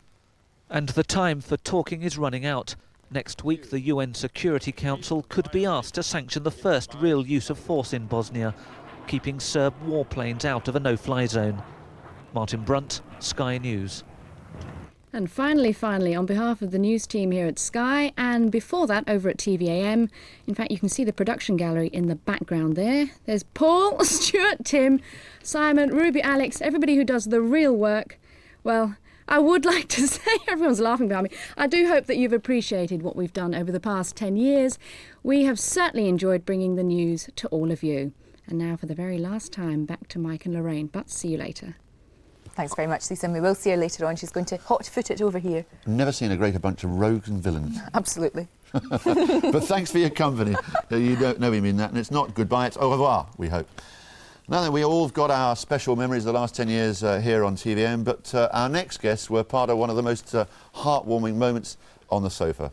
And the time for talking is running out. Next week, the UN Security Council could be asked to sanction the first real use of force in Bosnia, keeping Serb warplanes out of a no-fly zone. Martin Brunt, Sky News. And finally, on behalf of the news team here at Sky, and before that over at TVAM, in fact you can see the production gallery in the background there. There's Paul, Stuart, Tim, Simon, Ruby, Alex, everybody who does the real work. Well, I would like to say, everyone's laughing about me, I do hope that you've appreciated what we've done over the past 10 years. We have certainly enjoyed bringing the news to all of you. And now for the very last time, back to Mike and Lorraine, but see you later. Thanks very much, Lisa, and we will see her later on. She's going to hot-foot it over here. Never seen a greater bunch of rogues and villains. Absolutely. But thanks for your company. You don't know we mean that, and it's not goodbye, it's au revoir, we hope. Now then, we all have got our special memories of the last 10 years here on TVM, but our next guests were part of one of the most heartwarming moments on the sofa.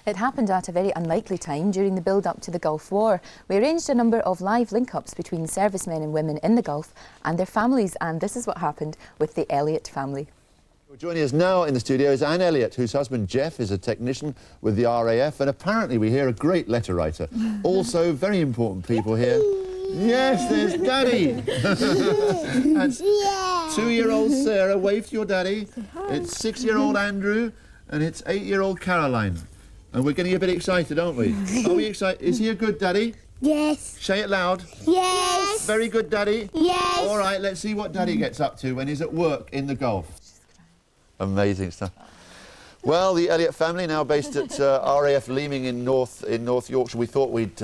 It happened at a very unlikely time during the build-up to the Gulf War. We arranged a number of live link-ups between servicemen and women in the Gulf and their families, and this is what happened with the Elliott family. Joining us now in the studio is Anne Elliott, whose husband Jeff is a technician with the RAF, and apparently we hear a great letter writer. Also, very important people here. Yes, there's Daddy. That's 2-year-old Sarah. Wave to your daddy. It's 6-year-old Andrew, and it's 8-year-old Caroline. And we're getting a bit excited, aren't we? Are we excited? Is he a good daddy? Yes. Say it loud. Yes. Very good daddy? Yes. All right, let's see what Daddy gets up to when he's at work in the Gulf. Amazing stuff. Well, the Elliott family, now based at RAF Leeming in North Yorkshire. We thought we'd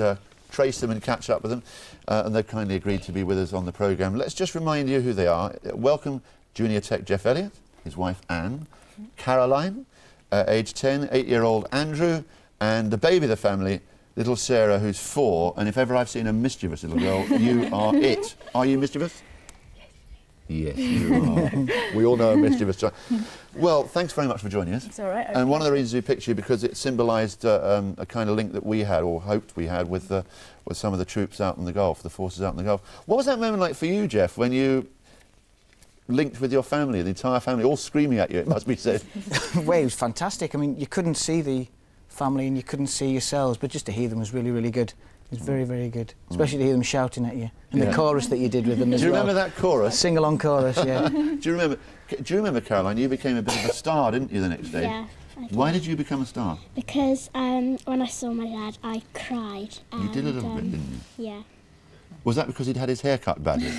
trace them and catch up with them, and they've kindly agreed to be with us on the programme. Let's just remind you who they are. Welcome Junior Tech Jeff Elliott, his wife Anne, Caroline, age 10, 8-year-old Andrew, and the baby of the family, little Sarah, who's 4, and if ever I've seen a mischievous little girl, you are it. Are you mischievous? Yes, you are. We all know a mischievous child. Well, thanks very much for joining us. It's all right. And one of the reasons we picked you because it symbolised a kind of link that we had, or hoped we had, with some of the troops out in the Gulf, the forces out in the Gulf. What was that moment like for you, Jeff, when you linked with your family, the entire family, all screaming at you, it must be said? Well, it was fantastic. I mean, you couldn't see the family and you couldn't see yourselves, but just to hear them was really, really good. It was very, very good, especially to hear them shouting at you, and the chorus that you did with them as well. Do you remember that chorus? Sing-along chorus, yeah. Do you remember, Caroline, you became a bit of a star, didn't you, the next day? Yeah. Why did you become a star? Because when I saw my dad, I cried. You did a little bit, didn't you? Yeah. Was that because he'd had his hair cut badly?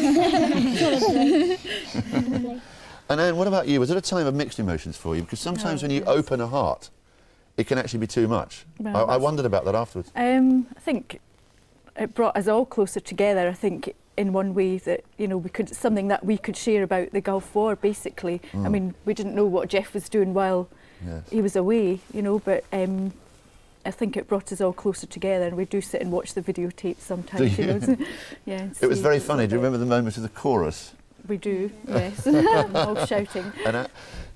Probably. And Anne, what about you? Was it a time of mixed emotions for you? Because sometimes when you open a heart, it can actually be too much. Well, I wondered about that afterwards. I think it brought us all closer together. I think in one way that something that we could share about the Gulf War. Basically, I mean, we didn't know what Jeff was doing while he was away, but I think it brought us all closer together. And we do sit and watch the videotapes sometimes. Yeah. It was very funny. Do you remember the moment of the chorus? We do, yes. All shouting. And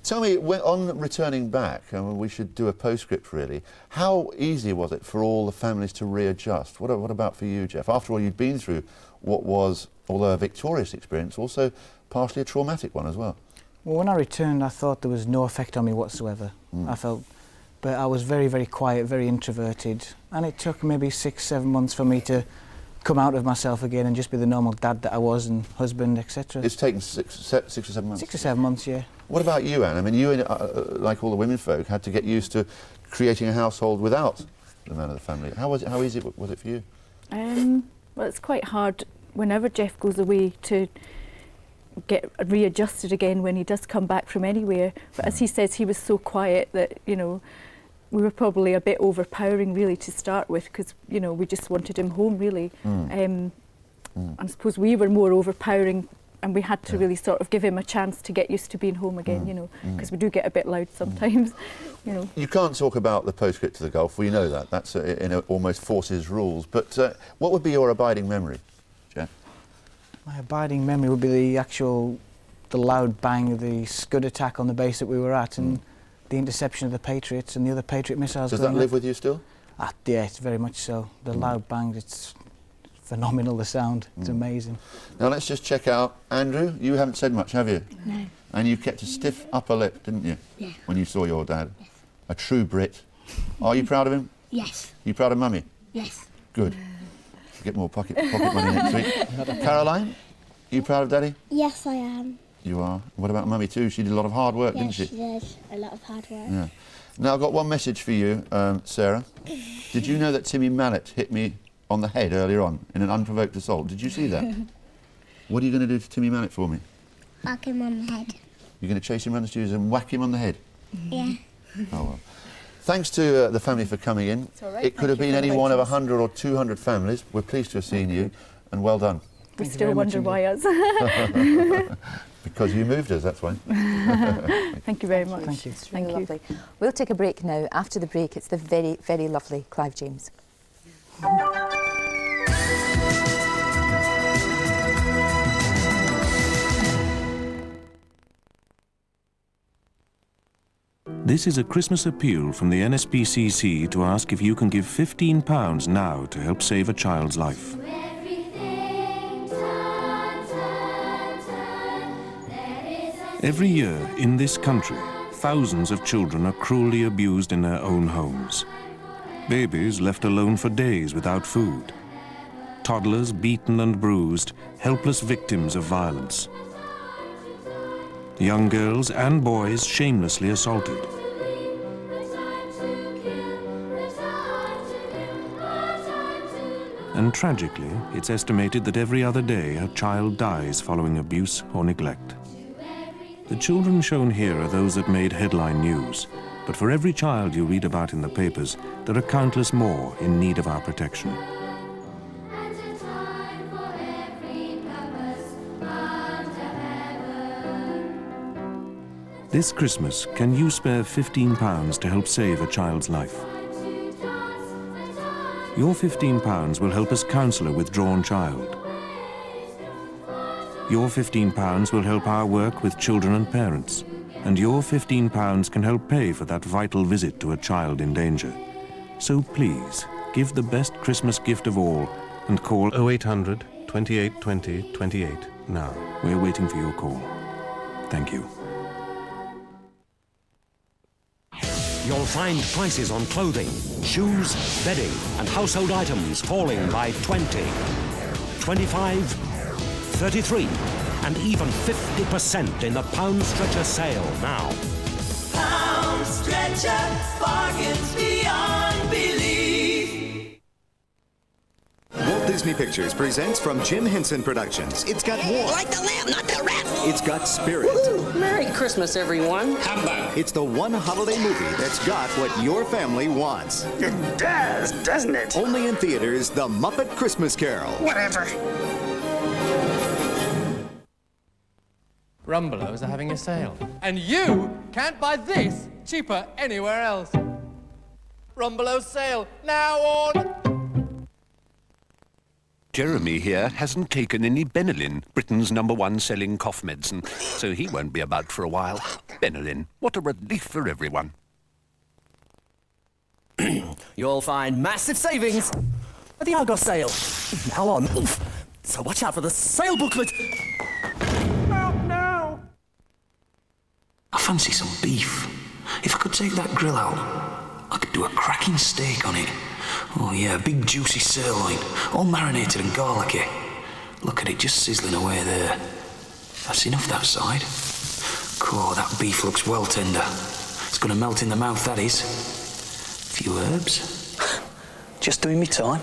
tell me, on returning back, we should do a postscript really, how easy was it for all the families to readjust? What about for you, Jeff? After all, you'd been through what was, although a victorious experience, also partially a traumatic one as well. Well, when I returned, I thought there was no effect on me whatsoever. But I was very, very quiet, very introverted, and it took maybe 6-7 months for me to come out of myself again and just be the normal dad that I was, and husband, etc. It's taken 6 or 7 months? 6 or 7 months, yeah. What about you, Anne? I mean, you, like all the women folk, had to get used to creating a household without the man of the family. How easy was it for you? Well, it's quite hard whenever Jeff goes away to get readjusted again when he does come back from anywhere. But as he says, he was so quiet that, we were probably a bit overpowering really to start with, because we just wanted him home really. And I suppose we were more overpowering and we had to really sort of give him a chance to get used to being home again, you know, because we do get a bit loud sometimes, you know. You can't talk about the postscript to the Gulf, we know that. That's almost forces rules. But what would be your abiding memory, Jeff? My abiding memory would be the loud bang of the Scud attack on the base that we were at, and the interception of the Patriots and the other Patriot missiles. Does that live with you still? Yeah, it's very much so. The loud bang, it's phenomenal, the sound. It's amazing. Now let's just check out Andrew. You haven't said much, have you? No. And you kept a stiff upper lip, didn't you? Yeah. When you saw your dad. Yes. A true Brit. Are you proud of him? Yes. You proud of Mummy? Yes. Good. Get more pocket money next week. Caroline, you proud of Daddy? Yes, I am. You are. What about Mummy too? She did a lot of hard work, didn't she? Yes, she did. A lot of hard work. Yeah. Now I've got one message for you, Sarah. Did you know that Timmy Mallet hit me on the head earlier on in an unprovoked assault? Did you see that? What are you going to do to Timmy Mallet for me? Whack him on the head. You're going to chase him around the studios and whack him on the head? Yeah. Oh well. Thanks to the family for coming in. It's all right. It could have been any one of 100 or 200 families. We're pleased to have seen you, and well done. We still wonder why us. Because you moved us, that's why. Thank you very much. Thank you. It's really lovely. We'll take a break now. After the break, it's the very, very lovely Clive James. This is a Christmas appeal from the NSPCC to ask if you can give £15 now to help save a child's life. Every year in this country, thousands of children are cruelly abused in their own homes. Babies left alone for days without food. Toddlers beaten and bruised, helpless victims of violence. Young girls and boys shamelessly assaulted. And tragically, it's estimated that every other day a child dies following abuse or neglect. The children shown here are those that made headline news, but for every child you read about in the papers, there are countless more in need of our protection. This Christmas, can you spare £15 to help save a child's life? Your £15 will help us counsel a withdrawn child. Your £15 will help our work with children and parents, and your £15 can help pay for that vital visit to a child in danger. So please, give the best Christmas gift of all and call 0800 28 20 28 now. We're waiting for your call. Thank you. You'll find prices on clothing, shoes, bedding, and household items falling by 20, 25, 33, and even 50% in the Pound Stretcher sale now. Pound Stretcher, bargains beyond belief. Walt Disney Pictures presents from Jim Henson Productions. It's got war. Like the lamb, not the rat. It's got spirit. Woo-hoo. Merry Christmas, everyone. Humbug. It's the one holiday movie that's got what your family wants. It does, doesn't it? Only in theaters, The Muppet Christmas Carol. Whatever. Rumbelows are having a sale. And you can't buy this cheaper anywhere else. Rumbelows sale, now on! Jeremy here hasn't taken any Benylin, Britain's #1 selling cough medicine, so he won't be about for a while. Benylin, what a relief for everyone. You'll find massive savings at the Argos sale. Now on. Oof. So watch out for the sale booklet. Help now! I fancy some beef. If I could take that grill out, I could do a cracking steak on it. Oh yeah, big juicy sirloin, all marinated and garlicky. Look at it just sizzling away there. That's enough that side. Cool, that beef looks well tender. It's gonna melt in the mouth, that is. Few herbs. Just doing me time.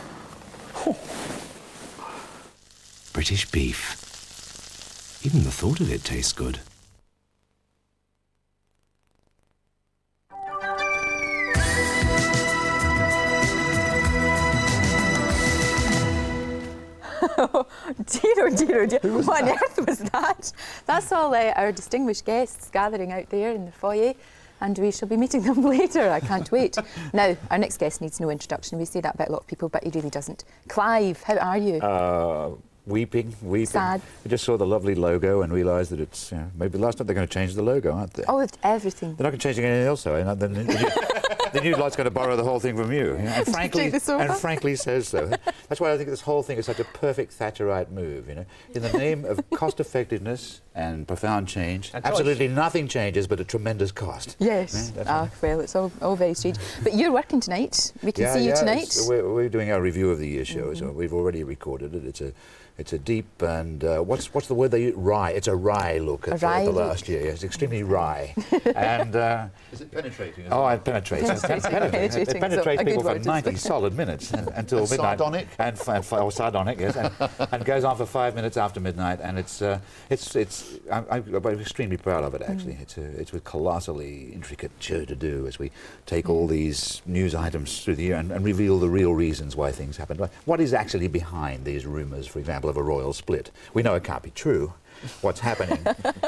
British beef. Even the thought of it tastes good. Dear, oh dear, oh dear. What on earth was that? That's all our distinguished guests gathering out there in the foyer, and we shall be meeting them later. I can't wait. Now, our next guest needs no introduction. We say that about a lot of people, but he really doesn't. Clive, how are you? Weeping. Sad. We just saw the lovely logo and realised that it's, maybe last time they're going to change the logo, aren't they? Oh, with everything. They're not going to change anything else, though. The new light's going to borrow the whole thing from you. And frankly says so. That's why I think this whole thing is such a perfect Thatcherite move, In the name of cost-effectiveness and profound change, absolutely nothing changes but a tremendous cost. Yes. Well, it's all very strange. But you're working tonight. We can see you tonight. We're doing our review of the year show, so we've already recorded it. It's a deep and what's the word they use? Wry. It's a wry look at the last year. Yes, extremely wry. And is it penetrating? It penetrates. It penetrates people for 90 solid minutes until midnight. Sardonic? Or sardonic, yes. And goes on for 5 minutes after midnight. And I'm extremely proud of it. Actually, it's a colossally intricate show to do as we take all these news items through the year and reveal the real reasons why things happen. What is actually behind these rumours, for example, of a royal split? We know it can't be true. What's happening?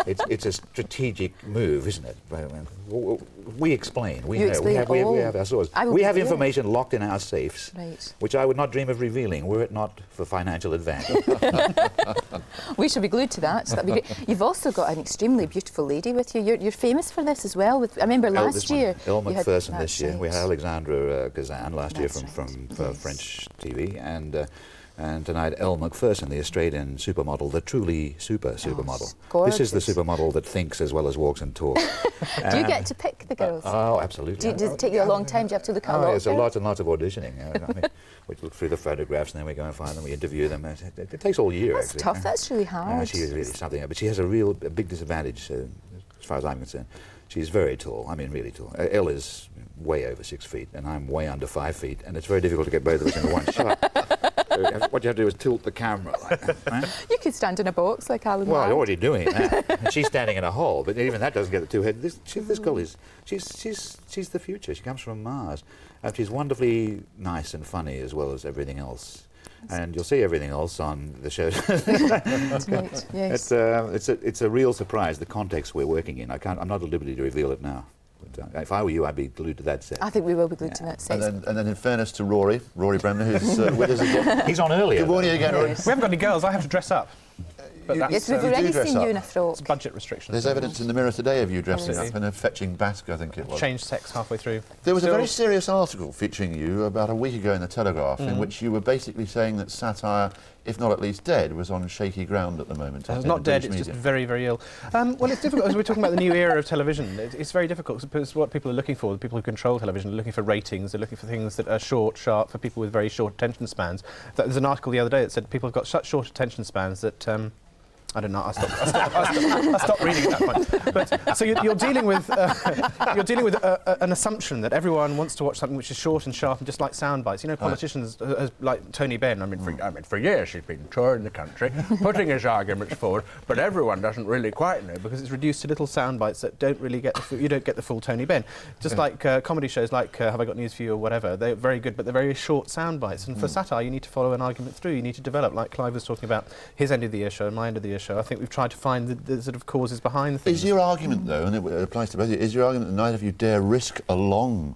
It's a strategic move, isn't it? We explain. We have our sources. We have information locked in our safes, which I would not dream of revealing were it not for financial advantage. We shall be glued to that. So that'd be great. You've also got an extremely beautiful lady with you. You're famous for this as well. I remember last year. Elle Macpherson this year. We had Alexandra Kazan last year from French TV, and tonight, Elle Macpherson, the Australian supermodel, the truly supermodel. Gorgeous. This is the supermodel that thinks as well as walks and talks. Do you get to pick the girls? Oh, absolutely. Does it take you a long time? Do you have to look at a lot? There's lots and lots of auditioning. We look through the photographs and then we go and find them, we interview them. It takes all year, That's actually. That's tough, that's really hard. She is really something, but she has a big disadvantage, as far as I'm concerned. She's very tall, really tall. Elle is way over 6 feet and I'm way under 5 feet, and it's very difficult to get both of us in one shot. What you have to do is tilt the camera like that, right? You could stand in a box like Alan Well, Ladd. I'm already doing that. And she's standing in a hole, but even that doesn't get the two head. This girl is, she's the future. She comes from Mars. And she's wonderfully nice and funny as well as everything else. And you'll see everything else on the show. Tonight, yes. It's a real surprise, the context we're working in. I'm not at liberty to reveal it now. But, if I were you, I'd be glued to that set. I think we will be glued to that set. And then in fairness to Rory Bremner, who's with us again. He's on earlier. Good morning again, Rory. We haven't got any girls, I have to dress up. But Yes, we've already seen you in a frock. It's budget restrictions. There's evidence in the Mirror today of you dressing up in a fetching basque, I think it was. Changed sex halfway through. There was a very serious article featuring you about a week ago in the Telegraph in which you were basically saying that satire, if not at least dead, was on shaky ground at the moment. It's not dead, it's just very, very ill. Well, it's difficult, as we're talking about the new era of television, it's very difficult because what people are looking for, the people who control television, are looking for ratings, they're looking for things that are short, sharp, for people with very short attention spans. There's an article the other day that said people have got such short attention spans that I don't know. I stopped reading at that point. But so you're dealing with an assumption that everyone wants to watch something which is short and sharp and just like sound bites. Politicians like Tony Benn. For years he's been touring the country, putting his arguments forward, but everyone doesn't really quite know because it's reduced to little sound bites that don't really get you don't get the full Tony Benn. Just like comedy shows like Have I Got News for You or whatever, they're very good, but they're very short sound bites. And for satire, you need to follow an argument through. You need to develop, like Clive was talking about his end of the year show and my end of the year show. I think we've tried to find the sort of causes behind things. Is your argument, though, and it applies to both of you, is your argument that neither of you dare risk a long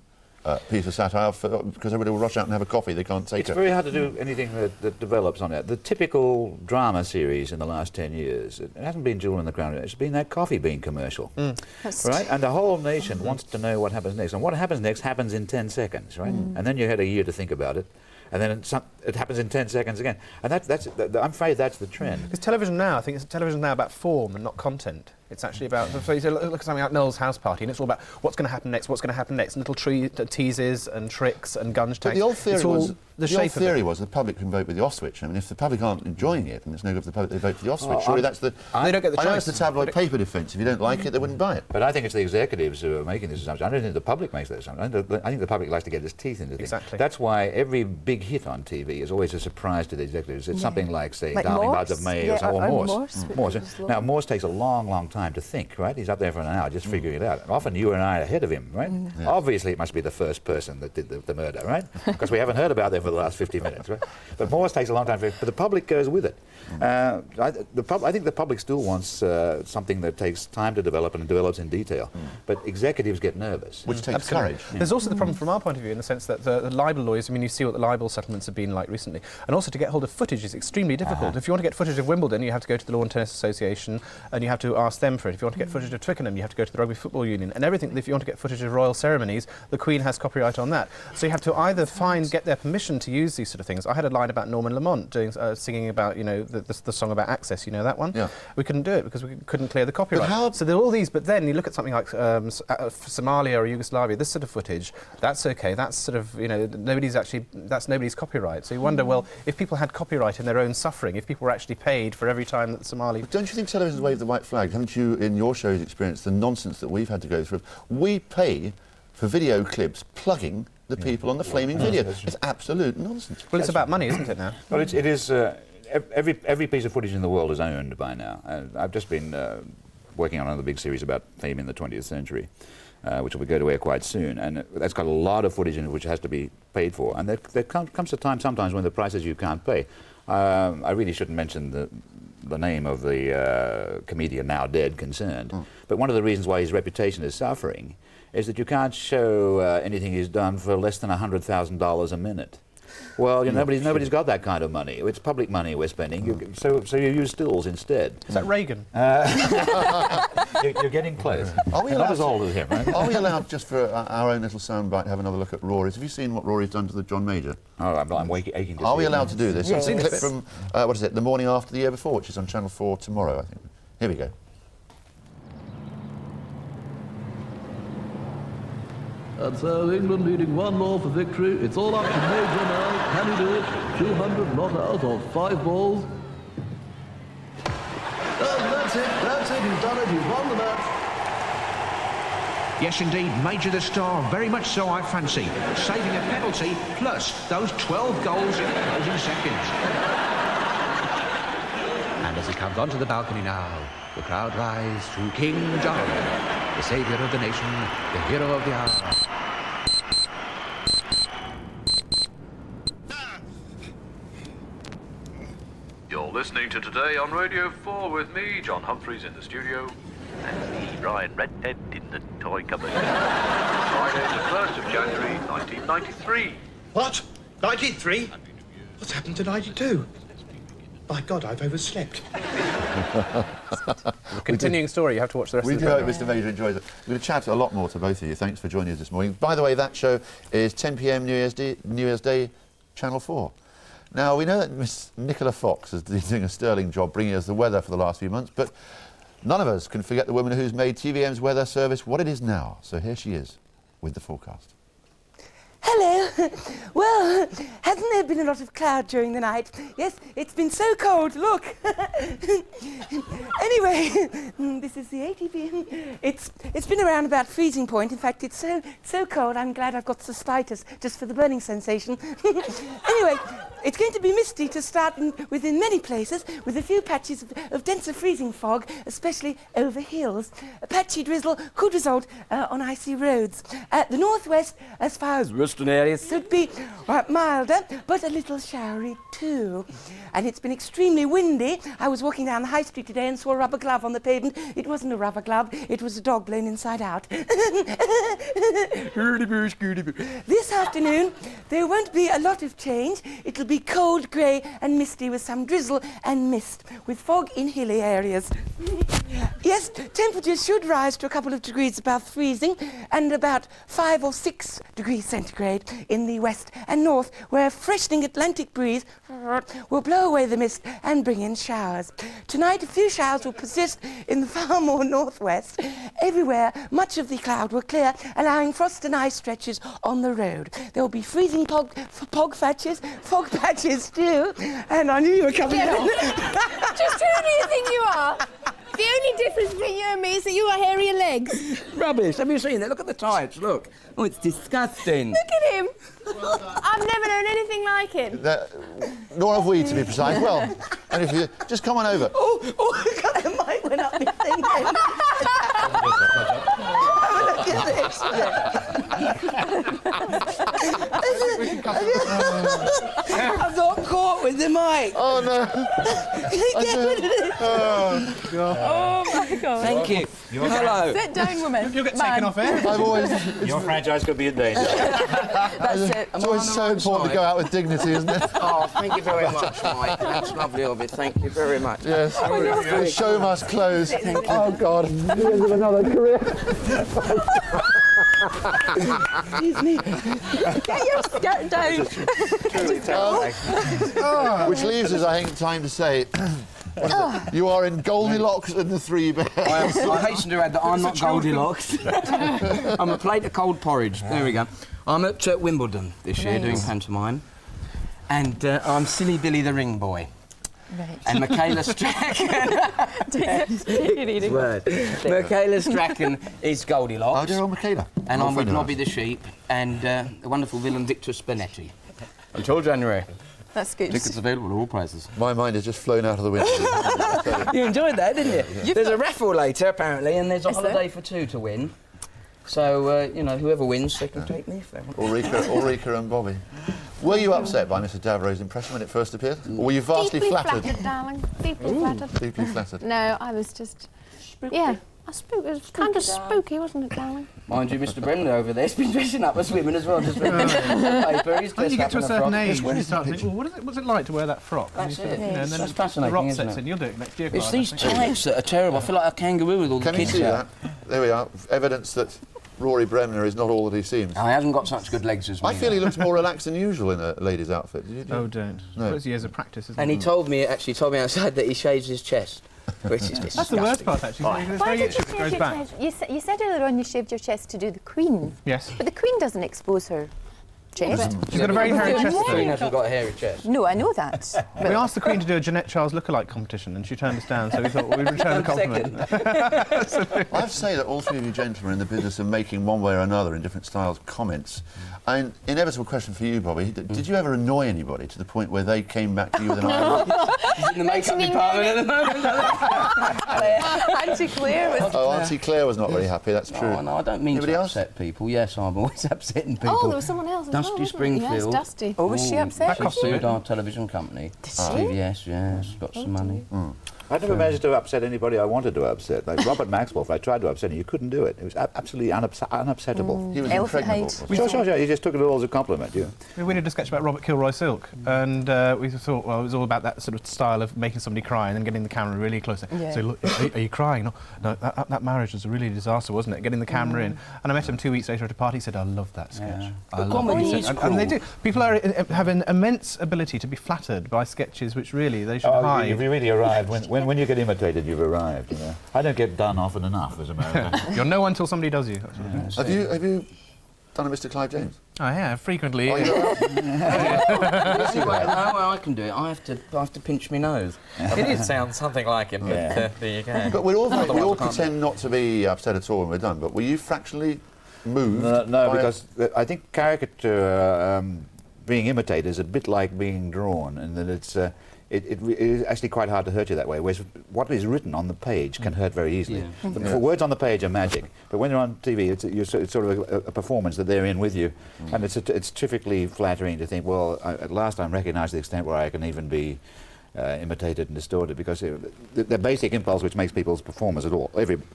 piece of satire because everybody will rush out and have a coffee, they can't take it? It's very hard to do anything that develops on it. The typical drama series in the last 10 years, it hasn't been Jewel in the Crown, it's been that coffee bean commercial, right? And the whole nation wants to know what happens next. And what happens next happens in 10 seconds, right? And then you had a year to think about it. And then it happens in 10 seconds again. And I'm afraid that's the trend. Because television now, I think it's television now about form and not content. It's actually about, so you look at something like Noel's House Party, and it's all about what's going to happen next, and little teases and tricks and gun tanks. But the old theory was the public can vote with the off switch. I mean, if the public aren't enjoying it and it's no good for the public, they vote for the off switch. Surely that's the... They don't get the choice. I know it's the tabloid paper defence. If you don't like it, they wouldn't buy it. But I think it's the executives who are making this assumption. I don't think the public makes that assumption. I think the public likes to get its teeth into things. Exactly. That's why every big hit on TV is always a surprise to the executives. It's something like, say, Darling Buds of May or Morse. Now, Morse takes a long, long time to think, right? He's up there for an hour just figuring it out. Often you and I are ahead of him, right? Obviously, it must be the first person that did the murder, right? Because we haven't heard about their for the last 50 minutes, right? But Morse takes a long time, but the public goes with it. I think the public still wants something that takes time to develop and develops in detail. But executives get nervous. Which takes courage. There's also the problem from our point of view in the sense that the libel lawyers, I mean, you see what the libel settlements have been like recently. And also to get hold of footage is extremely difficult. If you want to get footage of Wimbledon, you have to go to the Lawn Tennis Association and you have to ask them for it. If you want to get footage of Twickenham, you have to go to the Rugby Football Union. And everything, if you want to get footage of royal ceremonies, the Queen has copyright on that. So you have to either get their permission to use these sort of things. I had a line about Norman Lamont singing about, you know, the song about Access, you know that one? Yeah. We couldn't do it because we couldn't clear the copyright. So there are all these, but then you look at something like Somalia or Yugoslavia, this sort of footage, that's okay, that's sort of, you know, that's nobody's copyright. So you wonder, well, if people had copyright in their own suffering, if people were actually paid for every time that Somali... But don't you think television's waved the white flag? Haven't you, in your show's experience, the nonsense that we've had to go through? We pay for video clips plugging the people on the flaming video. It's absolute nonsense. Well, it's about money, isn't it, now? Well, it is... Every piece of footage in the world is owned by now. I've just been working on another big series about fame in the 20th century, which will go to air quite soon, and that's got a lot of footage in it which has to be paid for. And there comes a time sometimes when the prices you can't pay. I really shouldn't mention the name of the comedian now dead concerned, but one of the reasons why his reputation is suffering is that you can't show anything he's done for less than $100,000 a minute. Well, you know, nobody's got that kind of money. It's public money we're spending, so you use stills instead. Is that Reagan? You're getting close. Are we not as old as him, right? Are we allowed, just for our own little soundbite, to have another look at Rory's? Have you seen what Rory's done to the John Major? Oh, I'm aching to see. Are we allowed to do this? Yes. It's a clip from, what is it, the morning after the year before, which is on Channel 4 tomorrow, I think. Here we go. And so England leading 1-0 for victory. It's all up to Major now. Can he do it? 200 not out of 5 balls. And that's it. He's done it. He's won the match. Yes, indeed, Major the star, very much so, I fancy. Saving a penalty, plus those 12 goals in the closing seconds. And as he comes onto the balcony now, the crowd rise to King John, the saviour of the nation, the hero of the hour. You're listening to Today on Radio 4 with me, John Humphreys, in the studio. And me, Brian Redhead, in the toy cupboard. Friday, the 1st of January, 1993. What? 93? What's happened to 92? My God, I've overslept. Continuing story, you have to watch the rest of the We do programme. hope Mr. Major enjoys it. We're going to chat a lot more to both of you. Thanks for joining us this morning. By the way, that show is 10 p.m. New Year's Day, Channel 4. Now, we know that Miss Nicola Fox is doing a sterling job bringing us the weather for the last few months, but none of us can forget the woman who's made TVM's weather service what it is now. So here she is with the forecast. Hello. Well, hasn't there been a lot of cloud during the night? Yes, it's been so cold. Look. Anyway, this is the ATV. It's been around about freezing point. In fact, it's so cold. I'm glad I've got cystitis just for the burning sensation. Anyway, it's going to be misty to start within many places, with a few patches of denser freezing fog, especially over hills. A patchy drizzle could result on icy roads. At the northwest, as far as western areas, should be milder, but a little showery too. And it's been extremely windy. I was walking down the high street today and saw a rubber glove on the pavement. It wasn't a rubber glove, it was a dog blown inside out. This afternoon, there won't be a lot of change. It'll be cold, grey and misty with some drizzle and mist, with fog in hilly areas. Yes, temperatures should rise to a couple of degrees above freezing and about 5 or 6 degrees centigrade in the west and north, where a freshening Atlantic breeze will blow away the mist and bring in showers. Tonight, a few showers will persist in the far more northwest. Everywhere, much of the cloud will clear, allowing frost and ice stretches on the road. There will be freezing fog patches too, and I knew you were coming down. Just who do you think you are? The only difference between you and me is that you are hairy legs. Rubbish. Have you seen it? Look at the tights. Look. Oh, it's disgusting. Look at him. I've never known anything like him. Nor have we, to be precise. Well, and if you just come on over. Oh, God, the mic went up my thing then. Have a look at this. I got caught with the mic. Oh, no. Oh, God. Oh, my God. Thank you. Hello. Sit down, woman. You'll get Man. taken off air. I've always... Your franchise could be in danger. That's it. It's always so important to go out with dignity, isn't it? Oh, thank you very much, Mike. That's lovely of you. Thank you very much. Yes. The show must close. Oh, God. Here's another career. Excuse me. Get your skirt down. Which leaves us, I think, time to say... You are in Goldilocks and the Three Bears. I hasten to add that I'm not Goldilocks. I'm a plate of cold porridge. There we go. I'm at Wimbledon this year doing pantomime. And I'm Silly Billy the Ring Boy. Right. And Michaela Strachan... Michaela Strachan is Goldilocks. Oh, dear old Michaela. And Oh, I'm with friend of Nobby the Sheep and the wonderful villain Victor Spinetti. Until January. That's good. Tickets available at all prices. My mind has just flown out of the window. You enjoyed that, didn't you? You've There's a got- raffle later, apparently, and there's a Is holiday there? for two to win. So, you know, whoever wins, they can take me if they want. Ulrika and Bobby. Were you upset by Mr. Davro's impression when it first appeared? Or were you vastly Deeply flattered? darling. Deeply flattered. Deeply flattered. No, I was just... Yeah. It was kind of spooky, wasn't it, darling? Mind you, Mr. Bremner over there's been dressing up as women as well. Just reading the paper, he's When dressed you get up to a in a certain frock. age, you start thinking, well, what's it like to wear that frock? That's And you it. sort of, and then That's the fascinating, rot isn't sets it? in. You'll do it next year. It's Clive, these I think. tights that are terrible. I feel like a kangaroo with all the Can you kids see out. that? There we are. Evidence that Rory Bremner is not all that he seems. Oh, he hasn't got such good legs as me. I feel he looks more relaxed than usual in a lady's outfit. Do you? Oh, don't. No. It's years of practice, isn't And it? he told me outside that he shaves his chest, which is disgusting. That's the worst part, actually. It's Why very did itchy you if it shave goes your back. chest? You said earlier on you shaved your chest to do the Queen. Yes. But the Queen doesn't expose her chest. She's got a very hairy chest, The Queen though. hasn't got a hairy chest. No, I know that. We asked the Queen to do a Jeanette Charles lookalike competition, and she turned us down, so we thought we'd return the compliment. I have to say that all three of you gentlemen are in the business of making one way or another in different styles comments. An inevitable question for you, Bobby. Did you ever annoy anybody to the point where they came back to you with an idea? He's in the makeup department at the moment. Auntie Claire was... Oh, Auntie Claire was not very happy, that's true. Oh, no, I don't mean Anybody to else? upset people. Yes, I'm always upsetting people. Oh, there was someone else as well, Dusty wasn't there? Springfield. Yes, Dusty. Oh, was she upset She with you? sued our television company. Did she? CBS, yes, got some money. I never managed to upset anybody I wanted to upset. Like Robert Maxwell, if I tried to upset him, you couldn't do it. It was absolutely unupsettable. He was Elephant impregnable. hide. Sure. He just took it all as a compliment. Yeah. We did a sketch about Robert Kilroy Silk, and we thought, well, it was all about that sort of style of making somebody cry and then getting the camera really close. Yeah. So, look, are you crying? No, that marriage was a really disaster, wasn't it? Getting the camera in. And I met him 2 weeks later at a party. He said, I love that sketch. Yeah. I But love it." comedy He is said- and they cruel. do. People have an immense ability to be flattered by sketches which really they should hide. You've really arrived. When you get imitated, you've arrived. You know. I don't get done often enough as American. You're no one until somebody does you. That's what it is. Have you done a Mr. Clive James? I have, frequently. Oh, you're right. See, how I can do it, I have to pinch my nose. It did sound something like him, but there you go. But we all Otherwise I can't pretend not to be upset at all when we're done, but were you fractionally moved? No, by because I think caricature, being imitated, is a bit like being drawn, and that it's. It is actually quite hard to hurt you that way, whereas what is written on the page can hurt very easily. Yeah. But for words on the page are magic, but when you're on TV, it's sort of a performance that they're in with you, and it's terrifically flattering to think, well, at last I'm recognised the extent where I can even be imitated and distorted, because the basic impulse which makes people's performers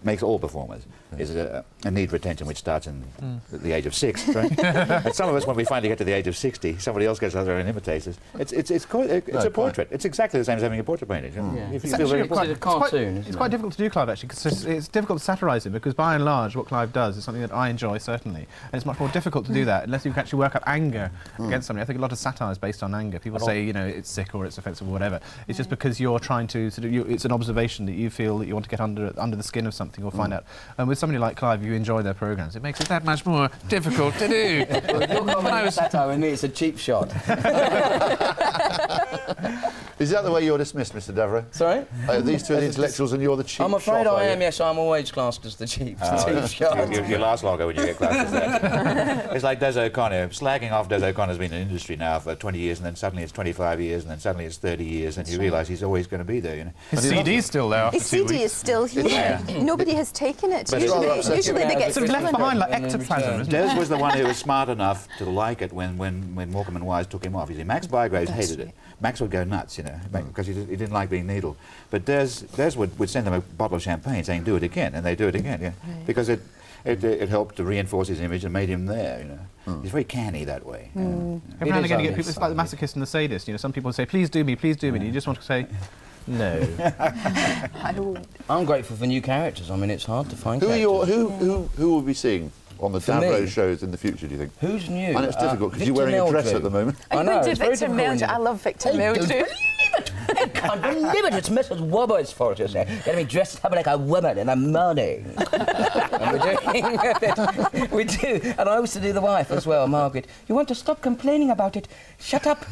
makes all performers is a need for attention which starts in the age of 6, right? And some of us, when we finally get to the age of 60, somebody else gets out there and imitates us. It's a portrait. It's exactly the same as having a portrait painted. You know? Yeah. You It's feel very actually important. a cartoon, It's quite difficult to do Clive, actually, because it's difficult to satirise him, because by and large what Clive does is something that I enjoy, certainly, and it's much more difficult to do that unless you can actually work up anger against somebody. I think a lot of satire is based on anger. People say, you know, it's sick or it's offensive or whatever. It's just because you're trying to it's an observation that you feel that you want to get under the skin of something or find out. And with somebody like Clive, you enjoy their programmes. It makes it that much more difficult to do. Satire with me, it's a cheap shot. Is that the way you're dismissed, Mr. Devereux? Sorry? These two are the intellectuals and you're the cheap I'm afraid shot, I are am, you? yes, I'm always classed as the cheap shot. You last longer when you get classed as that. It's like Des O'Connor. Slagging off Des O'Connor's been in the industry now for 20 years, and then suddenly it's 25 years, and then suddenly it's 30 years. and you realise he's always going to be there, you know. His CD's still there after His CD is still here. Nobody has taken it. But Usually they get sort of left behind like ectoplasm. Des was the one who was smart enough to like it when Morecambe and Wise took him off. You see, Max Bygraves hated it. Max would go nuts, you know, because he didn't like being needled. But Des would send them a bottle of champagne saying, do it again, and they do it again, yeah. Right. Because it helped to reinforce his image and made him there, you know. He's very canny that way. Every now and again you get people, it's like the masochist and the sadist, you know, some people say, please do me, and you just want to say, no. I'm grateful for new characters. I mean, it's hard to find Who characters. will we be seeing on the Davro shows in the future, do you think? Who's new? And it's difficult because you're wearing a dress at the moment. I know, Victor Meldrew. I love Victor Meldrew. I can't believe it. It's Mrs. Wobber's fault, you say. Getting me dressed up like a woman in the morning. And we do. And I used to do the wife as well, Margaret. You want to stop complaining about it? Shut up.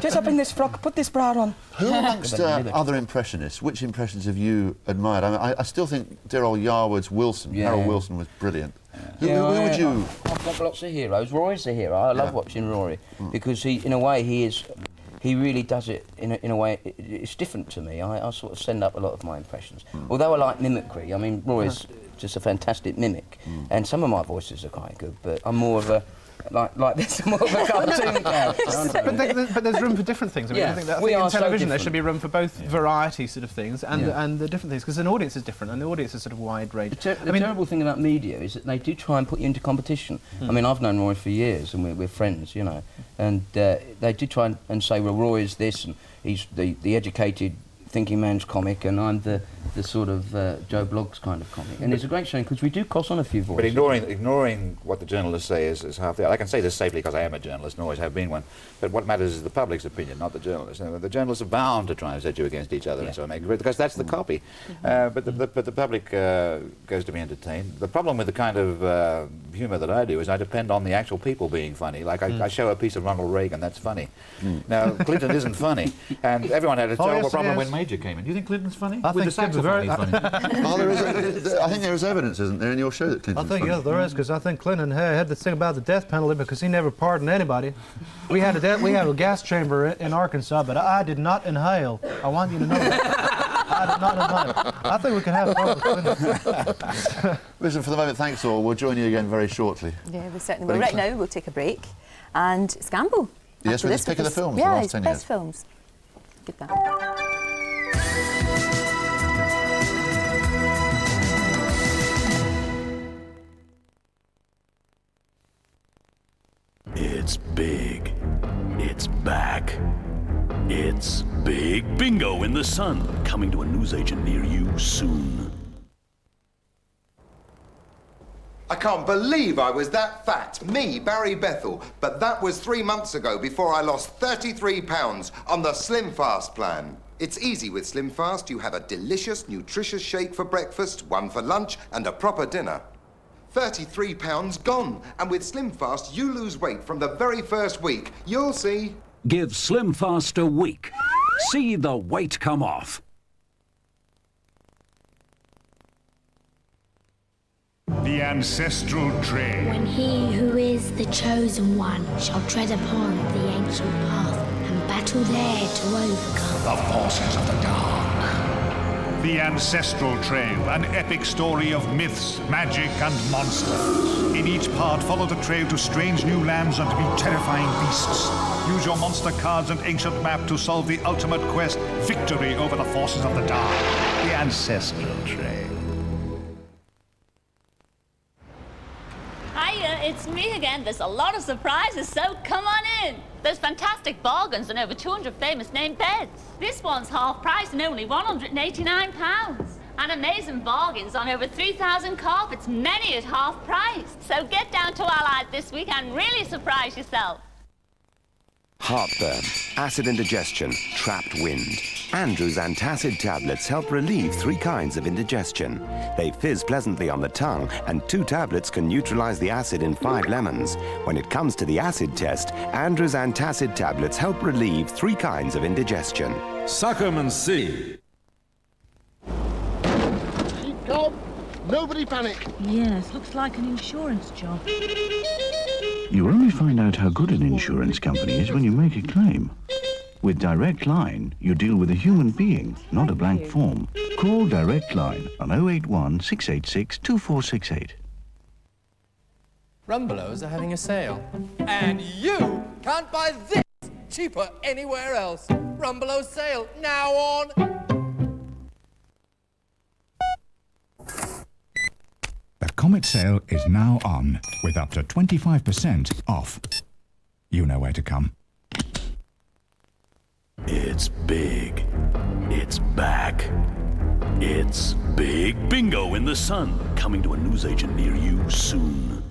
Dress up in this frock. Put this bra on. Who amongst other impressionists, which impressions have you admired? I mean, I still think dear old Yarwood's Wilson, Harold Wilson, was brilliant. Who would you... I've got lots of heroes. Rory's a hero. I love watching Rory because he, in a way, he really does it in a way. It's different to me. I sort of send up a lot of my impressions. Although I like mimicry. I mean, Rory's just a fantastic mimic, and some of my voices are quite good. But I'm more of a like this, more of a cartoon character. But there's room for different things. I mean, I think in television there should be room for both variety sort of things and the different things, because an audience is different and the audience is sort of wide range. The terrible thing about media is that they do try and put you into competition. I mean, I've known Roy for years and we're friends, you know, and they do try and say, well, Roy is this and he's the educated thinking man's comic, and I'm the sort of Joe Bloggs kind of comic. And it's a great shame because we do cross on a few voices. But ignoring what the journalists say is half there. I can say this safely because I am a journalist and always have been one. But what matters is the public's opinion, not the journalists. The journalists are bound to try and set you against each other and so on, because that's the copy. But the public goes to be entertained. The problem with the kind of humour that I do is I depend on the actual people being funny. Like I show a piece of Ronald Reagan, that's funny. Now, Clinton isn't funny, and everyone had a terrible problem when Major came in. Do you think Clinton's funny? I With the saxophone, he's funny. I think there is evidence, isn't there, in your show that Clinton's funny? Yes, there is, because I think Clinton had this thing about the death penalty because he never pardoned anybody. We had a gas chamber in Arkansas, but I did not inhale. I want you to know that. I did not inhale. I think we can have fun with Clinton. Listen, for the moment, thanks all. We'll join you again very shortly. Yeah, we certainly will. Right now, we'll take a break. And it's Gamble. Yes, we're just picking the films. Yeah, the it's 10 best years. films. Get that. It's big. It's back. It's Big Bingo in the Sun, coming to a newsagent near you soon. I can't believe I was that fat. Me, Barry Bethel. But that was 3 months ago before I lost 33 pounds on the Slim Fast plan. It's easy with Slim Fast. You have a delicious, nutritious shake for breakfast, one for lunch, and a proper dinner. 33 pounds gone. And with Slim Fast, you lose weight from the very first week. You'll see. Give Slim Fast a week. See the weight come off. The ancestral tray. When he who is the chosen one shall tread upon the ancient path and battle there to overcome The forces of the dark. The Ancestral Trail, an epic story of myths, magic, and monsters. In each part, follow the trail to strange new lands and meet terrifying beasts. Use your monster cards and ancient map to solve the ultimate quest, victory over the forces of the dark. The Ancestral Trail. Hiya, it's me again. There's a lot of surprises, so come on in. There's fantastic bargains and over 200 famous name beds. This one's half price and only £189. And amazing bargains on over 3,000 carpets, many at half price. So get down to Allied this week and really surprise yourself. Heartburn, acid indigestion, trapped wind. Andrew's antacid tablets help relieve 3 kinds of indigestion. They fizz pleasantly on the tongue, and 2 tablets can neutralize the acid in 5 lemons. When it comes to the acid test, Andrew's antacid tablets help relieve 3 kinds of indigestion. Suck 'em and see. Keep calm. Nobody panic. Yes, looks like an insurance job. You only find out how good an insurance company is when you make a claim. With Direct Line, you deal with a human being, not a blank form. Call Direct Line on 081 686 2468. Rumbelows are having a sale. And you can't buy this cheaper anywhere else. Rumbelows sale, now on. The Comet sale is now on, with up to 25% off. You know where to come. It's big. It's back. It's Big Bingo in the Sun, coming to a newsagent near you soon.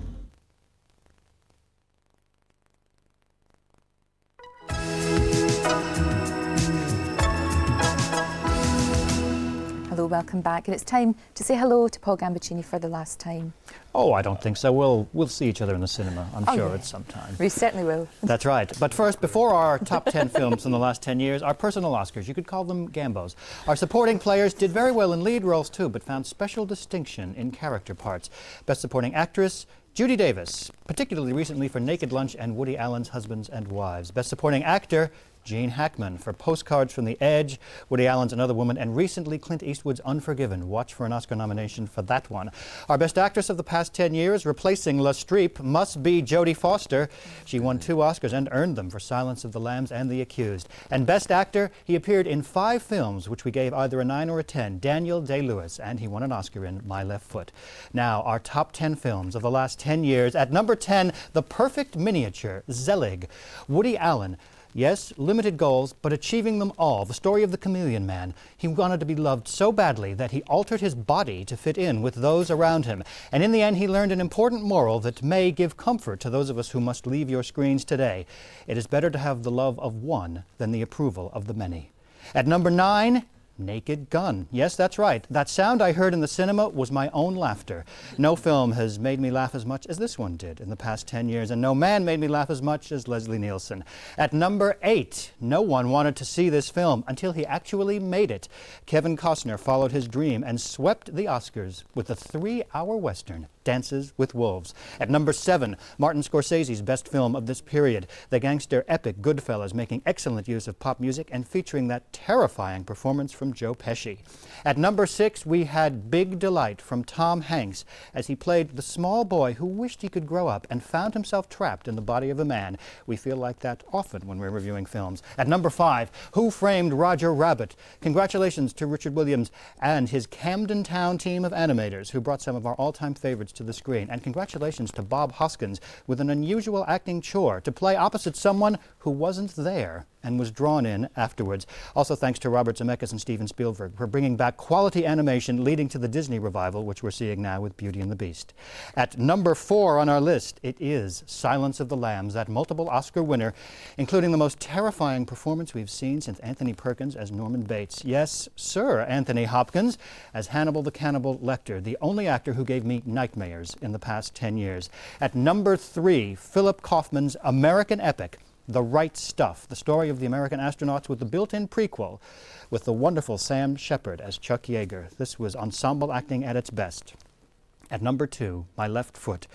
Hello, welcome back. And it's time to say hello to Paul Gambaccini for the last time. Oh, I don't think so. We'll see each other in the cinema, I'm sure, at some time. We certainly will. That's right. But first, before our top 10 films in the last 10 years, our personal Oscars, you could call them Gambos. Our supporting players did very well in lead roles too, but found special distinction in character parts. Best Supporting Actress, Judy Davis, particularly recently for Naked Lunch and Woody Allen's Husbands and Wives. Best Supporting Actor, Gene Hackman for Postcards from the Edge, Woody Allen's Another Woman, and recently Clint Eastwood's Unforgiven. Watch for an Oscar nomination for that one. Our Best Actress of the past 10 years, replacing La Streep, must be Jodie Foster. She won 2 Oscars and earned them for Silence of the Lambs and The Accused. And Best Actor, he appeared in 5 films, which we gave either a 9 or a 10. Daniel Day-Lewis, and he won an Oscar in My Left Foot. Now, our top 10 films of the last 10 years. At number 10, The Perfect Miniature, Zelig. Woody Allen. Yes, limited goals, but achieving them all. The story of the chameleon man. He wanted to be loved so badly that he altered his body to fit in with those around him. And in the end, he learned an important moral that may give comfort to those of us who must leave your screens today. It is better to have the love of one than the approval of the many. At number 9, Naked Gun. Yes, that's right. That sound I heard in the cinema was my own laughter. No film has made me laugh as much as this one did in the past 10 years, and no man made me laugh as much as Leslie Nielsen. At number 8, no one wanted to see this film until he actually made it. Kevin Costner followed his dream and swept the Oscars with the 3-hour Western, Dances with Wolves. At number 7, Martin Scorsese's best film of this period, the gangster epic Goodfellas, making excellent use of pop music and featuring that terrifying performance from Joe Pesci. At number 6, we had Big Delight from Tom Hanks as he played the small boy who wished he could grow up and found himself trapped in the body of a man. We feel like that often when we're reviewing films. At number 5, Who Framed Roger Rabbit? Congratulations to Richard Williams and his Camden Town team of animators who brought some of our all-time favorites to the screen. And congratulations to Bob Hoskins with an unusual acting chore to play opposite someone who wasn't there and was drawn in afterwards. Also thanks to Robert Zemeckis and Steven Spielberg for bringing back quality animation leading to the Disney revival, which we're seeing now with Beauty and the Beast. At number 4 on our list, it is Silence of the Lambs, that multiple Oscar winner, including the most terrifying performance we've seen since Anthony Perkins as Norman Bates. Yes, Sir Anthony Hopkins as Hannibal the Cannibal Lecter, the only actor who gave me nightmares in the past 10 years. At number 3, Philip Kaufman's American epic, The Right Stuff, the story of the American astronauts with the built-in prequel with the wonderful Sam Shepard as Chuck Yeager. This was ensemble acting at its best. At number 2, My Left Foot,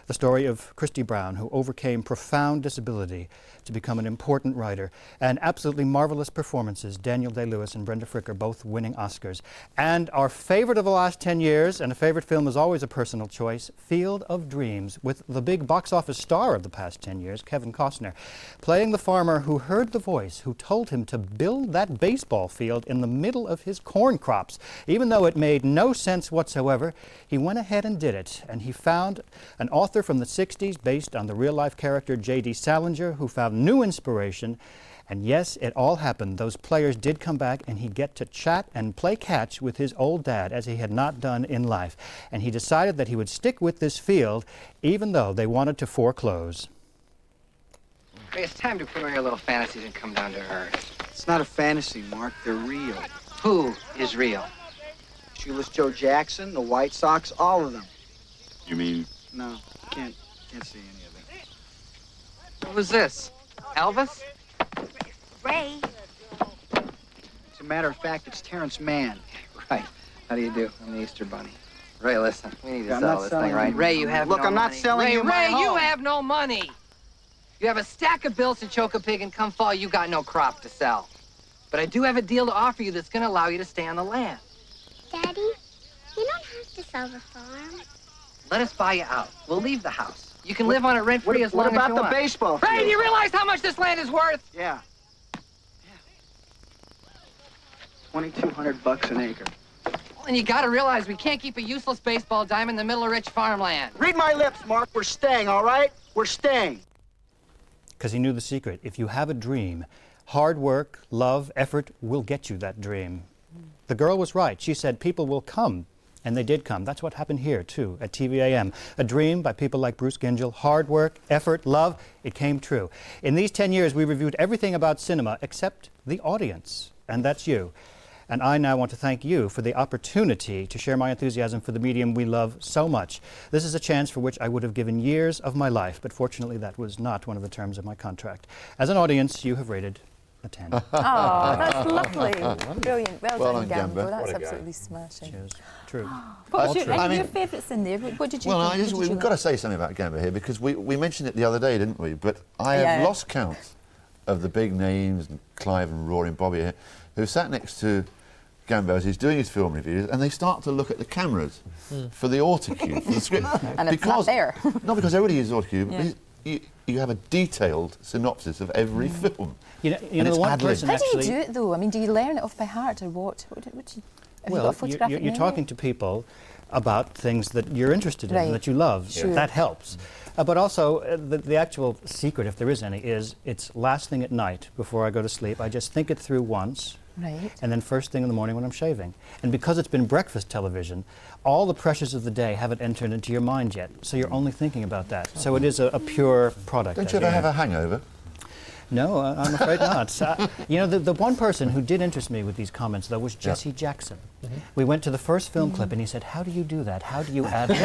the story of Christy Brown, who overcame profound disability to become an important writer, and absolutely marvelous performances, Daniel Day-Lewis and Brenda Fricker both winning Oscars. And our favorite of the last 10 years, and a favorite film is always a personal choice, Field of Dreams, with the big box office star of the past 10 years, Kevin Costner, playing the farmer who heard the voice who told him to build that baseball field in the middle of his corn crops. Even though it made no sense whatsoever, he went ahead and did it, and he found an author from the 60s based on the real-life character J.D. Salinger, who found new inspiration. And yes, it all happened. Those players did come back, and he'd get to chat and play catch with his old dad, as he had not done in life. And he decided that he would stick with this field, even though they wanted to foreclose. Hey, it's time to put away your little fantasies and come down to earth. It's not a fantasy, Mark. They're real. Who is real? Shoeless Joe Jackson, the White Sox, all of them. You mean? No, can't see any of it. What was this? Elvis? Ray. As a matter of fact, it's Terrence Mann. Right. How do you do? I'm the Easter Bunny. Ray, listen, we need to I'm sell not this selling thing, right? you. Ray, you have Look, no I'm money. not selling Ray, you my Ray, you home. have no money. You have a stack of bills to choke a pig, and come fall, you got no crop to sell. But I do have a deal to offer you that's gonna allow you to stay on the land. Daddy, you don't have to sell the farm. Let us buy you out. We'll leave the house. You can live on it rent-free as long as you want. What about the baseball field? Ray, do you realize how much this land is worth? Yeah. 2,200 an acre. And you gotta realize we can't keep a useless baseball diamond in the middle of rich farmland. Read my lips, Mark. We're staying, all right? We're staying. Because he knew the secret. If you have a dream, hard work, love, effort will get you that dream. The girl was right. She said people will come, and they did come. That's what happened here, too, at TVAM. A dream by people like Bruce Gingell. Hard work, effort, love, it came true. In these 10 years, we reviewed everything about cinema except the audience, and that's you. And I now want to thank you for the opportunity to share my enthusiasm for the medium we love so much. This is a chance for which I would have given years of my life, but fortunately that was not one of the terms of my contract. As an audience, you have rated a 10. Oh, that's lovely. Brilliant. Well done, Gambo. Gambo. That's absolutely smashing. Cheers. True. What was I mean, your favourites in there? What did you Well, think? we've got to say something about Gambo here, because we mentioned it the other day, didn't we? But I have lost count of the big names, and Clive and Rory and Bobby here, who sat next to Gambo as he's doing his film reviews, and they start to look at the cameras for the autocue, for the script. And it's not there. Not because everybody uses autocue, Yeah. but you have a detailed synopsis of every film. You know the one person How do actually... you do it, though? I mean, do you learn it off by heart, or what? Have you got a Well, photographic you're memory? talking to people about things that you're interested in, Right. that you love. Sure. That helps. But also, the actual secret, if there is any, is it's last thing at night before I go to sleep. I just think it through once. Right. And then first thing in the morning when I'm shaving. And because it's been breakfast television, all the pressures of the day haven't entered into your mind yet. So you're only thinking about that. So it is a pure product. Don't you ever have a hangover? No, I'm afraid not. You know, the one person who did interest me with these comments, though, was Jesse Jackson. We went to the first film clip, and he said, "How do you do that? How do you ad lib?"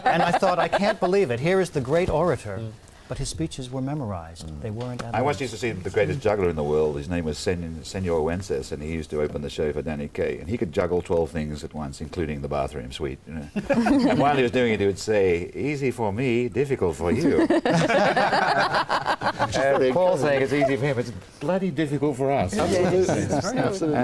And I thought, I can't believe it. Here is the great orator. But his speeches were memorized. They weren't ad I libs. once used to see the greatest juggler in the world. His name was Senor Wences, and he used to open the show for Danny Kaye. And he could juggle 12 things at once, including the bathroom suite. You know? And while he was doing it, he would say, "Easy for me, difficult for you." Paul saying it's easy for him, it's bloody difficult for us. Absolutely.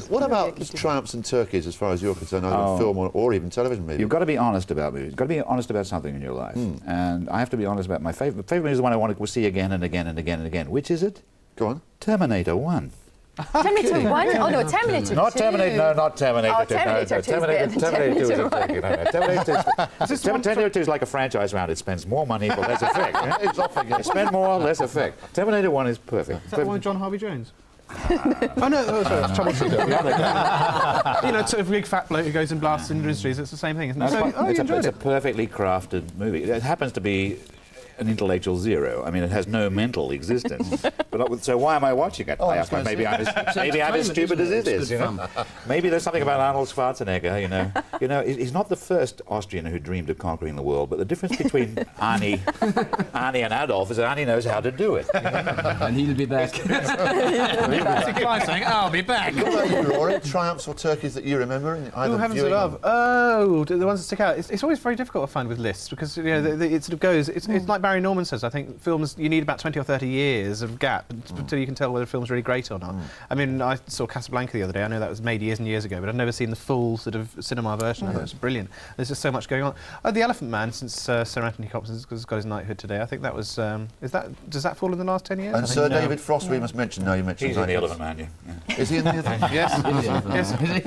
What about triumphs and turkeys, as far as you're concerned, either film or even television, maybe? You've got to be honest about movies. You've got to be honest about something in your life. And I have to be honest about my favourite. My favourite movie is the one I want to see again and again and again and again. Which is it? Go on. Terminator 1. Terminator 1? Oh, no, Terminator 2. Not Terminator, no, not Terminator 2. Terminator 2 Terminator 2 is a turkey. Terminator 2 is like a franchise round. It spends more money for less effect. Spend more, less effect. Terminator 1 is perfect. Is that the one with John Harvey Jones? Oh no, sorry, it's Trouble. You know, sort of big fat bloke who goes and blasts industries. It's the same thing, isn't it? It's a perfectly crafted movie. It happens to be an intellectual zero. I mean, it has no mental existence. So why am I watching it? I ask myself, maybe I'm as stupid as it is. You know? Maybe there's something about Arnold Schwarzenegger. You know, he's not the first Austrian who dreamed of conquering the world. But the difference between Arnie and Adolf is that Arnie knows how to do it. You know? And he'll be back. Clive saying, "I'll be back." What about you, Rory? Triumphs or turkeys that you remember? Who happens to love? Oh, the ones that stick out. It's always very difficult to find with lists because it sort of goes. It's like Barry Norman says. I think films you need about 20 or 30 years of gap until you can tell whether a film's really great or not. I mean, I saw Casablanca the other day. I know that was made years and years ago, but I've never seen the full sort of cinema version of it. It's brilliant. There's just so much going on. The Elephant Man, since Sir Anthony Hopkins has got his knighthood today, I think that was. Does that fall in the last 10 years? And Sir David Frost, we must mention. No, you mentioned. He's in the Elephant Man. Yeah. Is he in the Elephant Man? Yes. Yes. You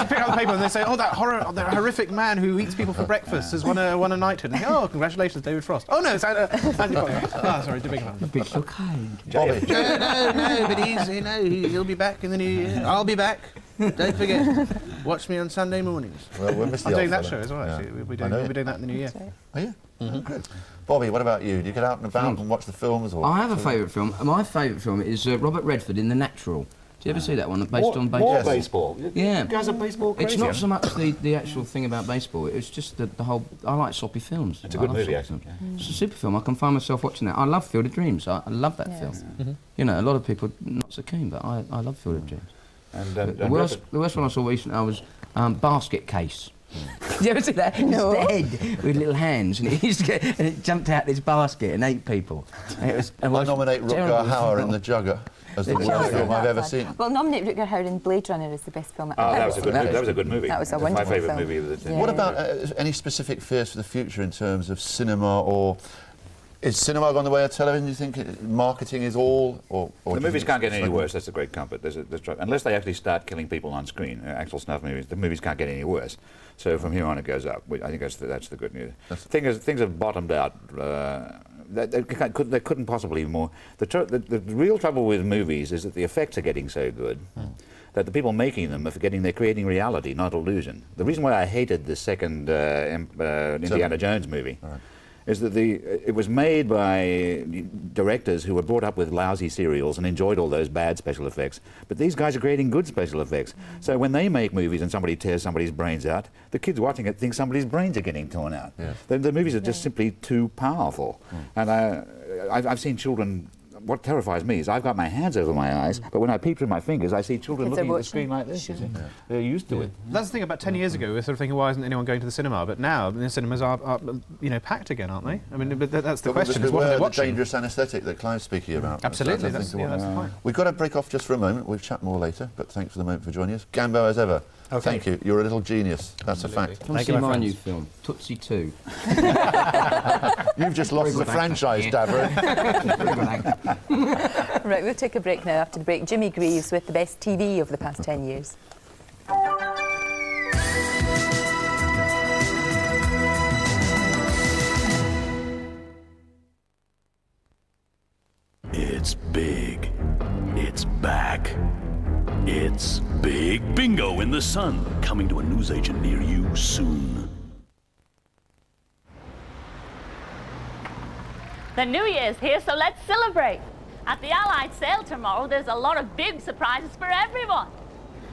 pick up the paper and they say, "Oh, that horrific man who eats people for breakfast has won a knighthood." And oh, congratulations, David Frost. Oh no, it's Andy Potter. Oh, sorry, the big one. You've been so kind. Bobby. No, but he'll be back in the new year. I'll be back. Don't forget. Watch me on Sunday mornings. Well, we'll miss the I'm doing old that fella. show as well. Yeah. Actually, we'll be doing that in the new year. Are you? Good. Bobby, what about you? Do you get out and about and watch the films? Or I have a favourite film. My favourite film is Robert Redford in The Natural. Do you ever see that one? Based on baseball. More baseball. Yeah. You guys are baseball crazy. It's not so much the actual thing about baseball. It's just the whole. I like soppy films. It's a good movie, actually. It's a super film. I can find myself watching that. I love Field of Dreams. I love that film. You know, a lot of people not so keen, but I love Field of Dreams. And the worst one I saw recently was Basket Case. Did you ever see that? No. It's the head with little hands, and it jumped out this basket and ate people. And it was, I nominate Rutger Hauer in The Jugger as the worst film I've ever seen. Well, nominate Rutger Hauer in Blade Runner as the best film Oh, ever. that was a good movie. That was a good movie. That was a That's wonderful my favourite film. movie of the Yeah. What about any specific fears for the future in terms of cinema, or is cinema gone the way of television? Do you think marketing is all, or the movies can't get any worse? That's a great comfort. Unless they actually start killing people on screen, actual snuff movies, the movies can't get any worse. So from here on, it goes up. I think that's the good news. Things have bottomed out. They couldn't possibly be more. The real trouble with movies is that the effects are getting so good that the people making them are forgetting they're creating reality, not illusion. The reason why I hated the second Indiana Jones movie is that it was made by directors who were brought up with lousy serials and enjoyed all those bad special effects. But these guys are creating good special effects. So when they make movies and somebody tears somebody's brains out, the kids watching it think somebody's brains are getting torn out. Yeah. The movies are just simply too powerful. And I've seen children. What terrifies me is I've got my hands over my eyes, but when I peek through my fingers, I see children looking at the screen like this. You see. They're used to it. That's the thing. About 10 years ago, we were sort of thinking, why isn't anyone going to the cinema? But now the cinemas are packed again, aren't they? I mean, but that's the question. Is what are they watching? The dangerous anaesthetic that Clive's speaking about. Absolutely, that's the point. We've got to break off just for a moment. We'll chat more later, but thanks for the moment for joining us. Gambo, as ever, thank you. You're a little genius. That's a fact. Come see my new film, Tootsie 2. You've just lost the franchise, Davro. Right, we'll take a break now. After the break, Jimmy Greaves with the best TV of the past 10 years. It's big. It's back. It's Big Bingo in the Sun, coming to a newsagent near you soon. The New Year's here, so let's celebrate. At the Allied sale tomorrow, there's a lot of big surprises for everyone.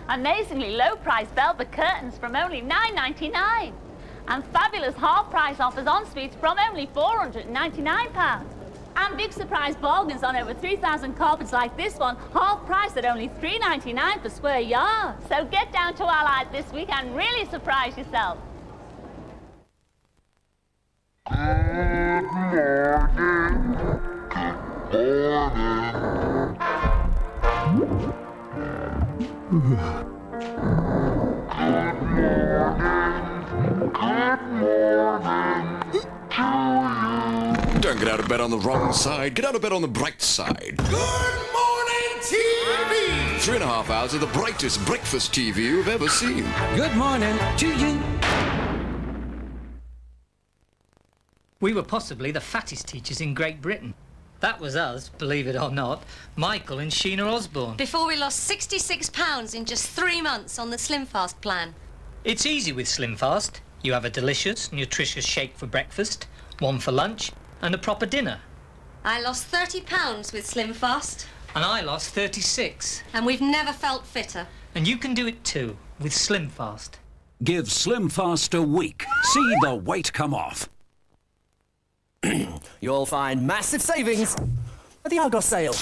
Amazingly low-priced velvet curtains from only $9.99. And fabulous half-price offers on suites from only £499. And big surprise bargains on over 3,000 carpets like this one, half price at only $3.99 per square yard. So get down to Allied this week and really surprise yourself. Don't get out of bed on the wrong side. Get out of bed on the bright side. Good morning, TV! 3.5 hours of the brightest breakfast TV you've ever seen. Good morning to you. We were possibly the fattest teachers in Great Britain. That was us, believe it or not, Michael and Sheena Osborne. Before we lost 66 pounds in just 3 months on the Slim Fast plan. It's easy with Slim Fast. You have a delicious, nutritious shake for breakfast, one for lunch, and a proper dinner. I lost 30 pounds with Slim Fast. And I lost 36. And we've never felt fitter. And you can do it too, with Slim Fast. Give Slim Fast a week. See the weight come off. You'll find massive savings at the Argos sale.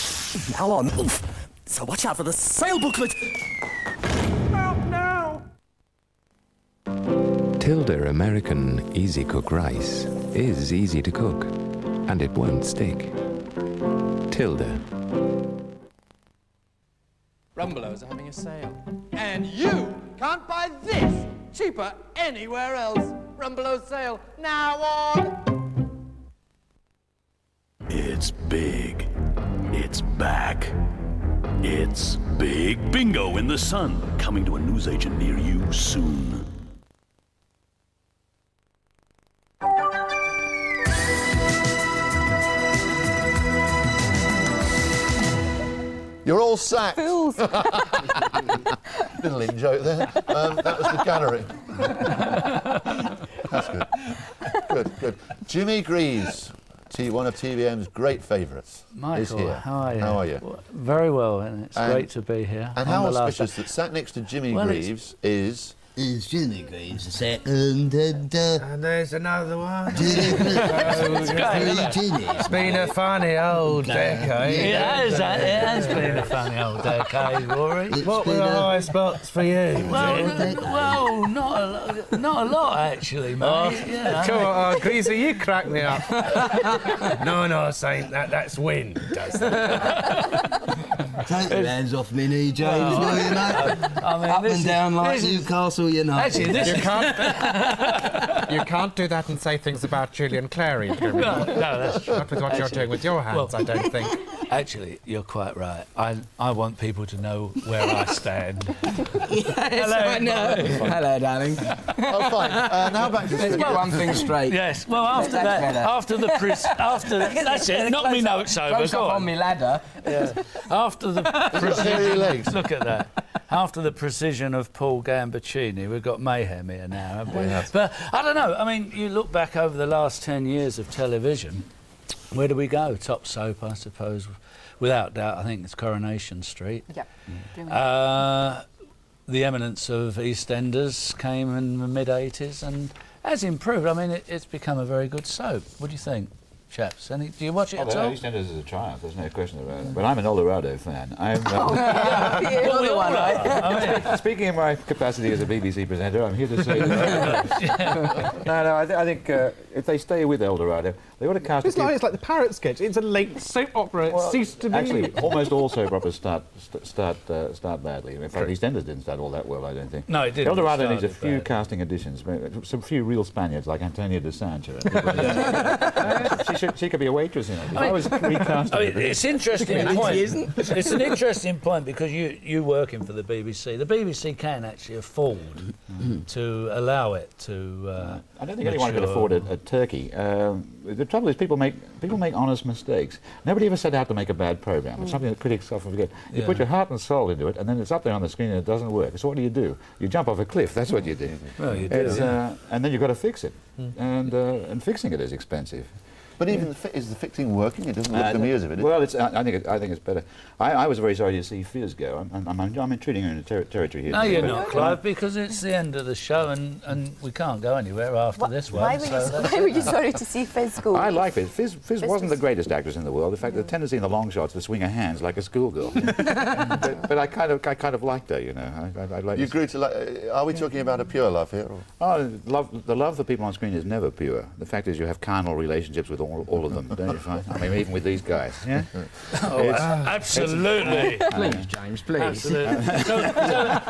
Now on. Oof. So watch out for the sale booklet. Help now! Tilda American Easy Cook Rice is easy to cook, and it won't stick. Tilda. Rumbelows are having a sale. And you can't buy this cheaper anywhere else. Rumbelows sale now on. It's big. It's back. It's Big Bingo in the Sun, coming to a newsagent near you soon. You're all sacked. Fools. Little in joke there. That was the gallery. That's good. Good. Jimmy Greaves, one of TVM's great favourites, is Michael, here. how are you? How are you? Very well, and it's great to be here. And how auspicious that sat next to Jimmy Greaves is There's Jimmy Greaves, a second, and there's another one. It's been a funny old decade. It has been a funny old decade, Rory. What were the high spots for you? Well, not a lot actually, mate. Come on, Greaser, you crack me up. No, Saint, that's wind, does that? Take your hands off me, knee, James. No, you know. Up and down like Newcastle United. Actually, You can't do that and say things about Julian Clary. No, that's true. Not with what you're doing with your hands, I don't think. Actually, you're quite right. I want people to know where I stand. Yes, I know. Hello, darling. Oh, fine. Now back to Let's get one thing straight. Yes. Well, after that, after that's it. Knock me notes over. Close Go up on me ladder. Yeah. After the hairy legs. Look at that. After the precision of Paul Gambaccini, we've got mayhem here now, haven't we? We have. But I don't know. I mean, you look back over the last 10 years of television. Where do we go? Top soap, I suppose. Without doubt, I think it's Coronation Street. Yep. The eminence of EastEnders came in the mid-'80s and has improved. I mean, it's become a very good soap. What do you think, chaps? Do you watch it at all? EastEnders is a triumph, there's no question about it. But I'm an Eldorado fan. I'm, speaking in my capacity as a BBC presenter, I'm here to say that. I think if they stay with Eldorado, they ought to cast. It's like the Parrot sketch. It's a late soap opera. It ceased to be. Actually, almost all soap operas start badly. In fact, EastEnders didn't start all that well, I don't think. No, it didn't. Eldorado needs a few casting additions, some few real Spaniards like Antonia de Sancho. She could be a waitress in it. If I was recasting it's interesting point. It's an interesting point because you working for the BBC. The BBC can actually afford to allow it to. I don't think anyone could afford a turkey. The trouble is people make honest mistakes. Nobody ever set out to make a bad program. It's something that critics often forget. You put your heart and soul into it, and then it's up there on the screen and it doesn't work. So what do? You jump off a cliff. That's what you do. Well, you do. And then you've got to fix it, and fixing it is expensive. But even is the fixing working? It doesn't look to me as if it is. Well, I think it's better. I was very sorry to see Fizz go. I'm intruding her into territory here. No, you're not, Clive, because it's the end of the show and we can't go anywhere after this one. Why were you sorry to see Fizz go? I like Fizz. Fizz wasn't the greatest actress in the world. In fact, the tendency in the long shots to swing her hands like a schoolgirl. but I kind of liked her, you know. I liked you grew to like. Are we talking about a pure love here? Or? Oh, the love for people on screen is never pure. The fact is, you have carnal relationships with all of them. Don't you find? I mean, even with these guys. Yeah. Absolutely. Please, James, please. Absolutely.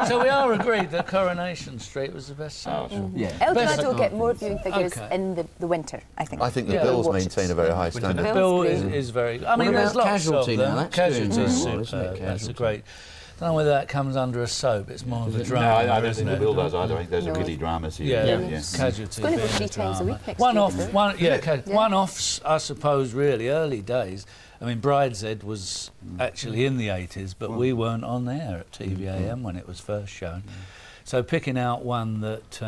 so we are agreed that Coronation Street was the best soap. Eldorado will get more viewing figures in the winter, I think. I think the Bills maintain a very high standard. The Bill is very. I mean, there's lots of them. Casualty is superb. That's a great. I don't know whether that comes under a soap. It's more of a drama. No, I don't think the Bill does either. I think there's a really drama series. Casualty. It's going to be 3 times a week next week. One-offs, I suppose, really, early days. I mean, Brideshead was actually in the 80s, but we weren't on there at TVAM when it was first shown. So picking out one that,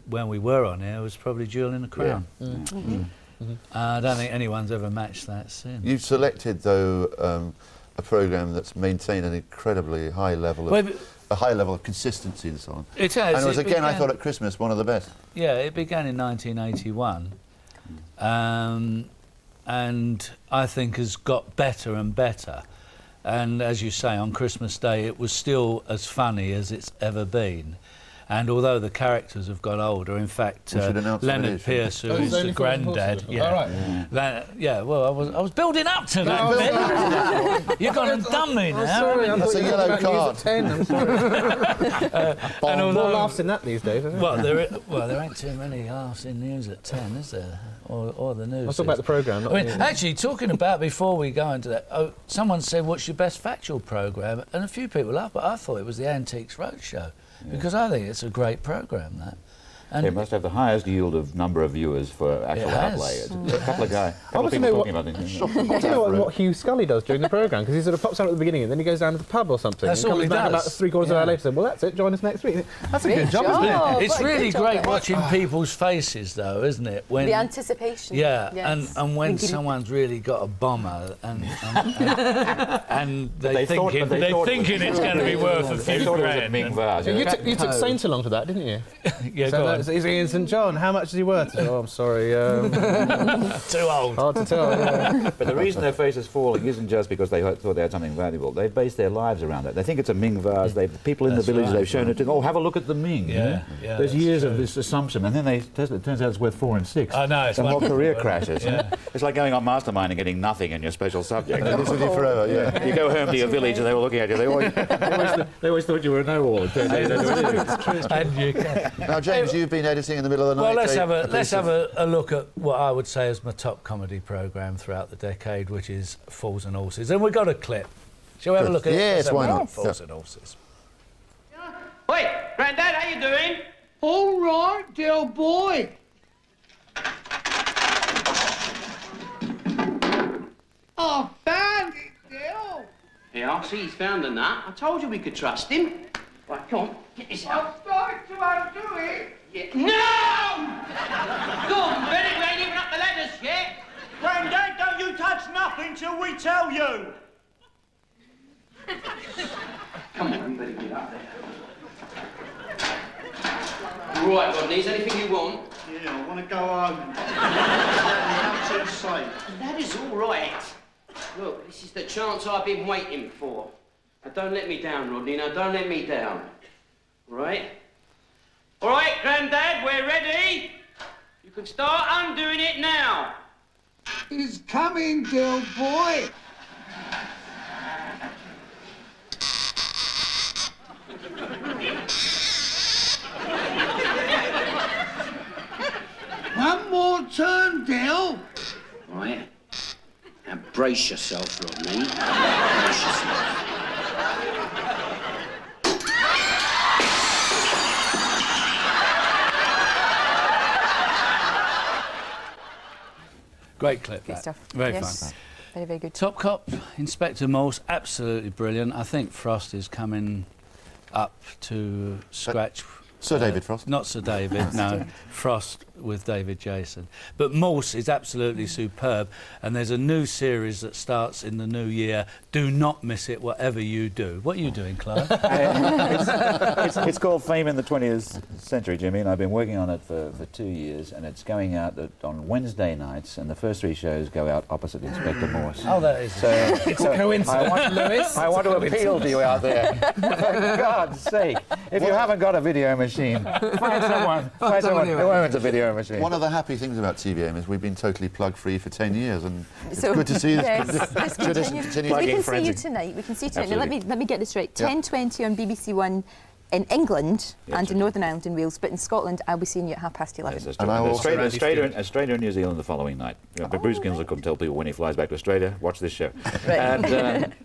when we were on air, was probably Jewel in the Crown. I don't think anyone's ever matched that since. You've selected, though, a programme that's maintained an incredibly high level of consistency and so on. It has. And it was again, I thought at Christmas, one of the best. Yeah, it began in 1981, and I think has got better and better. And as you say, on Christmas Day, it was still as funny as it's ever been. And although the characters have got older, in fact, Leonard Pierce, who is the granddad, well, I was building up to that bit. You've gone and done me now. Sorry, that's a yellow card. 10, I'm sorry. And although more laughs in that these days, isn't it? Well, there ain't too many laughs in news at 10, is there? Or the news. Let's talk about the programme. Actually, talking about, before we go into that, someone said, what's your best factual programme? And a few people laughed, but I thought it was the Antiques Roadshow. Because I think it's a great programme, that. And it must have the highest yield of number of viewers for actual outlay. A couple of guys, a couple of people talking about this. I want to know what Hugh Scully does during the programme, because he sort of pops out at the beginning and then he goes down to the pub or something. That's and all he comes back does. about 3/4 hour later and says, well, that's it, join us next week. That's a good job, isn't it? It's really great watching people's faces, though, isn't it? When The anticipation. Yeah, Yes. and when someone's really got a bomber and they're thinking it's going to be worth a few grand. You took Saint along to that, didn't you? Yeah, so go on. he's in St John. How much is he worth? Oh, I'm sorry. Too old. Hard to tell. Yeah. But the reason their face is falling isn't just because they thought they had something valuable. They've based their lives around it. They think it's a Ming vase. People in the village, they've shown it to. Oh, have a look at the Ming. Yeah, There's years of this assumption, and then it turns out it's worth 4 and 6. I know. It's the whole like career crashes. It's like going on Mastermind and getting nothing in your special subject. And it's with you forever. Yeah. You go home to your village and they were looking at you. They always thought you were a know-all. Now, James, you've been editing in the middle of the night. Well, let's have a look at what I would say is my top comedy programme throughout the decade, which is Fools and Horses. And we've got a clip. Shall we have a look at it? Yes, why not? Fools and Horses. Wait, Grandad, how you doing? All right, dear boy. I found it, Dale. Yeah, I see he's found a nut. I told you we could trust him. Right, come on, get this out. I'm starting to undo it. Yeah. No! Go on, Benny, we ain't even up the ladders yet. Grandad, don't you touch nothing till we tell you. Come on, we better get up there. Right, Rodney, is there anything you want? Yeah, I want to go home. That is all right. Look, this is the chance I've been waiting for. Now, don't let me down, Rodney. Now, don't let me down. All right? All right, Grandad, we're ready. You can start undoing it now. He's coming, dear boy. One more turn, Dale. Right. Now, brace yourself, Rodney. Brace yourself. Great clip, Good that. stuff. Very Yes. fun. Very, very good. Top Cop, Inspector Morse, absolutely brilliant. I think Frost is coming up to scratch. Sir David Frost? Not Sir David, no. Frost with David Jason. But Morse is absolutely superb, and there's a new series that starts in the new year. Do not miss it, whatever you do. What are you doing, Clive? It's called Fame in the 20th Century, Jimmy, and I've been working on it for 2 years, and it's going out on Wednesday nights, and the first 3 shows go out opposite Inspector Morse. Oh, that is. It's a coincidence, Lewis. I want to appeal to you out there. For God's sake, if you haven't got a video machine, find someone who owns a video machine. One of the happy things about TVM is we've been totally plug-free for 10 years, and it's So, good to see this yes, tradition continue. We can see you tonight. We can see you tonight. Now, let me get this right. 10:20 on BBC One in England and in Northern Ireland and Wales, but in Scotland I'll be seeing you at 11:30. Yes, and Australia and New Zealand the following night. But Bruce Kinzel couldn't tell people when he flies back to Australia, watch this show. Right.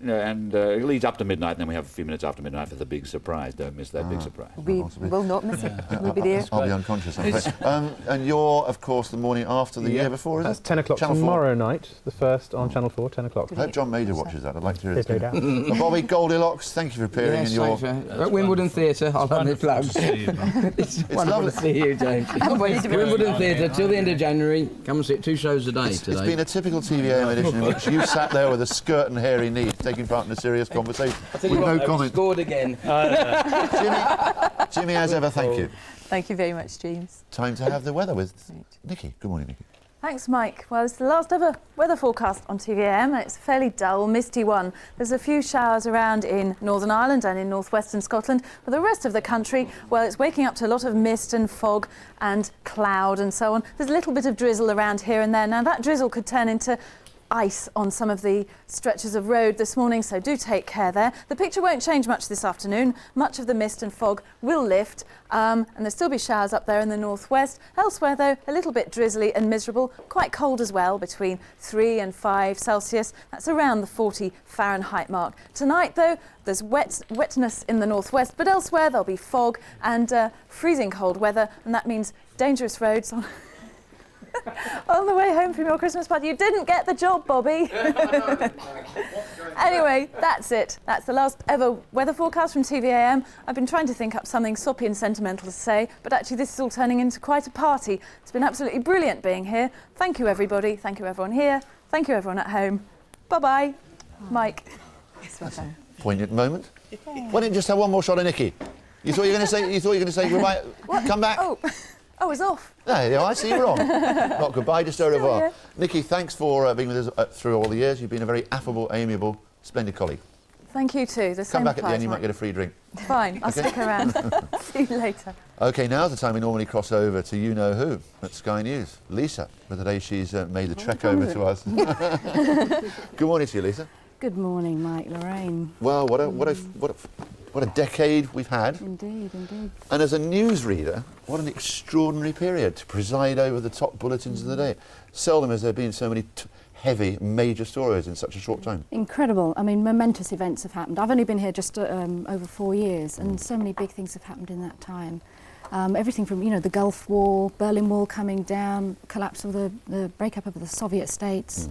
And it leads up to midnight, and then we have a few minutes after midnight for the big surprise. Don't miss that big surprise. We will not miss it. We'll be there. I'll be unconscious, I'm afraid. And you're, of course, the morning after the year before, is That's it? 10 o'clock Channel 4. tomorrow night, the first on Channel 4, 10 o'clock. I hope John Mader watches that. I'd like to hear There's no doubt. it. Bobby Goldilocks, thank you for appearing in your... At Wimbledon Theatre, I'll have the plugs. It's wonderful lovely. to see you, James. Wimbledon Theatre till the end of January. Come and see it. 2 shows a day It's today. been a typical TVM edition in which you sat there with a skirt and hairy knees taking part in a serious conversation with no comment. Scored again. Jimmy, as ever, thank you. Thank you very much, James. Time to have the weather with Nikki. Good morning, Nikki. Thanks, Mike. Well, it's the last ever weather forecast on TVM, and it's a fairly dull, misty one. There's a few showers around in Northern Ireland and in northwestern Scotland, but the rest of the country, well, it's waking up to a lot of mist and fog and cloud and so on. There's a little bit of drizzle around here and there. Now, that drizzle could turn into ice on some of the stretches of road this morning, so do take care there. The picture won't change much this afternoon. Much of the mist and fog will lift, and there'll still be showers up there in the northwest. Elsewhere, though, a little bit drizzly and miserable. Quite cold as well, between 3 and 5 Celsius. That's around the 40 Fahrenheit mark. Tonight, though, there's wetness in the northwest, but elsewhere there'll be fog and freezing cold weather, and that means dangerous roads on on the way home from your Christmas party. You didn't get the job, Bobby. Anyway, that's it. That's the last ever weather forecast from TVAM. I've been trying to think up something soppy and sentimental to say, but actually this is all turning into quite a party. It's been absolutely brilliant being here. Thank you, everybody. Thank you, everyone here. Thank you, everyone at home. Bye-bye. Mike. Poignant moment. Why didn't you just have one more shot of Nikki? You thought you were going to say goodbye. Come back. Oh, it's off. No, I see you're on. Not goodbye, just au revoir. Yeah. Nikki, thanks for being with us through all the years. You've been a very affable, amiable, splendid colleague. Thank you too. The same Come back at the applies, end, you might Mike. get a free drink. Fine, I'll Okay. stick around. See you later. OK, now's the time we normally cross over to You Know Who at Sky News. Lisa, but today she's made the trek over to us. Good morning to you, Lisa. Good morning, Mike, Lorraine. Well, what a decade we've had. Indeed, indeed. And as a newsreader, what an extraordinary period to preside over the top bulletins of the day. Seldom has there been so many heavy, major stories in such a short time. Incredible. I mean, momentous events have happened. I've only been here just over 4 years, and so many big things have happened in that time. Everything from, the Gulf War, Berlin Wall coming down, collapse of the breakup of the Soviet states.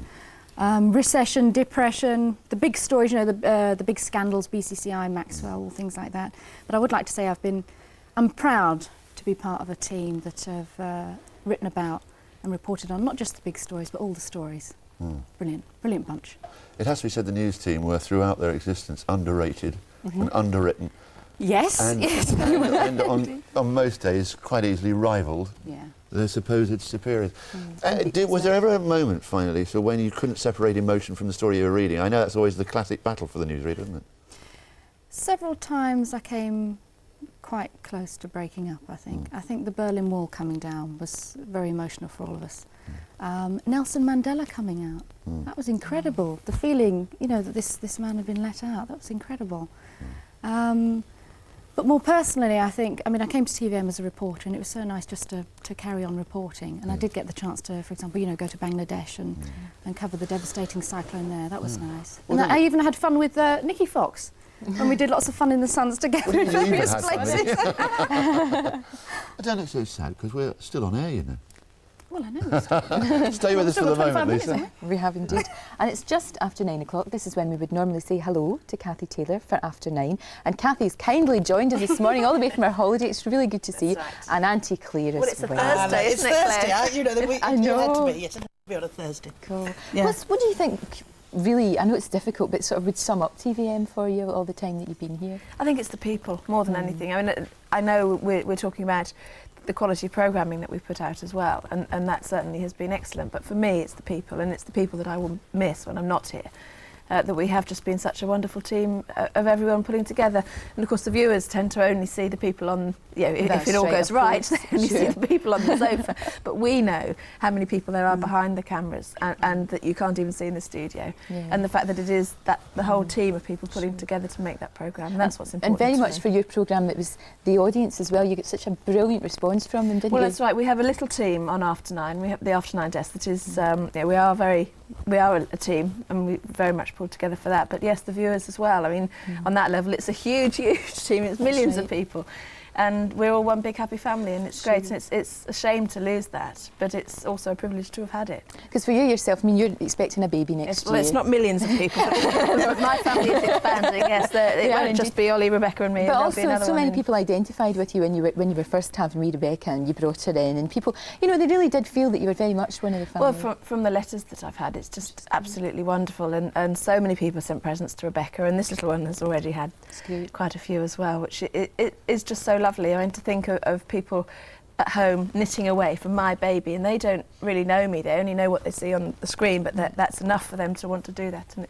Recession, depression, the big stories, the big scandals, BCCI, Maxwell, all things like that. But I would like to say I'm proud to be part of a team that have written about and reported on not just the big stories, but all the stories. Brilliant bunch. It has to be said the news team were throughout their existence underrated and underwritten. Yes, and, yes. and on most days quite easily rivalled their supposed superiors. Was there ever a moment, finally, so when you couldn't separate emotion from the story you were reading? I know that's always the classic battle for the newsreader, isn't it? Several times I came quite close to breaking up, I think. I think the Berlin Wall coming down was very emotional for all of us. Nelson Mandela coming out, that was incredible. The feeling, that this man had been let out, that was incredible. But more personally, I think, I came to TVM as a reporter, and it was so nice just to carry on reporting. And I did get the chance to, for example, go to Bangladesh and cover the devastating cyclone there. That was nice. Well, and I even had fun with Nikki Fox. And we did lots of fun in the suns together in various places. I don't look so sad, because we're still on air, Well, I know. Stay with us for the moment, Lisa. We have indeed. And it's just after 9 o'clock. This is when we would normally say hello to Kathy Taylor for After 9. And Kathy's kindly joined us this morning all the way from her holiday. It's really good to see you. And Auntie Claire as It's a well. Thursday, isn't it, Claire? I it had know. to be. It had to be on a Thursday. Cool. Yeah. What do you think, really, I know it's difficult, but sort of would sum up TVM for you all the time that you've been here? I think it's the people more than anything. I know we're talking about the quality programming that we've put out as well, and that certainly has been excellent. But for me, it's the people, and it's the people that I will miss when I'm not here. That we have just been such a wonderful team of everyone putting together. And of course, the viewers tend to only see the people on, if it all goes right, they only see the people on the sofa. But we know how many people there are behind the cameras, and that you can't even see in the studio. And the fact that it is the whole team of people putting together to make that programme, that's what's important. And very to much me. for your programme, it was the audience as well. You get such a brilliant response from them, didn't you? Well, that's right. We have a little team on After 9. We have the After 9 desk that is, we are a team, and we very much pulled together for that. But yes, the viewers as well. On that level, it's a huge, huge team. It's millions of people. And we're all one big happy family, and it's great. And it's a shame to lose that, but it's also a privilege to have had it. Because for you yourself, you're expecting a baby next year. Well, it's not millions of people, but my family is expanding, yes. It won't just be Ollie, Rebecca and me. But There'll also, be another so one many in. people identified with you when you were first having wee Rebecca and you brought her in, and people, they really did feel that you were very much one of the family. Well, from the letters that I've had, it's just absolutely wonderful, and so many people sent presents to Rebecca, and this little one has already had quite a few as well, which it is just so lovely. To think of people at home knitting away for my baby, and they don't really know me. They only know what they see on the screen, but that's enough for them to want to do that. And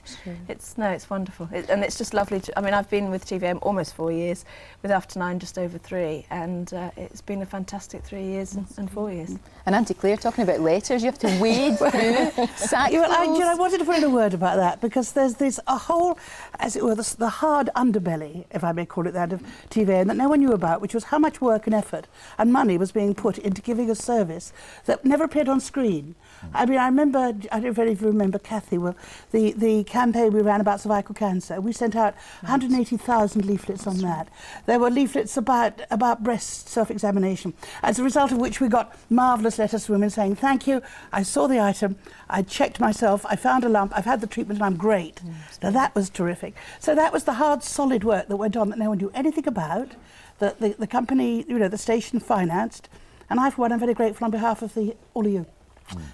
it's wonderful. And it's just lovely to, I mean, I've been with TVM almost 4 years, with After 9 just over 3, and it's been a fantastic 3 years and 4 years. And Auntie Claire, talking about letters, you have to wade through sackfuls. I wanted to put in a word about that, because there's this a whole, as it were, the hard underbelly, if I may call it that, of TVM that no one knew about, which was how much work and effort and money was being put into giving a service that never appeared on screen. I mean, I don't know if you remember, Kathy, well, the campaign we ran about cervical cancer, we sent out 180,000 leaflets on that. There were leaflets about breast self-examination, as a result of which we got marvellous letters from women saying, thank you, I saw the item, I checked myself, I found a lump, I've had the treatment and I'm great. Now that was terrific. So that was the hard, solid work that went on that no one knew anything about, that the company, the station financed, and I, for one, am very grateful on behalf of all of you.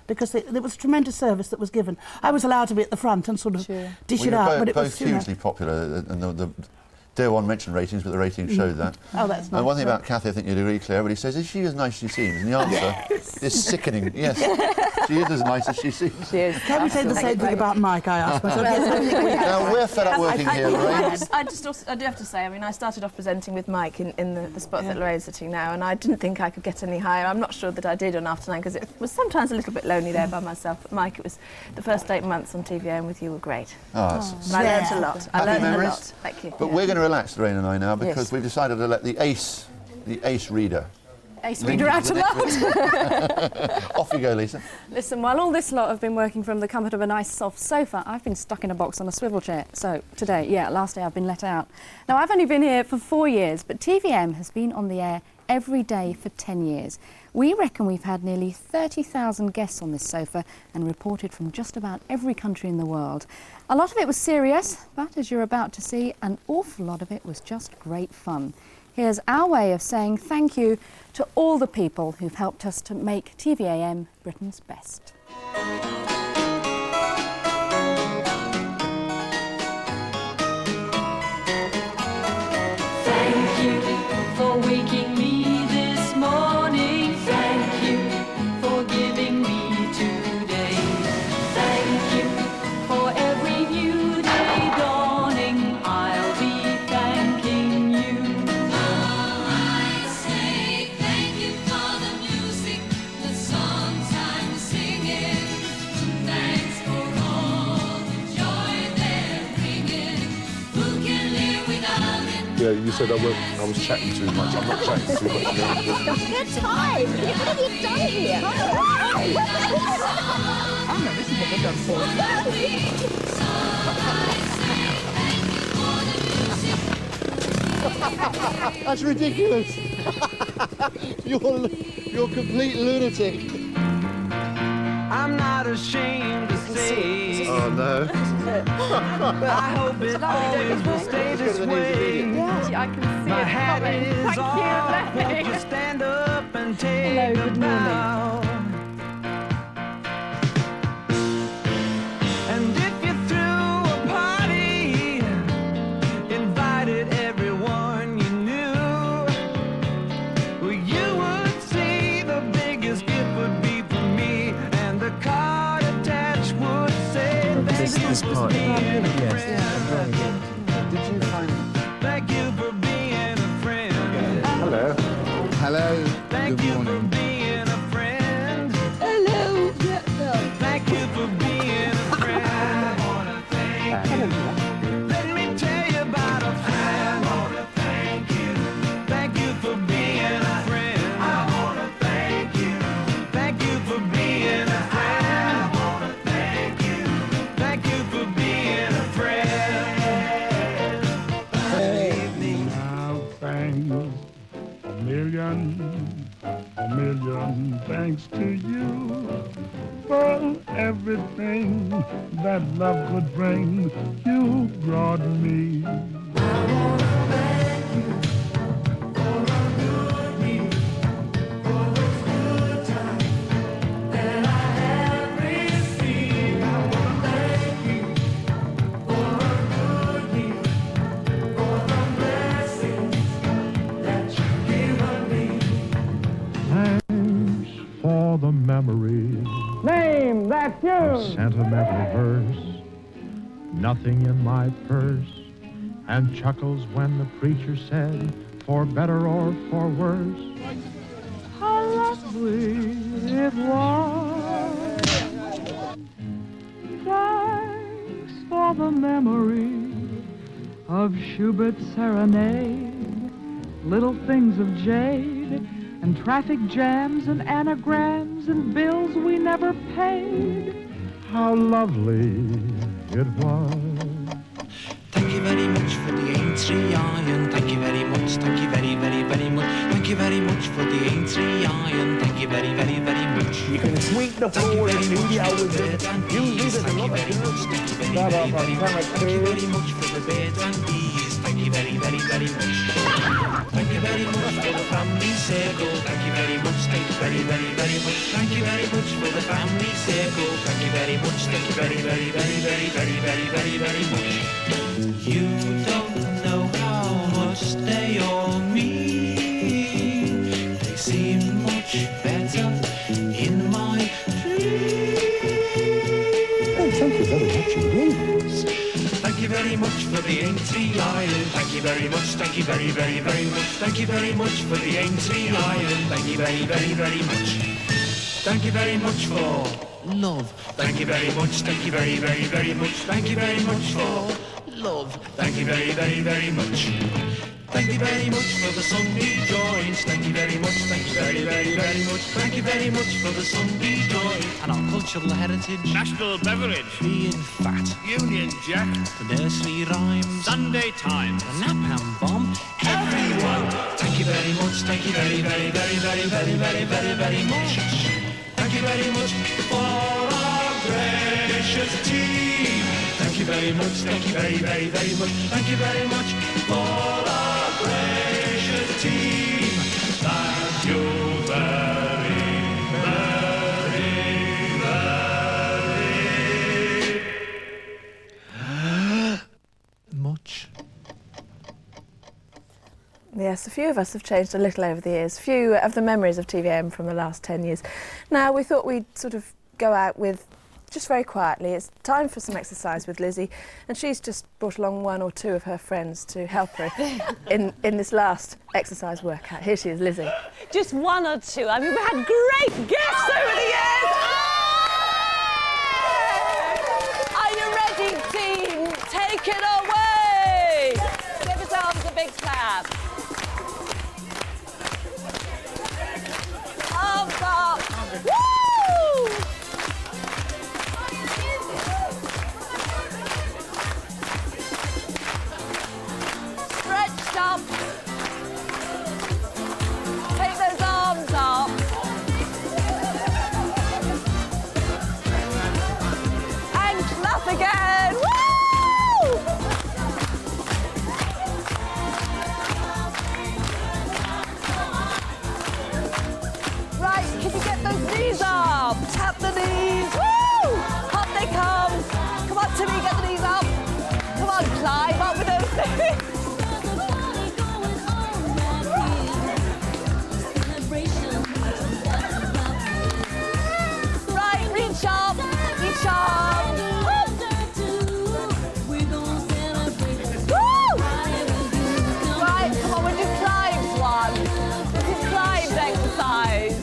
Because there was tremendous service that was given. I was allowed to be at the front and sort of dish it out, but it was both hugely popular, and the Dare One mentioned ratings, but the ratings showed that. Oh, that's nice. And one thing about Kathy, I think you'd agree, Claire, but he says, is she as nice as she seems? And the answer is sickening. Yes, she is as nice as she seems. She is. Can we say the same thing about Mike, I asked myself? Now, we're fed up working here, Lorraine. I do have to say, I mean, I started off presenting with Mike in the spot that Lorraine's sitting now, and I didn't think I could get any higher. I'm not sure that I did on After 9, because it was sometimes a little bit lonely there by myself. But Mike, it was the first 8 months on TVM with you were great. Oh, and I learned a lot. I learned a lot. Thank you. But we're going to relax, Lorraine and I, now, because we've decided to let the ace reader. Ace reader out aloud. Off you go, Lisa. Listen, while all this lot have been working from the comfort of a nice soft sofa, I've been stuck in a box on a swivel chair. So today, last day I've been let out. Now, I've only been here for 4 years, but TVM has been on the air every day for 10 years. We reckon we've had nearly 30,000 guests on this sofa and reported from just about every country in the world. A lot of it was serious, but as you're about to see, an awful lot of it was just great fun. Here's our way of saying thank you to all the people who've helped us to make TVAM Britain's best. Thank you for waking me this morning. Thank you for giving me today. Thank you for every new day dawning. I'll be thanking you. I say thank you for the music, the songs I'm singing. Thanks for all the joy they're bringing. Who can live without it? Yeah, you said I was chatting too much. I'm not chatting too much. Good time! What have you done here? Oh no, this is what they've done for. That's ridiculous. You're a complete lunatic. I'm not ashamed to say. Oh no. I hope it always will stay this way. I can see My it hat coming. is Thank off. you. Won't you stand up and take a bow? And if you threw a party, invited everyone you knew, well, you would see the biggest gift would be for me, and the card attached would say, This part. Did you find... thank you for being a friend. Hello. Hello. Thank you for being a friend. Hello. Thank you for being a friend. I wanna thank you. Let me tell you about a friend. I wanna thank you. Thank you for being a friend. I wanna thank you. Thank you for being a friend. I wanna thank you. Thank you for being a friend. Now thanks a million thanks to you for everything that love could bring. You brought me. that's you. A sentimental verse, nothing in my purse, and chuckles when the preacher said, for better or for worse. How lovely it was. Thanks for the memory of Schubert's serenade, little things of jade, and traffic jams and anagrams and bills we never paid. How lovely it was. Thank you very much for the Aintree Iron. Thank you very much. Thank you very, very, very much. Thank you very much for the Aintree Iron. Thank you very, very, very much. You can sweep the floor in the studio with it. Use it as a lot of Start off on camera 2. Thank you very much for the bed and bees. Thank you very, very, very much. Thank you very much for the family circle. Thank you very much. Thank you very, very, very much. Thank you very much for the family circle. Thank you very much. Thank you very, very, very, very, very, very, very, very much. You don't know how much they all mean. They seem much better in my dreams. Oh, thank you very much indeed. Thank you very much for the Aintree Iron. Thank you very much. Thank you very, very, very much. Thank you very much for the Aintree Iron. Thank you very, very, very much. Thank you very much for love. Thank you very much. Thank you very, very, very much. Thank you very much for love. Thank you very, very, very much. Thank you very much for the Sunday joints. Thank you very much. Thank you very, very, very much. Thank you very much for the Sunday joint and our cultural heritage. National beverage. Being fat. Union Jack. The nursery rhymes. Sunday Times. The napalm bomb. Everyone. Thank you very much. Thank you very, very, very, very, very, very, very, very much. Thank you very much for our gracious team. Thank you very much. Thank you very, very, very much. Thank you very much for our gracious team. Thank you very, very, very much. Yes, a few of us have changed a little over the years. Few of the memories of TVM from the last 10 years. Now, we thought we'd sort of go out with, just very quietly, it's time for some exercise with Lizzie, and she's just brought along 1 or 2 of her friends to help her in this last exercise workout. Here she is, Lizzie. Just 1 or 2. I mean, we've had great guests over the years. Are you ready, team? Take it away! Give yourselves a big clap. Arms up. Woo! Stretched up. Take those arms up. And clap again. Woo! Right, can you get those knees up? Tap the knees. Woo! Up they come. Come on, Timmy, get the knees up. Come on, climb up with those knees. Right, reach up. Reach up. Woo! Right, come on, we'll do climbs one. This is climbs exercise.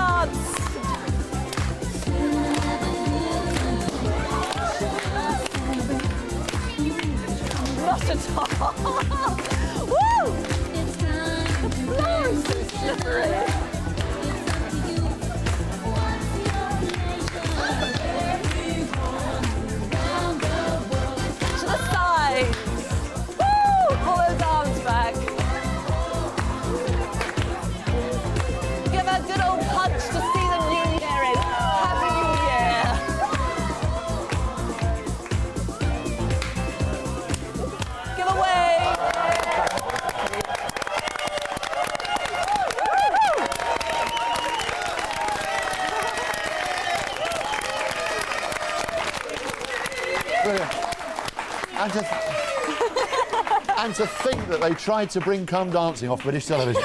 dance. Not at all. Woo! The floor is so slippery. To the side. Woo! Pull those arms back. Give a good old punch to see the new year in. Happy New Year. Give away. Brilliant. And to think that they tried to bring Come Dancing off British television.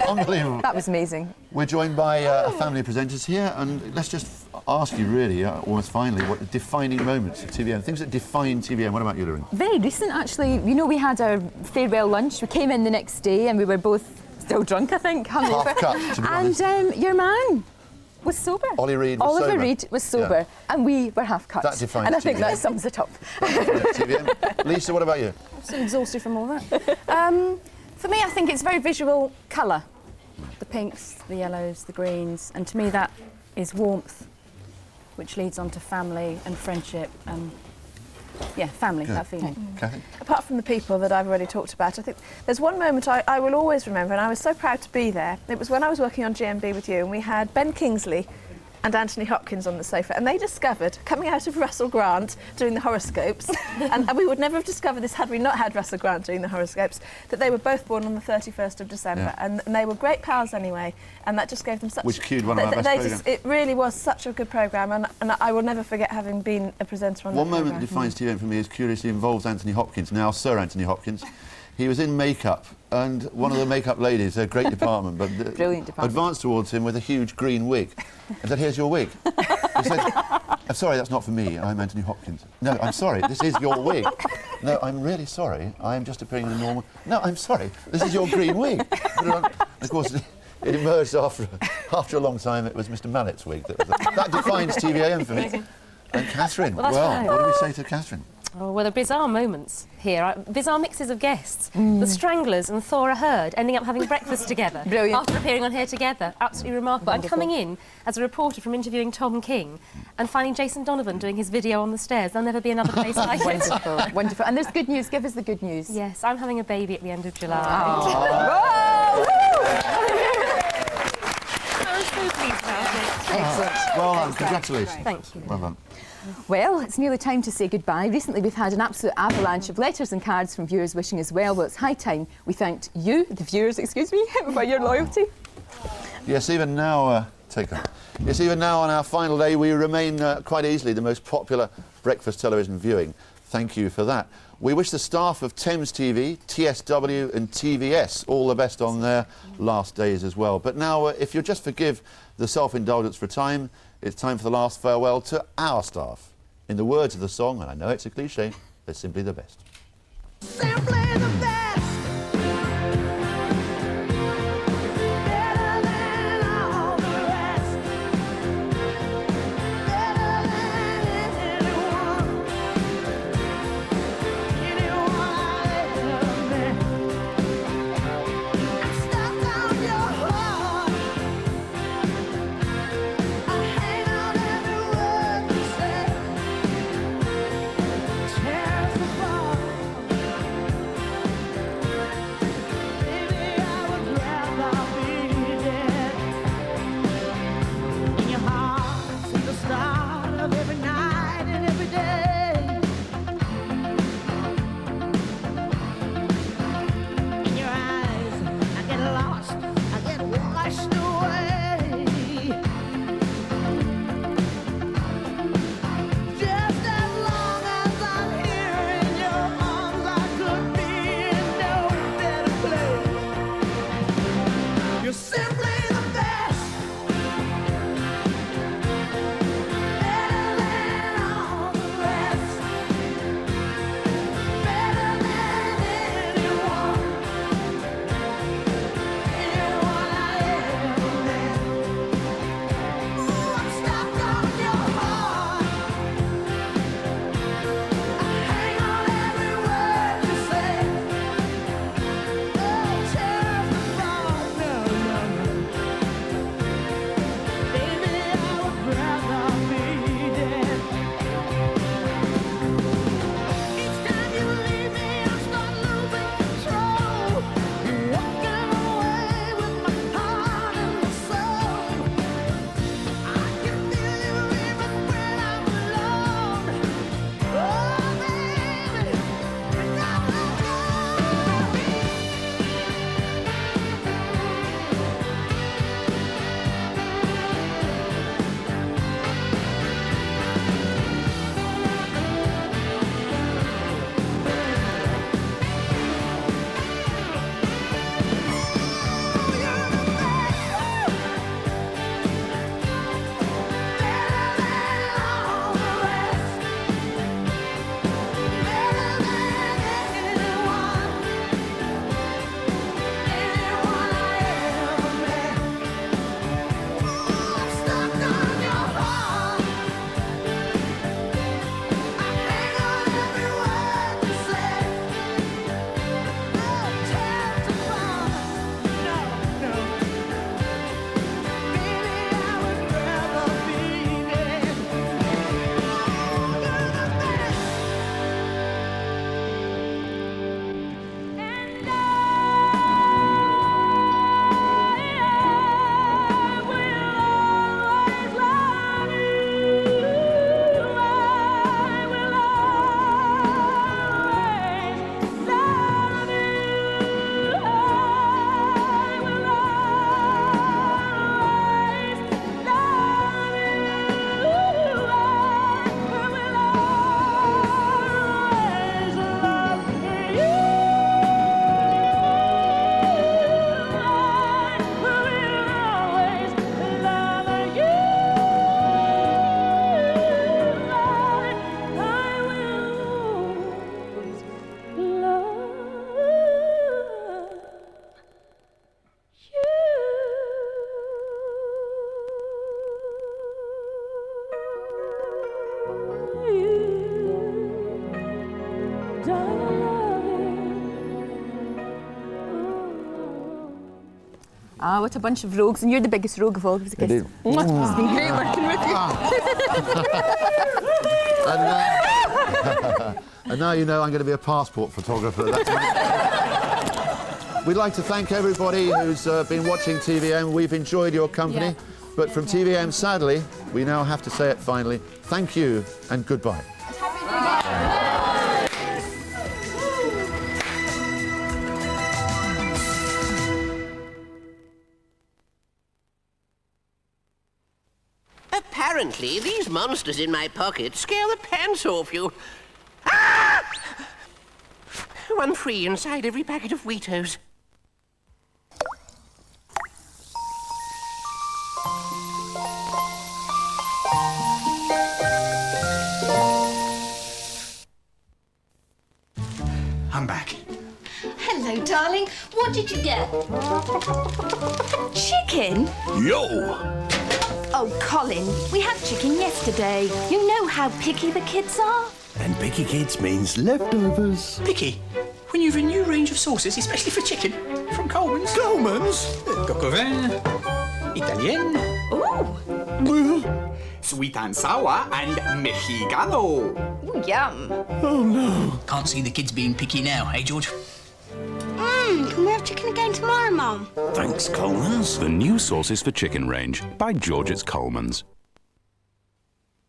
Unbelievable. That was amazing. We're joined by a family of presenters here, and let's just ask you really, almost finally, what the defining moments of TVM, things that define TVM. What about you, Lorraine? Very recent, actually. You know, we had our farewell lunch. We came in the next day and we were both still drunk, I think, hungover. Half cut, to be honest. And your man was sober. Ollie Reid was Oliver sober. Reid was sober, Yeah. and we were half cut. That defines And I think TVM. that sums it up. TVM. Lisa, what about you? I'm so exhausted from all that. For me, I think it's very visual colour. The pinks, the yellows, the greens, and to me that is warmth, which leads on to family and friendship and, yeah, family, Good. that feeling. Kathy? Apart from the people that I've already talked about, I think there's one moment I will always remember, and I was so proud to be there. It was when I was working on GMB with you, and we had Ben Kingsley and Anthony Hopkins on the sofa, and they discovered, coming out of Russell Grant doing the horoscopes, and we would never have discovered this had we not had Russell Grant doing the horoscopes, that they were both born on the 31st of December, Yeah. and they were great pals anyway, and that just gave them such... Which cued one of our best programmes. It really was such a good programme, and I will never forget having been a presenter on One that moment programme. that defines TVM for me is curiously involves Anthony Hopkins, now Sir Anthony Hopkins. He was in makeup, and one of the makeup ladies, a great department, but Brilliant department. advanced towards him with a huge green wig and said, "Here's your wig." He said, "I'm sorry, that's not for me. I'm Anthony Hopkins." "No, I'm sorry, this is your wig." "No, I'm really sorry. I'm just appearing in a normal..." "No, I'm sorry, this is your green wig." Of course, it emerged after a long time. It was Mr. Mallett's wig. That defines TVAM for me. And Catherine, Well, that's right. what do we say to Catherine? Oh, well, there are bizarre moments here. Bizarre mixes of guests. The Stranglers and Thora Hird ending up having breakfast together. Brilliant. After appearing on Here Together. Absolutely remarkable. Wonderful. And coming in as a reporter from interviewing Tom King and finding Jason Donovan doing his video on the stairs. There'll never be another place like it. Wonderful, wonderful. And there's good news. Give us the good news. Yes, I'm having a baby at the end of July. I was so pleased about it. Excellent. Well done, congratulations. Thank you. Well done. Well, it's nearly time to say goodbye. Recently, we've had an absolute avalanche of letters and cards from viewers wishing us well. Well, it's high time we thanked you, the viewers, excuse me, for your loyalty. Yes, even now, take that. Yes, even now on our final day, we remain quite easily the most popular breakfast television viewing. Thank you for that. We wish the staff of Thames TV, TSW and TVS all the best on their last days as well. But now, if you'll just forgive the self-indulgence for a time, it's time for the last farewell to our staff. In the words of the song, and I know it's a cliche, they're simply the best. Simply the best. Better than all the rest. Better than anyone. Anyone I've ever met. I'm stuck on your heart. I hang on every word you say. Tears apart. Baby, I would rather be dead. In your heart, in the start of every night and every day. In your eyes, I get lost, I get washed away. Just as long as I'm here in your arms, I could be in no better place. You're simply the best. Better than all the rest. Better than anyone. Anyone I ever Ah, what a bunch of rogues, and you're the biggest rogue of all. Give us a kiss. Indeed. Mwah. It's been great working with you. And now you know I'm going to be a passport photographer. That's We'd like to thank everybody who's been watching TVM. We've enjoyed your company. Yeah. But from TVM, sadly, we now have to say it finally. Thank you and goodbye. Apparently, these monsters in my pocket scare the pants off you. Ah! One free inside every packet of Wheatos. I'm back. Hello, darling. What did you get? Chicken? Yo! Oh, Colin, we had chicken yesterday. You know how picky the kids are. And picky kids means leftovers. Picky? When you've a new range of sauces, especially for chicken, from Coleman's. Coleman's? Coq au vin, Italienne. Ooh. Sweet and sour and mexicano. Ooh, yum. Oh, no. Can't see the kids being picky now, eh, George? Can we have chicken again tomorrow, Mum? Thanks, Coleman's. The new sauces for chicken range by George at Coleman's.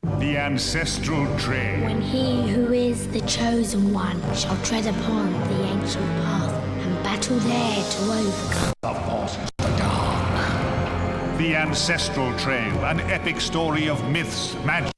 The ancestral trail. When he who is the chosen one shall tread upon the ancient path and battle there to overcome The forces of the dark. The ancestral trail, an epic story of myths, magic.